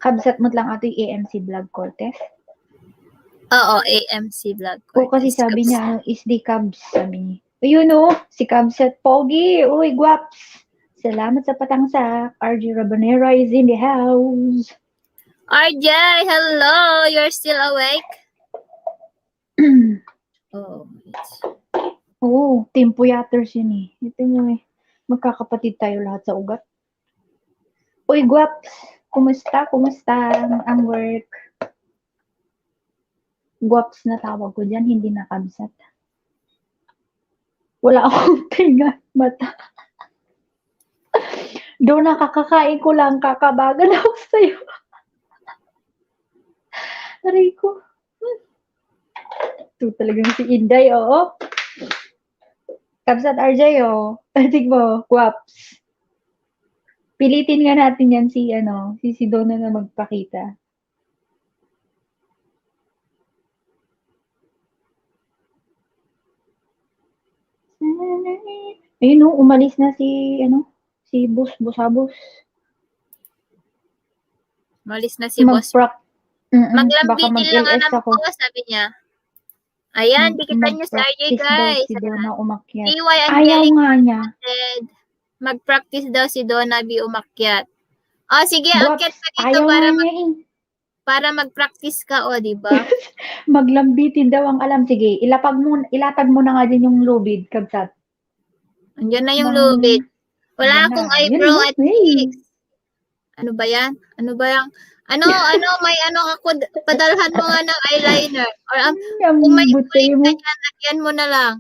Kabsat mo't lang atoy EMC Vlog Cortez? Oo, AMC Vlog. O kasi sabi niya, SD Cubs, sabi niya. Ayun o, si Kabsat Pogi. Uy, guwaps. Salamat sa patangsak. RJ Rabanera is in the house. RJ, hello! You're still awake? Oh, Oo, Team Puyaters yun eh. Ito mo eh. Magkakapatid tayo lahat sa ugat. Uy, guwaps. Kumusta? Kumusta ang work? Guwaps na tawag ko dyan, hindi na kabsat. Wala akong tinga mata. Doon nakakakain ko lang, kakabagan ako sa'yo. Aray ko. Ito talagang si Inday, oo. Kabsat RJ, oh. Tig mo, guwaps. Pilitin nga natin yan si Donna na magpakita. Ayun, no, umalis na si Busabos. malis na si Boss. Maglambitin lang mag-LS alam ako. ko, sabi niya. Ayan, dikitan niyo si RJ, Mag-practice daw guys. si Donna umakyat. DY Ayaw Angelic nga niya. said, mag-practice daw si Donna B umakyat. Oh, sige, Guwaps, akyat ka dito ayaw para nga niya eh. para mag-practice ka, di ba? Maglambitin daw ang alam. Sige, ilatag mo na nga din yung lubid, kabsat. Andiyan na yung Bang- lubid. Wala Yan akong na. eyebrow Yun, at hey. cheeks. Ano ba yan? May ako, padalhan mo nga ng eyeliner. Or kung may Butay kulay mo. ka dyan, lagyan mo na lang.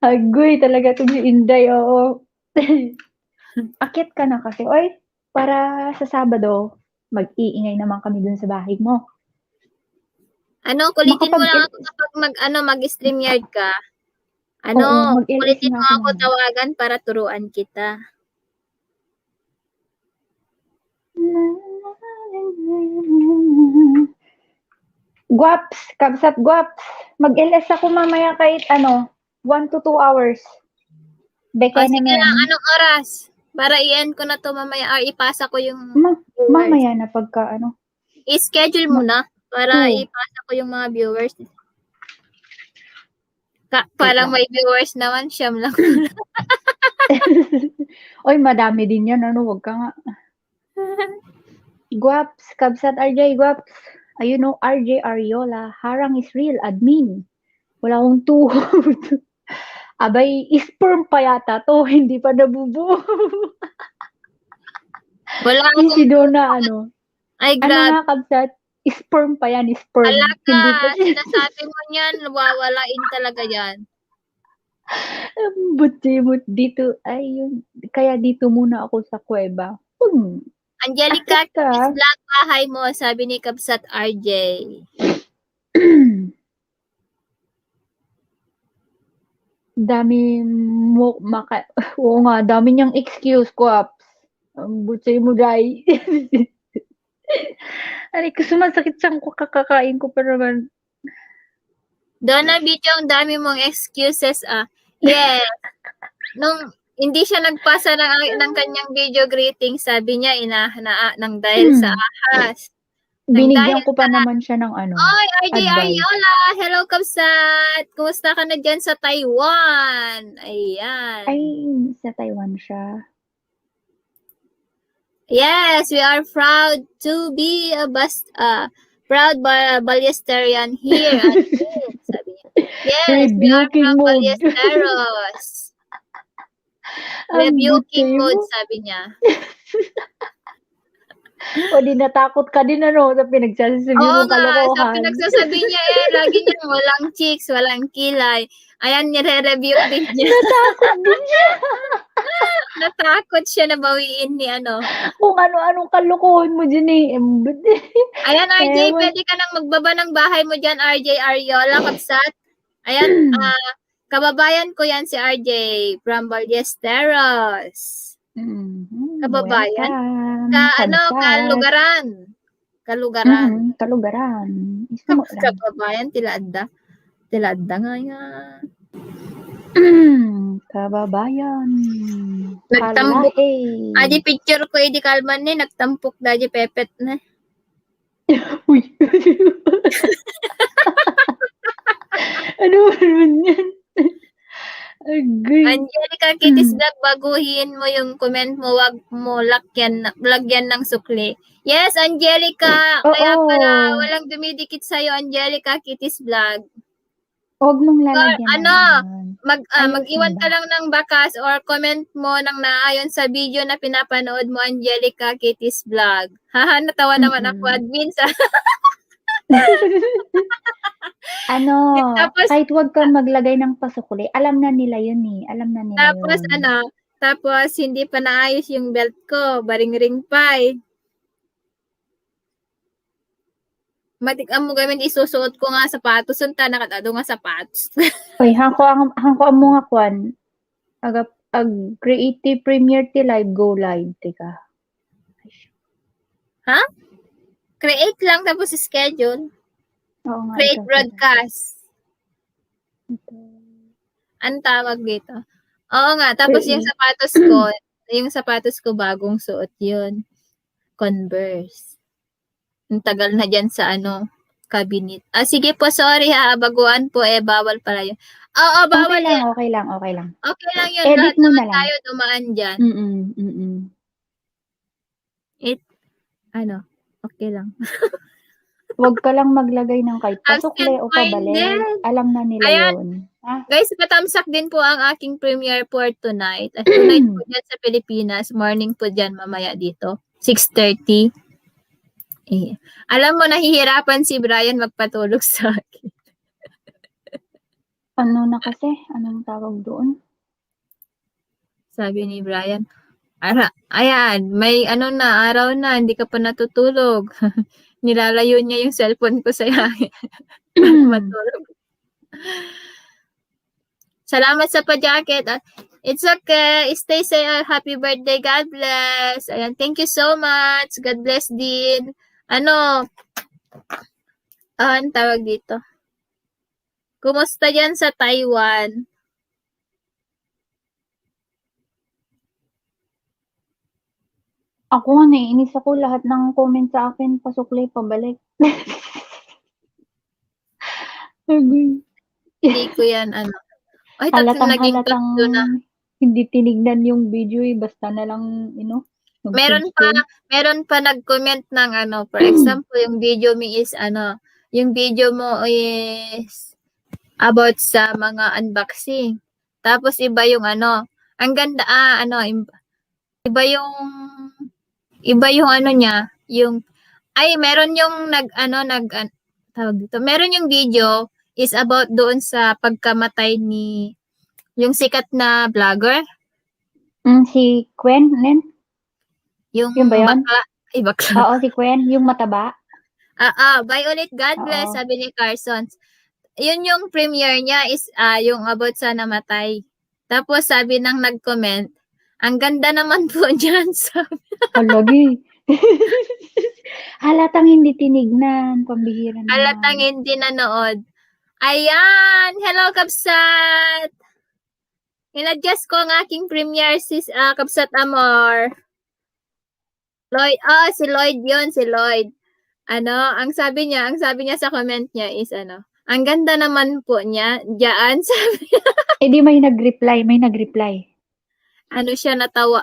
Agoy talaga itong si Inday, oo. Akit ka na kasi. Oy, para sa Sabado, mag-iingay naman kami dun sa bahay mo. Kulitin mo lang Makapag- ako kapag mag-stream yard ka. Oo, mag-LS Kulitin nga mo ako ako naman. tawagan para turuan kita. Guwaps, kabsat guwaps. Mag-LS ako mamaya kahit 1 to 2 hours. Beke O, sige naman. lang, anong oras? Para i-end ko na to mamaya or ipasa ko yung viewers. Mamaya na pagka I-schedule mo na para Oo. ipasa ko yung mga viewers. Parang may viewers naman, siyam lang. Oy, madami din yan. Wag ka nga. Guwaps, kabsat RJ, guwaps. Ayun o, RJ Ariola. Harang is real, admin. Wala akong tuhod. Abay, sperm pa yata to. Hindi pa nabubuo. Wala Yung si akong, Donna, ay Ano grabe. nga, kabsat? Sperm pa yan, sperm. Alaga, Hindi pa siya. sinasabi mo niyan, wawalain talaga yan. Buti dito. Kaya dito muna ako sa kuweba. Angelica, Akit ka. is vlog bahay mo, sabi ni Kabsat RJ. Dami mo Oo nga, dami niyang excuse, Kwaps. Ang buti mo, day. Aray ko, sumasakit siyang kakakain ko pa naman. Donna Bicho, ang dami mong excuses, Yes. hindi siya nagpasa ng kanyang video greeting. Sabi niya, nang dahil sa ahas. Binigyan ko pa naman siya ng Oy, RJ advice. Ariola! Hello, Kapsat! Kumusta ka na dyan sa Taiwan? Ayan. Ay, sa Taiwan siya. Yes, we are proud to be a proud Ballesterian here at home, sabi niya. Yes, we are Rebuking from mode. Ballesteros. Ang Rebuking buti mode, mo. sabi niya. O di natakot ka din sa pinagsasabi Oo mong nga, sa kalokohan. pinagsasabi niya lagi niya walang cheeks, walang kilay. Ayan, nire-review din niya. Natakot din siya. Natakot siya na bawiin ni ano. Kung ano-anong kalokohan mo dyan Ayan, RJ, Ewan. pwede ka nang magbaba ng bahay mo dyan, RJ Ariola, Kapsat. Ayan, kababayan ko yan si RJ from Ballesteros. Kababayan? Welcome. Kalugaran. Kalugaran. Ismo lang. Kababayan, tiladda. Tiladda nga. Kababayan. Nagtambok. Kalahe. Adi picture ko, edi kalman ni, nagtampok da, di pepet na. Uy. Ano naman yan? Agay. Angelica Kitties Vlog, baguhin mo yung comment mo, wag mo lagyan ng sukli. Yes, Angelica, kaya Oo. pala walang dumidikit sa'yo, Angelica Kitties Vlog. Huwag mong lalagyan Mag-iwan ka lang ng bakas or comment mo nang naayon sa video na pinapanood mo, Angelica Kitties Vlog. Haha, natawa naman ako, admin sa... Tapos, kahit huwag kang maglagay ng pasukuli, alam na nila yun eh. Alam na nila tapos yun. tapos hindi pa naayos yung belt ko, baring-ring pa eh. Matikam mo gamit isusuot ko nga sapatos, unta nakatado nga sapatos. Uy, hangko mo nga kwan. Creative Premiere ti live, go live, tika. Ha? Create lang tapos schedule. Oo nga. Create ito. broadcast. Ang tawag dito. Oo nga, tapos yung sapatos ko bagong suot yun. Converse. Ang tagal na dyan sa cabinet. Sige po, sorry ha, baguan po bawal pala yun. Oo, bawal yan. Okay lang. Okay lang yun. Edit Lahat mo naman na lang. tayo dumaan dyan. Okay lang. Huwag ka lang maglagay ng kahit pasukle o pabalik. Absent-minded. Alam na nila Ayan. yun. Guys, patamsak din po ang aking premiere for tonight. At tonight po dyan sa Pilipinas. Morning po dyan mamaya dito. 6:30. Alam mo, nahihirapan si Brian magpatulog sa akin. Ano na kasi? Anong tawag doon? Sabi ni Brian, ayan, may araw na, hindi ka pa natutulog. Nilalayo niya yung cellphone ko sa akin. Matulog. Salamat sa pa-jacket. It's okay. Stay safe. Happy birthday. God bless. Ayan, thank you so much. God bless din. Ang tawag dito? Kumusta dyan sa Taiwan? Ako nga naiinis ako lahat ng comment sa akin, pasukle, pabalik. Hindi ko yan, Ay, naging tatlo na. Hindi tinignan yung video basta na lang, Meron pa nag-comment ng for example, yung video mo is yung video mo is about sa mga unboxing. Tapos iba yung ang ganda iba yung niya, meron yung tawag dito. Meron yung video is about doon sa pagkamatay ni yung sikat na vlogger. Si Gwen, Yung ba yun? bakla. Oo, si Gwen, yung mataba. Violet, God bless, sabi ni Carson. Yun yung premiere niya is yung about sa namatay. Tapos sabi ng nag-comment, ang ganda naman po dyan. Lagi. Halatang hindi tinignan, pambihira naman. Halatang hindi nanood. Ayan! Hello, Kapsat! In-adjust ko ang aking Premiere Kabsat Amor. Lloyd, si Lloyd yun, si Lloyd. Ang sabi niya sa comment niya is ang ganda naman po niya, diyan, sabi, di may nag-reply, siya, natawa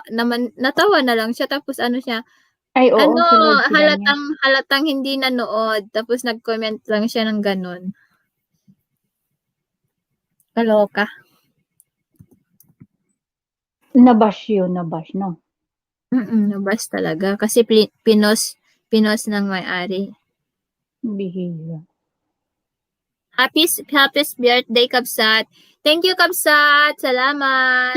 na lang siya, tapos siya, Ay, oo, si Lloyd sila niya. halatang hindi nanood, tapos nag-comment lang siya ng ganun. Kaloka. Nabash yun, no? Nabas talaga. Kasi pinos ng may-ari. Bihira. Happy birthday, Kabsat. Thank you, Kabsat. Salamat.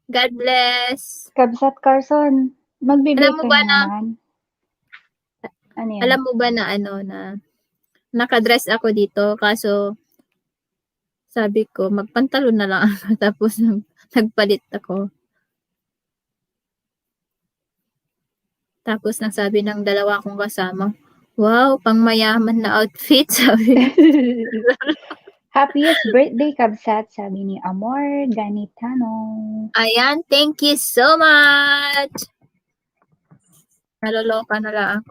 God bless. Kabsat Carson, magbibigay Alam mo ka ba naman. Ano yan? Alam mo ba na na nakadress ako dito, kaso sabi ko, magpantalon na lang ako. Tapos nagpalit ako. Tapos nasabi ng dalawa kong kasama, wow, pang mayaman na outfit, sabi. Happiest birthday, Kabsat, sabi ni Amor Ganitano. Ayan, thank you so much. Naloloka na lang ako.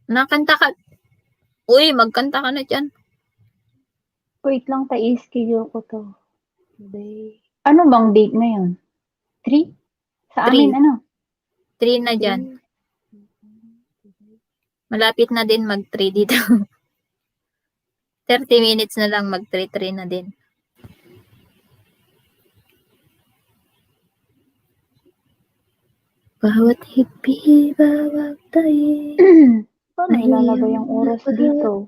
Nakanta ka. Uy, magkanta ka na dyan. Wait lang, i-schedule ko to. Today. Ano bang date ngayon? 3? Sa amin, 3 na dyan. Malapit na din mag-3 dito. 30 minutes na lang mag-3 na din. Bawat hipi, bawat tayo. Paano ilalagay ang oras dito?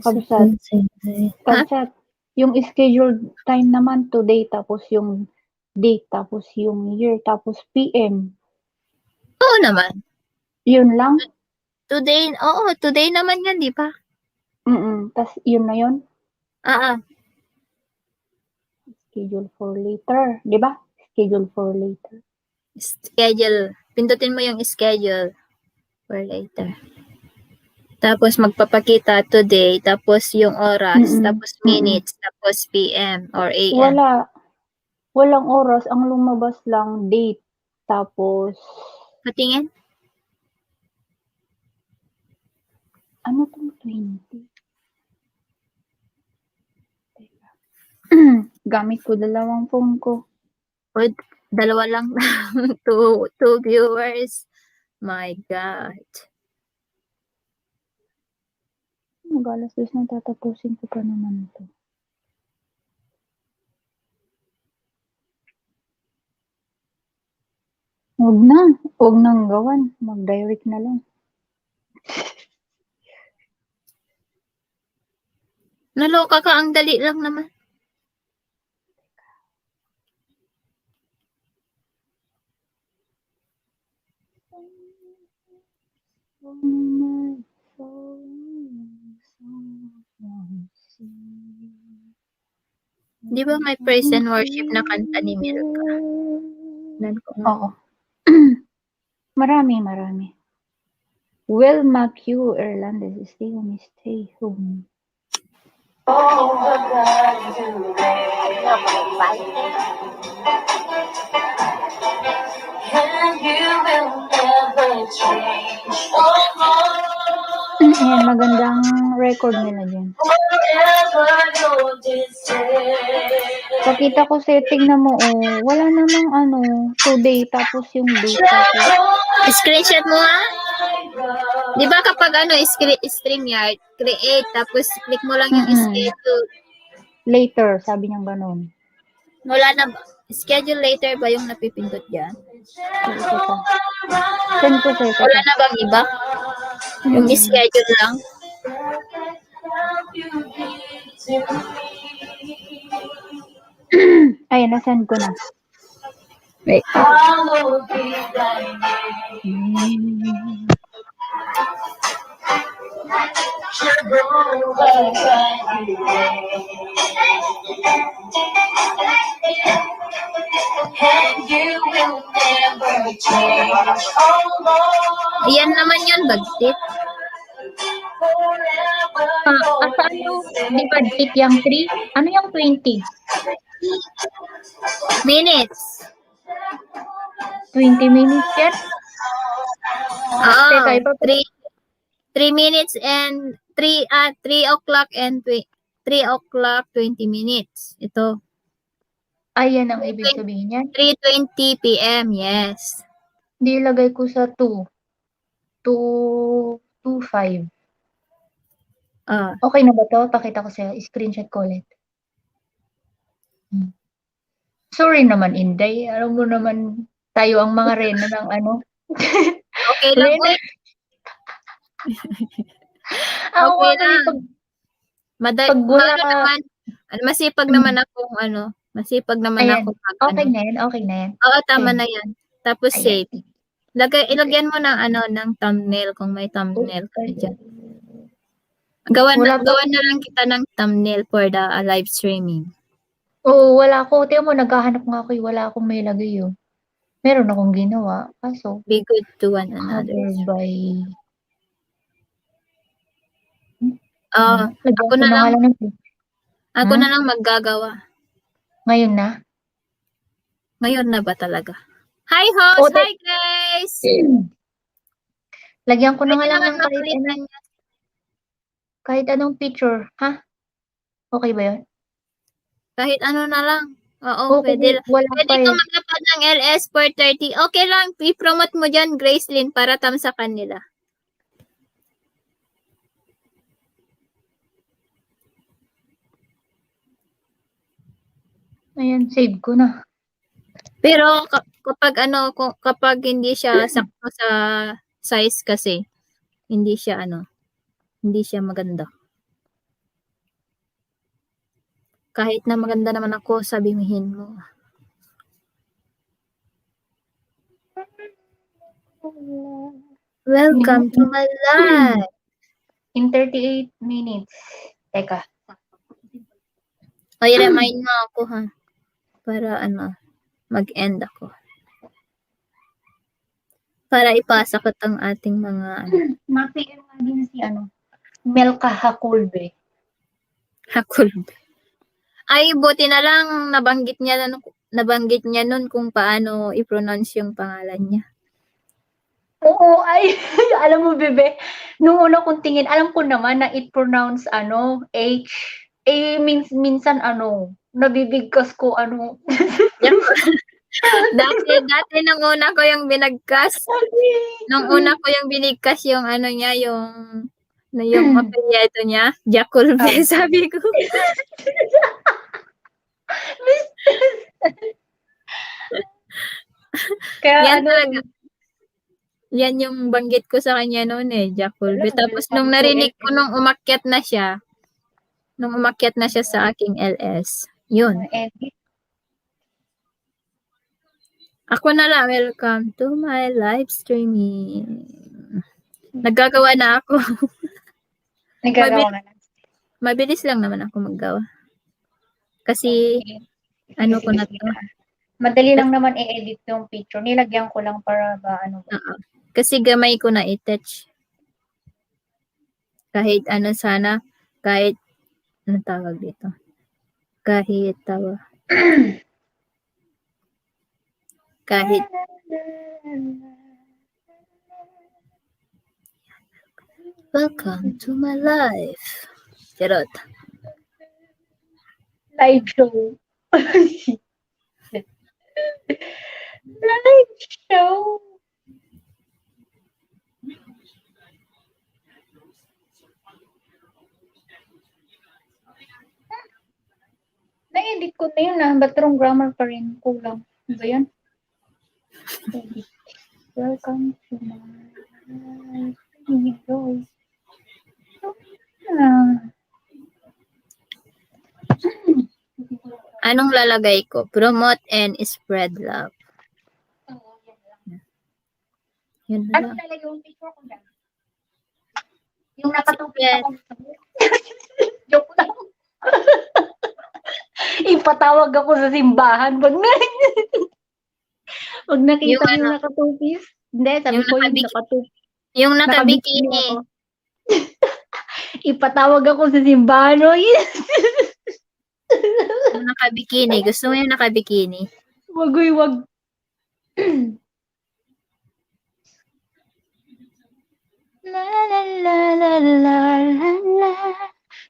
Kabsat, yung scheduled time naman today, tapos yung date, tapos yung year, tapos PM. Oo naman. Yun lang? Today naman yan, di ba? Tapos yun na yun? Schedule for later, di ba? Schedule for later. Schedule. Pindutin mo yung schedule for later. Tapos magpapakita today, tapos yung oras, tapos minutes, tapos PM or AM. Walang oras. Ang lumabas lang date. Tapos, Patingin? ano itong 20? Gamit ko 2 phone ko. Dalawa lang. two viewers. My God. Mag-alas-2 na tatapusin ko pa naman ito. Huwag nang gawan. Mag-direct na lang. Naloka ka, ang dali lang naman. Di ba may praise and worship na kanta ni Milka? Oo. Marami. Wilma Q. Erlandez, stay home, stay home. Ayan, magandang record nila dyan. Pakita ko setting na mo, wala namang today, tapos yung date, tapos. Screenshot mo ha? Di ba kapag StreamYard, create, tapos click mo lang yung schedule. Later, sabi niyang ganun. Wala na ba? Schedule later ba yung napipindot dyan? Send ko sa'yo. Wala na bang iba? Yung schedule lang? Ayan, nasend ko na. Wait. And you will never change. Ayan naman yun, bagtit. Asa ano? Di ba date yung 3? Ano yung 20? Minutes. 20 minutes yan? Oo. Teka, iba pa. 3 minutes and 3 o'clock and 3 o'clock 20 minutes. Ito. Ayan ang ibig sabihin yan. 3:20 p.m. Yes. Di ilagay ko sa 2. 2:25. Ah, Okay na ba to? Pakita ko sa'yo. Screenshot ko ulit. Sorry naman, Inday. Alam mo naman, tayo ang mga rena ng ano. okay lang. Rena. Uy. Ako Okay nga kasi lang. Pag naman, masipag naman akong masipag naman Ayan. ako pag Okay na yan, okay na yan. Oo, tama Ayan. na yan. Tapos Ayan. save. Ilagyan mo ng thumbnail kung may thumbnail ka dyan. Gawan Wala pa. na lang kita ng thumbnail for the live streaming. Oo, wala ko. Tingnan mo, naghahanap nga ako. Wala akong may lagay yun. Meron akong ginawa. Kaso, Be good to one another. cover by... Ako Ako na lang, ako Hmm? na lang maggagawa. Ngayon na? Ngayon na ba talaga? Hi, host! Oh, Hi, Grace! Lagyan ko na nga Pwede lang naman ng mapalitan niya. kahit anong picture. Ha? Okay ba yun? Kahit ano na lang. Oo, Okay, pwede lang. wala Pwede pa ka eh. mag-upload ng LS for 30. Okay lang, i-promote mo dyan, Gracelyn, para tamsakan nila. Ayan, save ko na. Pero kapag hindi siya sakto sa size kasi, hindi siya maganda. Kahit na maganda naman ako, sabihin mo. Welcome to my life. In 38 minutes. Teka. Ay, remind mo ako ha. Para mag-end ako. Para ipasa ko tong ating mga Ma-PM nga din si Melka Hakulbe. hakulbe. Ay, buti na lang nabanggit niya nun kung paano i-pronounce yung pangalan niya. Oo, ay, alam mo, bebe, nung una kong tingin, alam ko naman na it pronounce H. Minsan nabibigkas ko Dati nung una ko yung binagkas. Nung una ko yung binigkas yung niya, yung apelyido niya, Jaculbe, sabi ko. Kaya Yan yung banggit ko sa kanya noon Jaculbe. Wala, Tapos welcome nung to narinig ko LS. nung umakyat na siya sa aking LS, yun. Ako na lang, welcome to my live streaming. Naggagawa na ako. Nagagawa ka na. Mabilis lang naman ako maggawa. Kasi, ko na to. Madali lang naman i-edit yung picture. Nilagyan ko lang para ba Kasi gamay ko na i-touch. Kahit kahit, tawag dito? Kahit welcome to my life. Charot. live show. Live show. Na-edit ko na yun Ba't wrong grammar pa rin? Kulang. Ano ba yun? Edit. Welcome to my life. Enjoy. Anong lalagay ko? Promote and spread love. Yun na Ano lang. talaga yung picture ko dyan? Yung nakatupit ako. Joke lang. Ipatawag ako sa simbahan pag nakita Yung yung nakatupis. Hindi, sabi Yung ko yung nakabik- Yung nakabikini nakabikini. ako. Ipatawag ako sa simbahan. Oy. Yung nakabikini. Gusto mo yung nakabikini? Wag, uy, wag. La la la la la la la.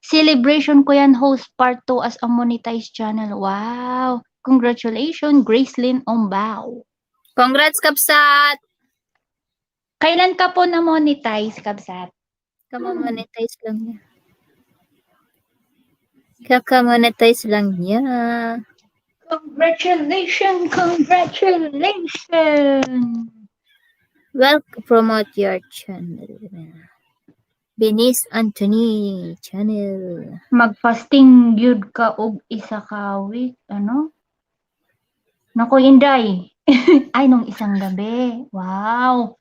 Celebration ko yan, host part 2 as a monetized channel. Wow. Congratulations, Gracelyn Ombao. Congrats, Kapsat! Kailan ka po na-monetize, Kabsat? Kamamonetize lang niya. Kakamonetize lang niya. Congratulations, congratulations. Well, promote your channel. Benis Anthony channel. Magfasting yun ka og isa ka week, ano? Naku, Inday. Ay, nung isang gabi. Wow.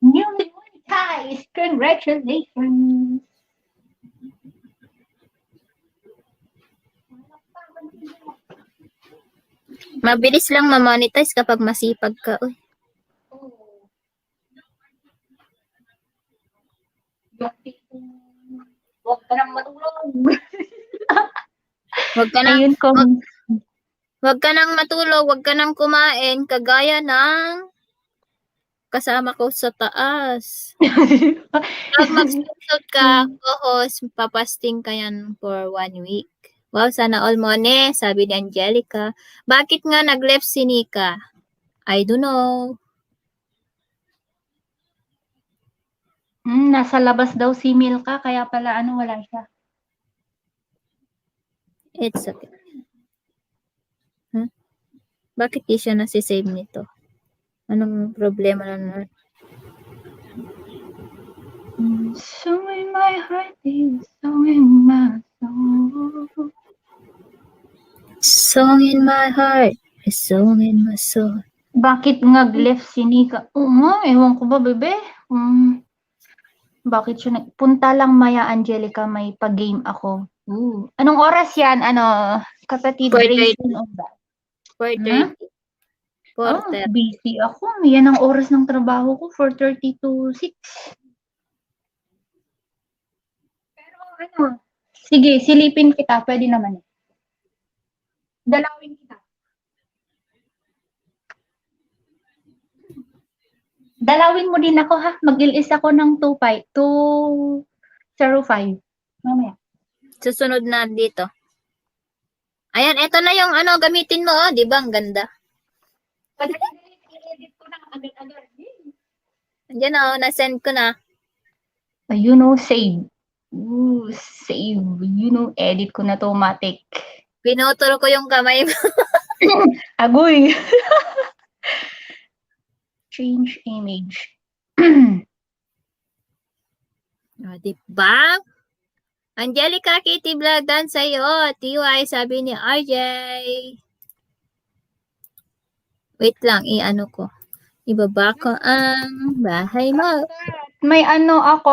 Newly monetized. Congratulations. Mabilis lang ma-monetize kapag masipag ka. Uy. Huwag ka nang matulog. Wag ka nang, Ayun ko. wag ka nang matulog, wag ka nang kumain, kagaya ng kasama ko sa taas. Pag mag-suit ka, co-host, papasting ka yan for 1 week. Wow, sana all mone, sabi ni Angelica. Bakit nga nag-left si Nika? I don't know. Nasa labas daw si Milka, kaya pala wala siya. It's okay. Huh? Bakit di siya nasisave nito? Anong problema na naman? So in my heart is so in my soul. Song in my heart, a song in my soul. Bakit nag-left si Nika? Oo nga, ewan ko ba, bebe? Bakit siya punta lang Maya Angelica, may pag-game ako. Anong oras yan? Kapatid 4:30. Grayson o ba? 4:30. 4:30. Busy ako. Yan ang oras ng trabaho ko, 4:30 to 6. Pero sige, silipin kita, pwede naman. Dalawin kita. Dalawin mo din ako, ha? Mag-ilis ako ng 205. Mamaya. Susunod na dito. Ayan, eto na yung gamitin mo, oh. Di ba? Ang ganda. I-edit ko na agad-agad. Andiyan na, na-send ko na. Save. Save. Edit ko na automatic. Pinutol ko yung kamay mo. Agoy! Change image. O, di ba? Angelica Kitty Vlog dan sa'yo. TY, sabi ni RJ. Wait lang, ko. Ibaba ko ang bahay mo. May ako.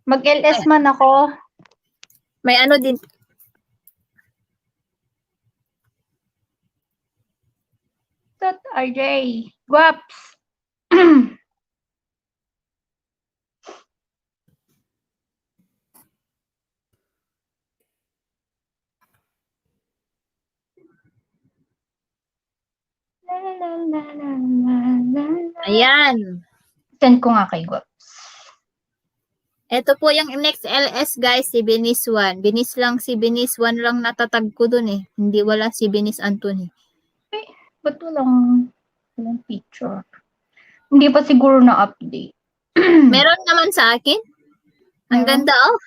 Mag-LS man ako. May din. RJ. Guaps. Ayan. Send ko nga kay Guaps. Ito po yung next LS guys, si Benis 1. Benis lang, si Benis 1 lang natatag ko dun eh. Hindi wala si Benis Anthony. Ba't walang picture? Hindi pa siguro na-update. Meron naman sa akin. Ang ganda oh.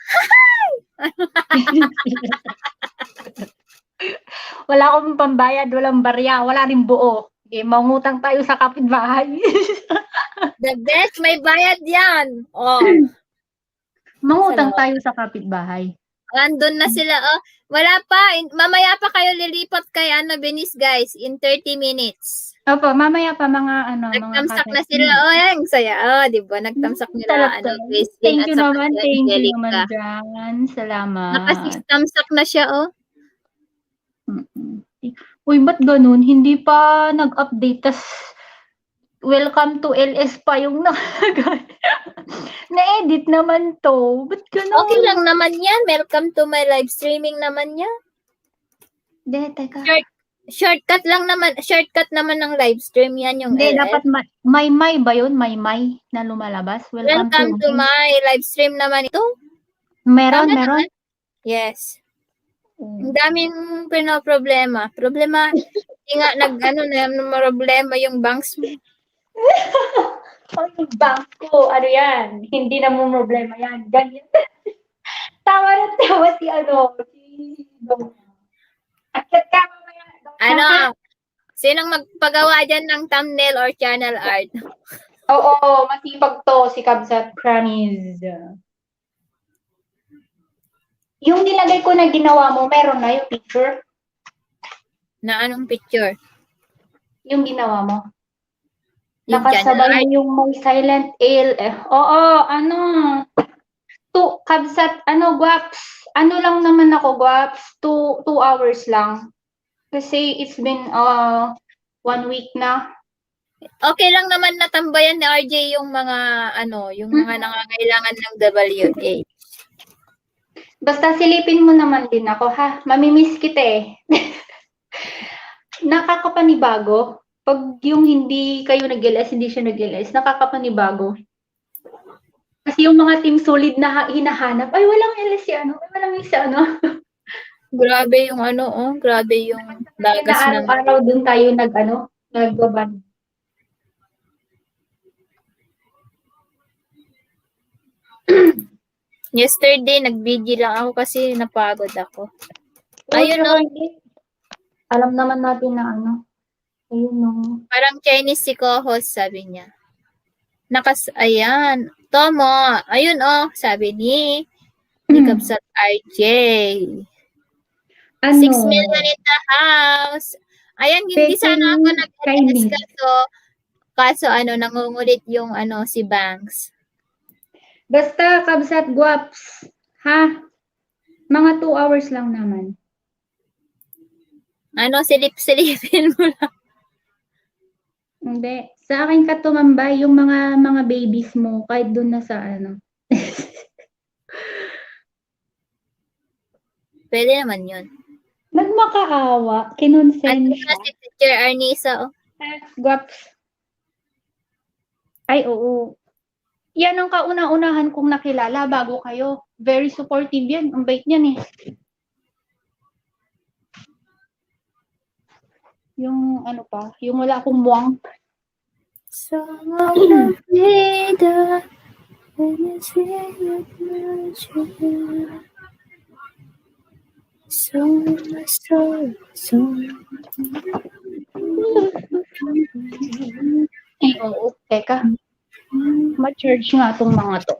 Wala akong pambayad, walang barya, wala rin buo. Mangutang tayo sa kapitbahay. The best, may bayad yan. Oh. Mangutang tayo sa kapitbahay. Andun na sila, oh. Wala pa. Mamaya pa kayo lilipat kay Benis, guys. In 30 minutes. Opo, mamaya pa mga Nagtamsak na sila. Oh, yan. Saya. Oh, di ba? Nagtamsak nila. Thank you naman. Thank you naman dyan. Salamat. Nakasistamsak na siya, oh. Uy, ba't ganun? Hindi pa nag-update. Tas welcome to LS pa yung na-edit naman to. Ba't ganun? Okay lang naman yan. Welcome to my live streaming naman yan. Hindi, teka. Shortcut naman ng live stream yan yung Hindi, LS. dapat may ba yun? May na lumalabas? Welcome to my live stream naman ito. Meron, Tama meron. naman. Yes. Ang daming problema. Hindi nga problema yung banks mo. Ang bank ko, ano yan? Hindi na mo problema yan. Ganyan. Tawa na tawa si Akit ka mamaya. Ano? Sinong magpagawa dyan ng thumbnail or channel art? Oo, masipag to si Kabsat, promise. Yung nilagay ko na ginawa mo, meron na yung picture? Na anong picture? Yung ginawa mo? Yung channel Nakasabay art? yung may silent L. Oo, Kabsat, Guaps. Ano lang naman ako, Guaps? 2 hours lang. Kasi it's been 1 week na. Okay lang naman natambayan ni RJ yung mga yung mga nangangailangan ng WA. Basta silipin mo naman din ako, ha? Mamimiss kita eh. Nakakapanibago. Pag yung hindi kayo nag-LS, hindi siya nag-LS, nakakapanibago. Kasi yung mga team solid na hinahanap, ay walang LS si ay walang LS si Grabe yung grabe yung dagas na ng araw-araw dun tayo nagbaban. Yesterday, nag-busy lang ako kasi napagod ako. Ayun, Alam naman natin na ayun parang Chinese si co-host, sabi niya. Ayan. Tomo, ayun sabi ni Kabsat RJ. 6 million in the house. Ayan, hindi sana ako nag-LS kaso nangungulit yung si Banks. Basta, Kabsat Guaps, ha? Mga 2 hours lang naman. Silip-silipin mo lang. Hindi. Sa akin ka tumambay yung mga babies mo kahit doon na sa Pwede naman yun. Nagmakaawa. Kinonsent siya. Si Teacher Arnisa, Guaps. Ay, oo. Yan ang kauna-unahan kong nakilala bago kayo. Very supportive yan. Ang bait niyan eh. Yung yung wala akong buwang. Ay, oo. Teka. Ma-charge nga itong mga to.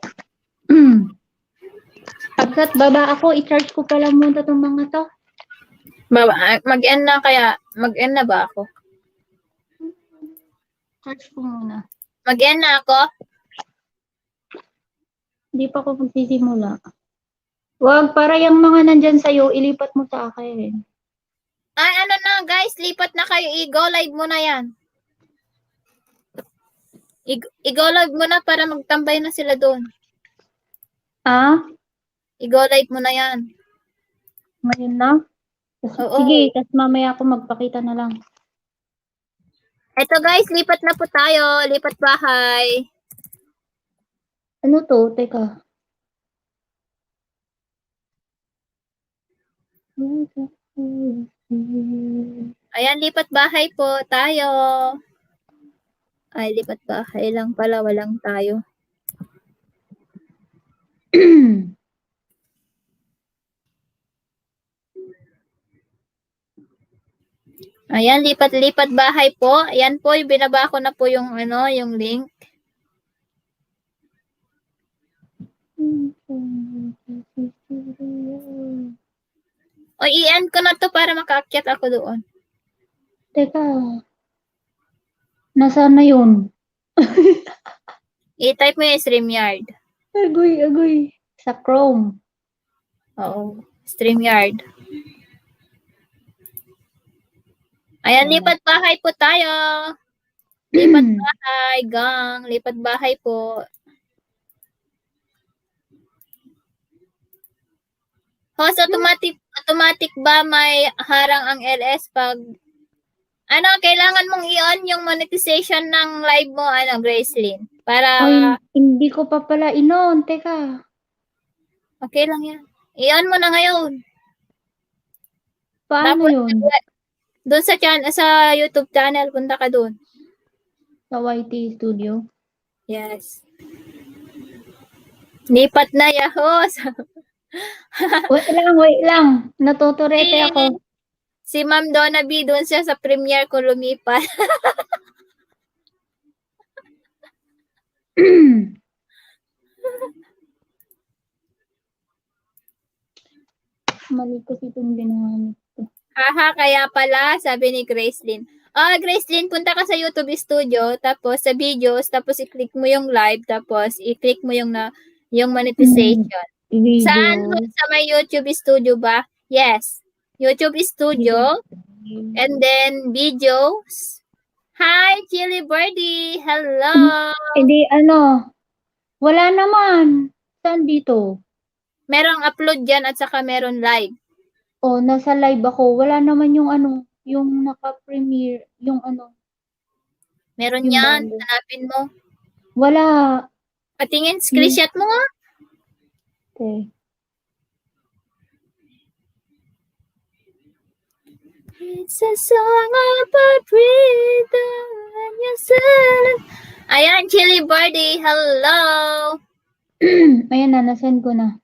Pagkat baba ako, i-charge ko pala muna itong mga to. Mag-end na kaya? Mag-end na ba ako? Charge ko muna. Mag-end na ako? Hindi pa ako magsisimula. Wag, para yung mga nandyan sa'yo, ilipat mo sa akin. Ay, guys, lipat na kayo. I-go live mo na yan. I-go live mo na para magtambay na sila doon. I-go live mo na yan. Ngayon na? Oo. Sige, tas mamaya ako magpakita na lang. Eto guys, lipat na po tayo. Lipat bahay. Ano to? Teka. Ayan, lipat bahay po tayo. Ay, lipat bahay lang pala. Walang tayo. Ayan, lipat-lipat bahay po. Ayan po, binaba ko na po yung yung link. O, i-end ko na to para makaakyat ako doon. Teka. Nasaan na yun? I-type mo yung StreamYard. Agoy. Sa Chrome. Oo, StreamYard. Ayan, lipat bahay po tayo. Lipat bahay, gang. Lipat bahay po. Host, automatic ba may harang ang LS pag kailangan mong i-on yung monetization ng live mo, Gracelyn. Para, Ay, hindi ko pa pala inon. Teka. okay lang yan. I-on mo na ngayon. Paano Tapos, yun? doon sa YouTube channel, punta ka doon. Sa YT Studio? Yes. Lipat na ya, host. Wait lang. Natuturete ako. Si Ma'am Donna B, doon siya sa premiere ko lumipat. Mali kasi itong ginamit ko. Haha, kaya pala, sabi ni Gracelyn. Gracelyn, punta ka sa YouTube Studio, tapos sa videos, tapos i-click mo yung live, tapos i-click mo yung monetization. Video. Saan? Sa may YouTube Studio ba? Yes. YouTube Studio. And then, videos. Hi, Chili Birdie. Hello. Hindi, wala naman. Saan dito? Merong upload dyan at saka meron live. Oh, nasa live ako. Wala naman yung yung naka-premiere, yung Meron Yung yan. bago. Hanapin mo. Wala. Patingin, screenshot mo nga. Okay. It's a song about freedom and yourself. Ayan, Chili Birdie. Hello. Ayan na, nasend ko na.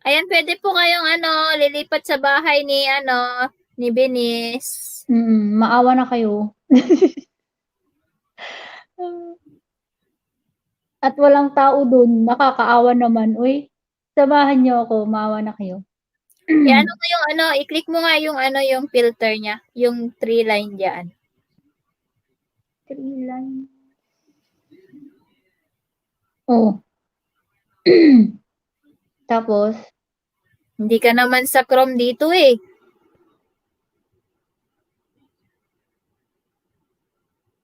Ayan, pwede po kayong lilipat sa bahay ni Benis. Maawa na kayo. At walang tao dun. Nakakaawa naman. Uy, samahan niyo ako. Maawa na kayo. Ano mo yung i-click mo nga yung yung filter niya, yung 3 line diyan. 3 line. Oh. Tapos, Hindi ka naman sa Chrome dito eh.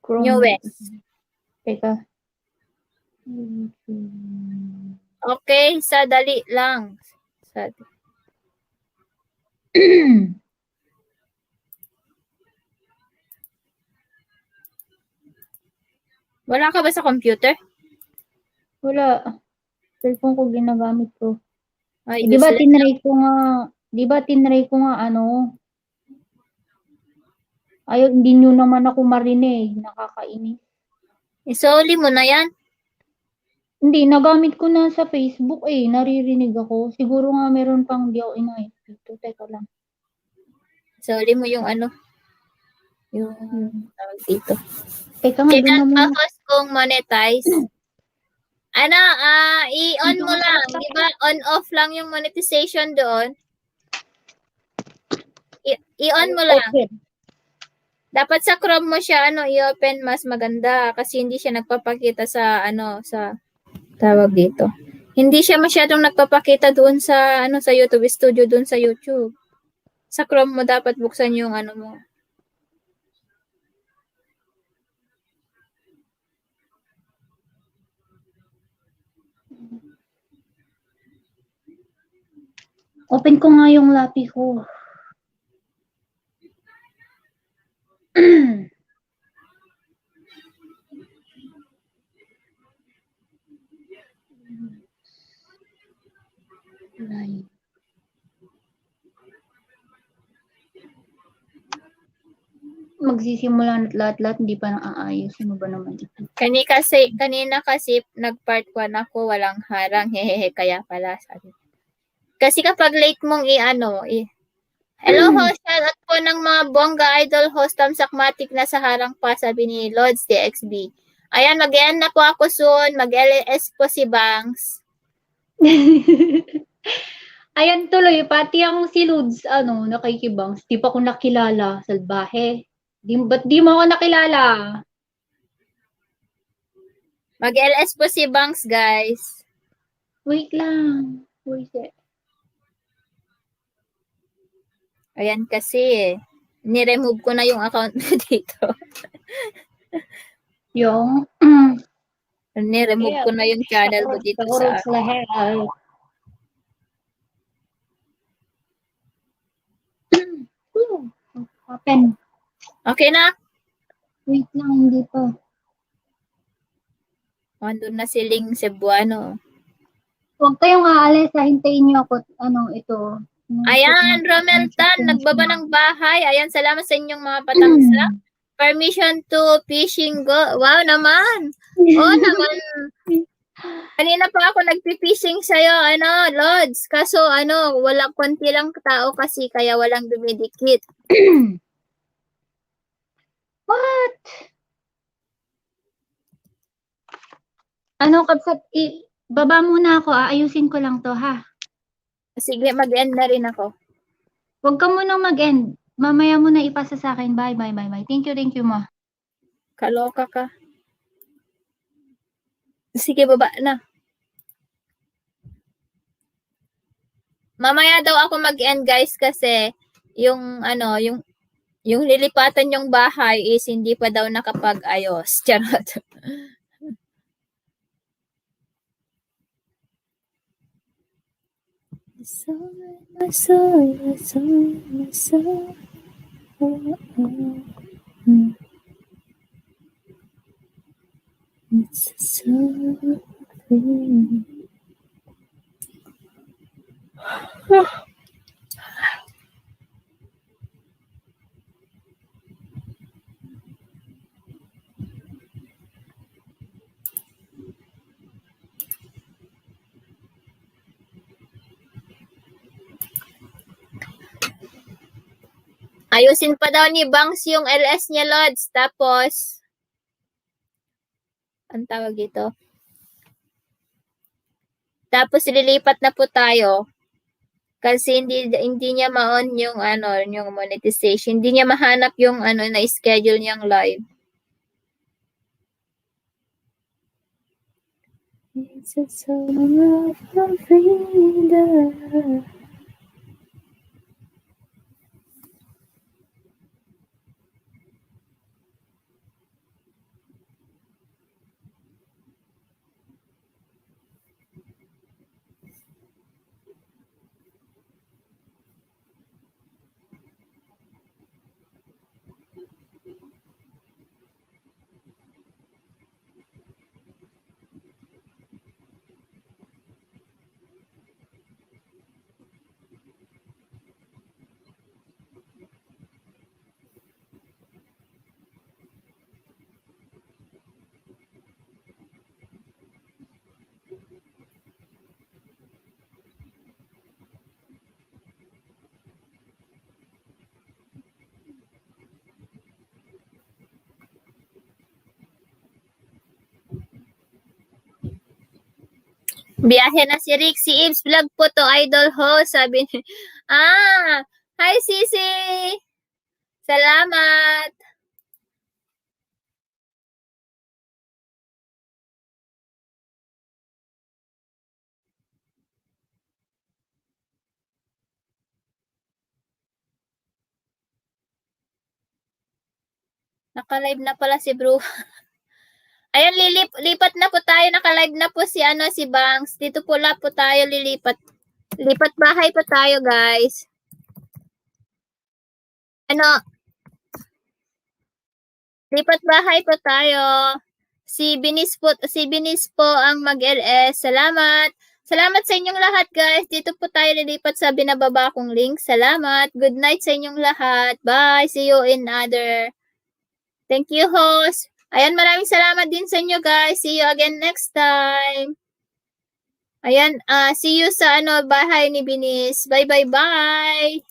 Chrome. Newest. Teka. Okay, sadali lang. Wala ka ba sa computer? Wala. Cellphone ko ginagamit ko. Ay, Di ba useless. tinry ko nga ayaw, hindi nyo naman ako marinig. Nakakainis. Isoli mo na yan. Hindi, nagamit ko na sa Facebook naririnig ako. Siguro nga meron pang di ako inayos dito. Teka lang. Isoli mo yung yung tawag dito. Teka nga, doon na muna. Tapos kung monetize, i-on mo lang. Di ba? On-off lang yung monetization doon. I-on mo lang. Okay. Dapat sa Chrome mo siya, i-open mas maganda. Kasi hindi siya nagpapakita sa, sa tawag dito. Hindi siya masyadong nagpapakita doon sa, sa YouTube Studio, doon sa YouTube. Sa Chrome mo dapat buksan yung mo. Open ko nga yung lapi ko. Live. Magsisimula at lahat-lahat hindi pa naaayos. Sino ba naman ito? Kanina kasi nag-part 1 ako, walang harang, hehehe, kaya pala sabi. Kasi kapag late mong hello host, shout out po ng mga bongga idol host Tamsakmatic na sa harang pa, sabi ni Lods DXB. Ayan, mag-end na po ako soon, mag-LS po si Bangs. Ayan tuloy, pati ang si Lods, nakikibangs. Di pa ko nakilala, salbahe. Ba't di mo ako nakilala? Mag-LS po si Bangs, guys. Wait lang. Wait. Ayan kasi Ni-remove ko na yung account mo dito. Yung, Ni-remove ko na yung channel mo dito sa... Open. Okay na? Wait lang, hindi pa. Andun na si Ling Cebuano. Huwag kayong aalis, hintayin niyo ako, ito. Ayan, Romel Tan, nagbaba ng bahay. Ayan, salamat sa inyong mga patangsa. Permission to fishing go. Wow naman. Oo naman. Kanina pa ako nagpi-fishing sa'yo, Lods. Kaso, walang konti lang tao kasi kaya walang dumidikit. What? Kapsat, baba muna ako, ayusin ko lang to, ha? Sige, mag-end na rin ako. Huwag ka munang mag-end. Mamaya mo na ipasa sa akin. Bye. Thank you, ma. Kaloka ka. Sige, baba na. Mamaya daw ako mag-end, guys, kasi yung lilipatan yung bahay is hindi pa daw nakapag-ayos. Charot. My soul. It's so free. Ayusin pa daw ni Bangs yung LS niya, Lods. Tapos, ang tawag dito? Tapos, lilipat na po tayo. Kasi hindi niya ma-on yung yung monetization. Hindi niya mahanap yung na-schedule niyang live. It's a song of freedom. Biyahe na si Rick. Si Ibs Vlog po to, idol ho. Sabi ni... Hi Sisi! Salamat! Naka-live na pala si Bro. Ayan, lipat na po tayo. Naka-live na po si Bangs. Dito po tayo lilipat. Lipat bahay po tayo, guys. Lipat bahay po tayo. Si Binis po ang mag-LS. Salamat. Salamat sa inyong lahat, guys. Dito po tayo lilipat sa binababa kong link. Salamat. Good night sa inyong lahat. Bye. See you in other. Thank you, host. Ayan, maraming salamat din sa inyo, guys. See you again next time. Ayan, see you sa bahay ni Binis. Bye.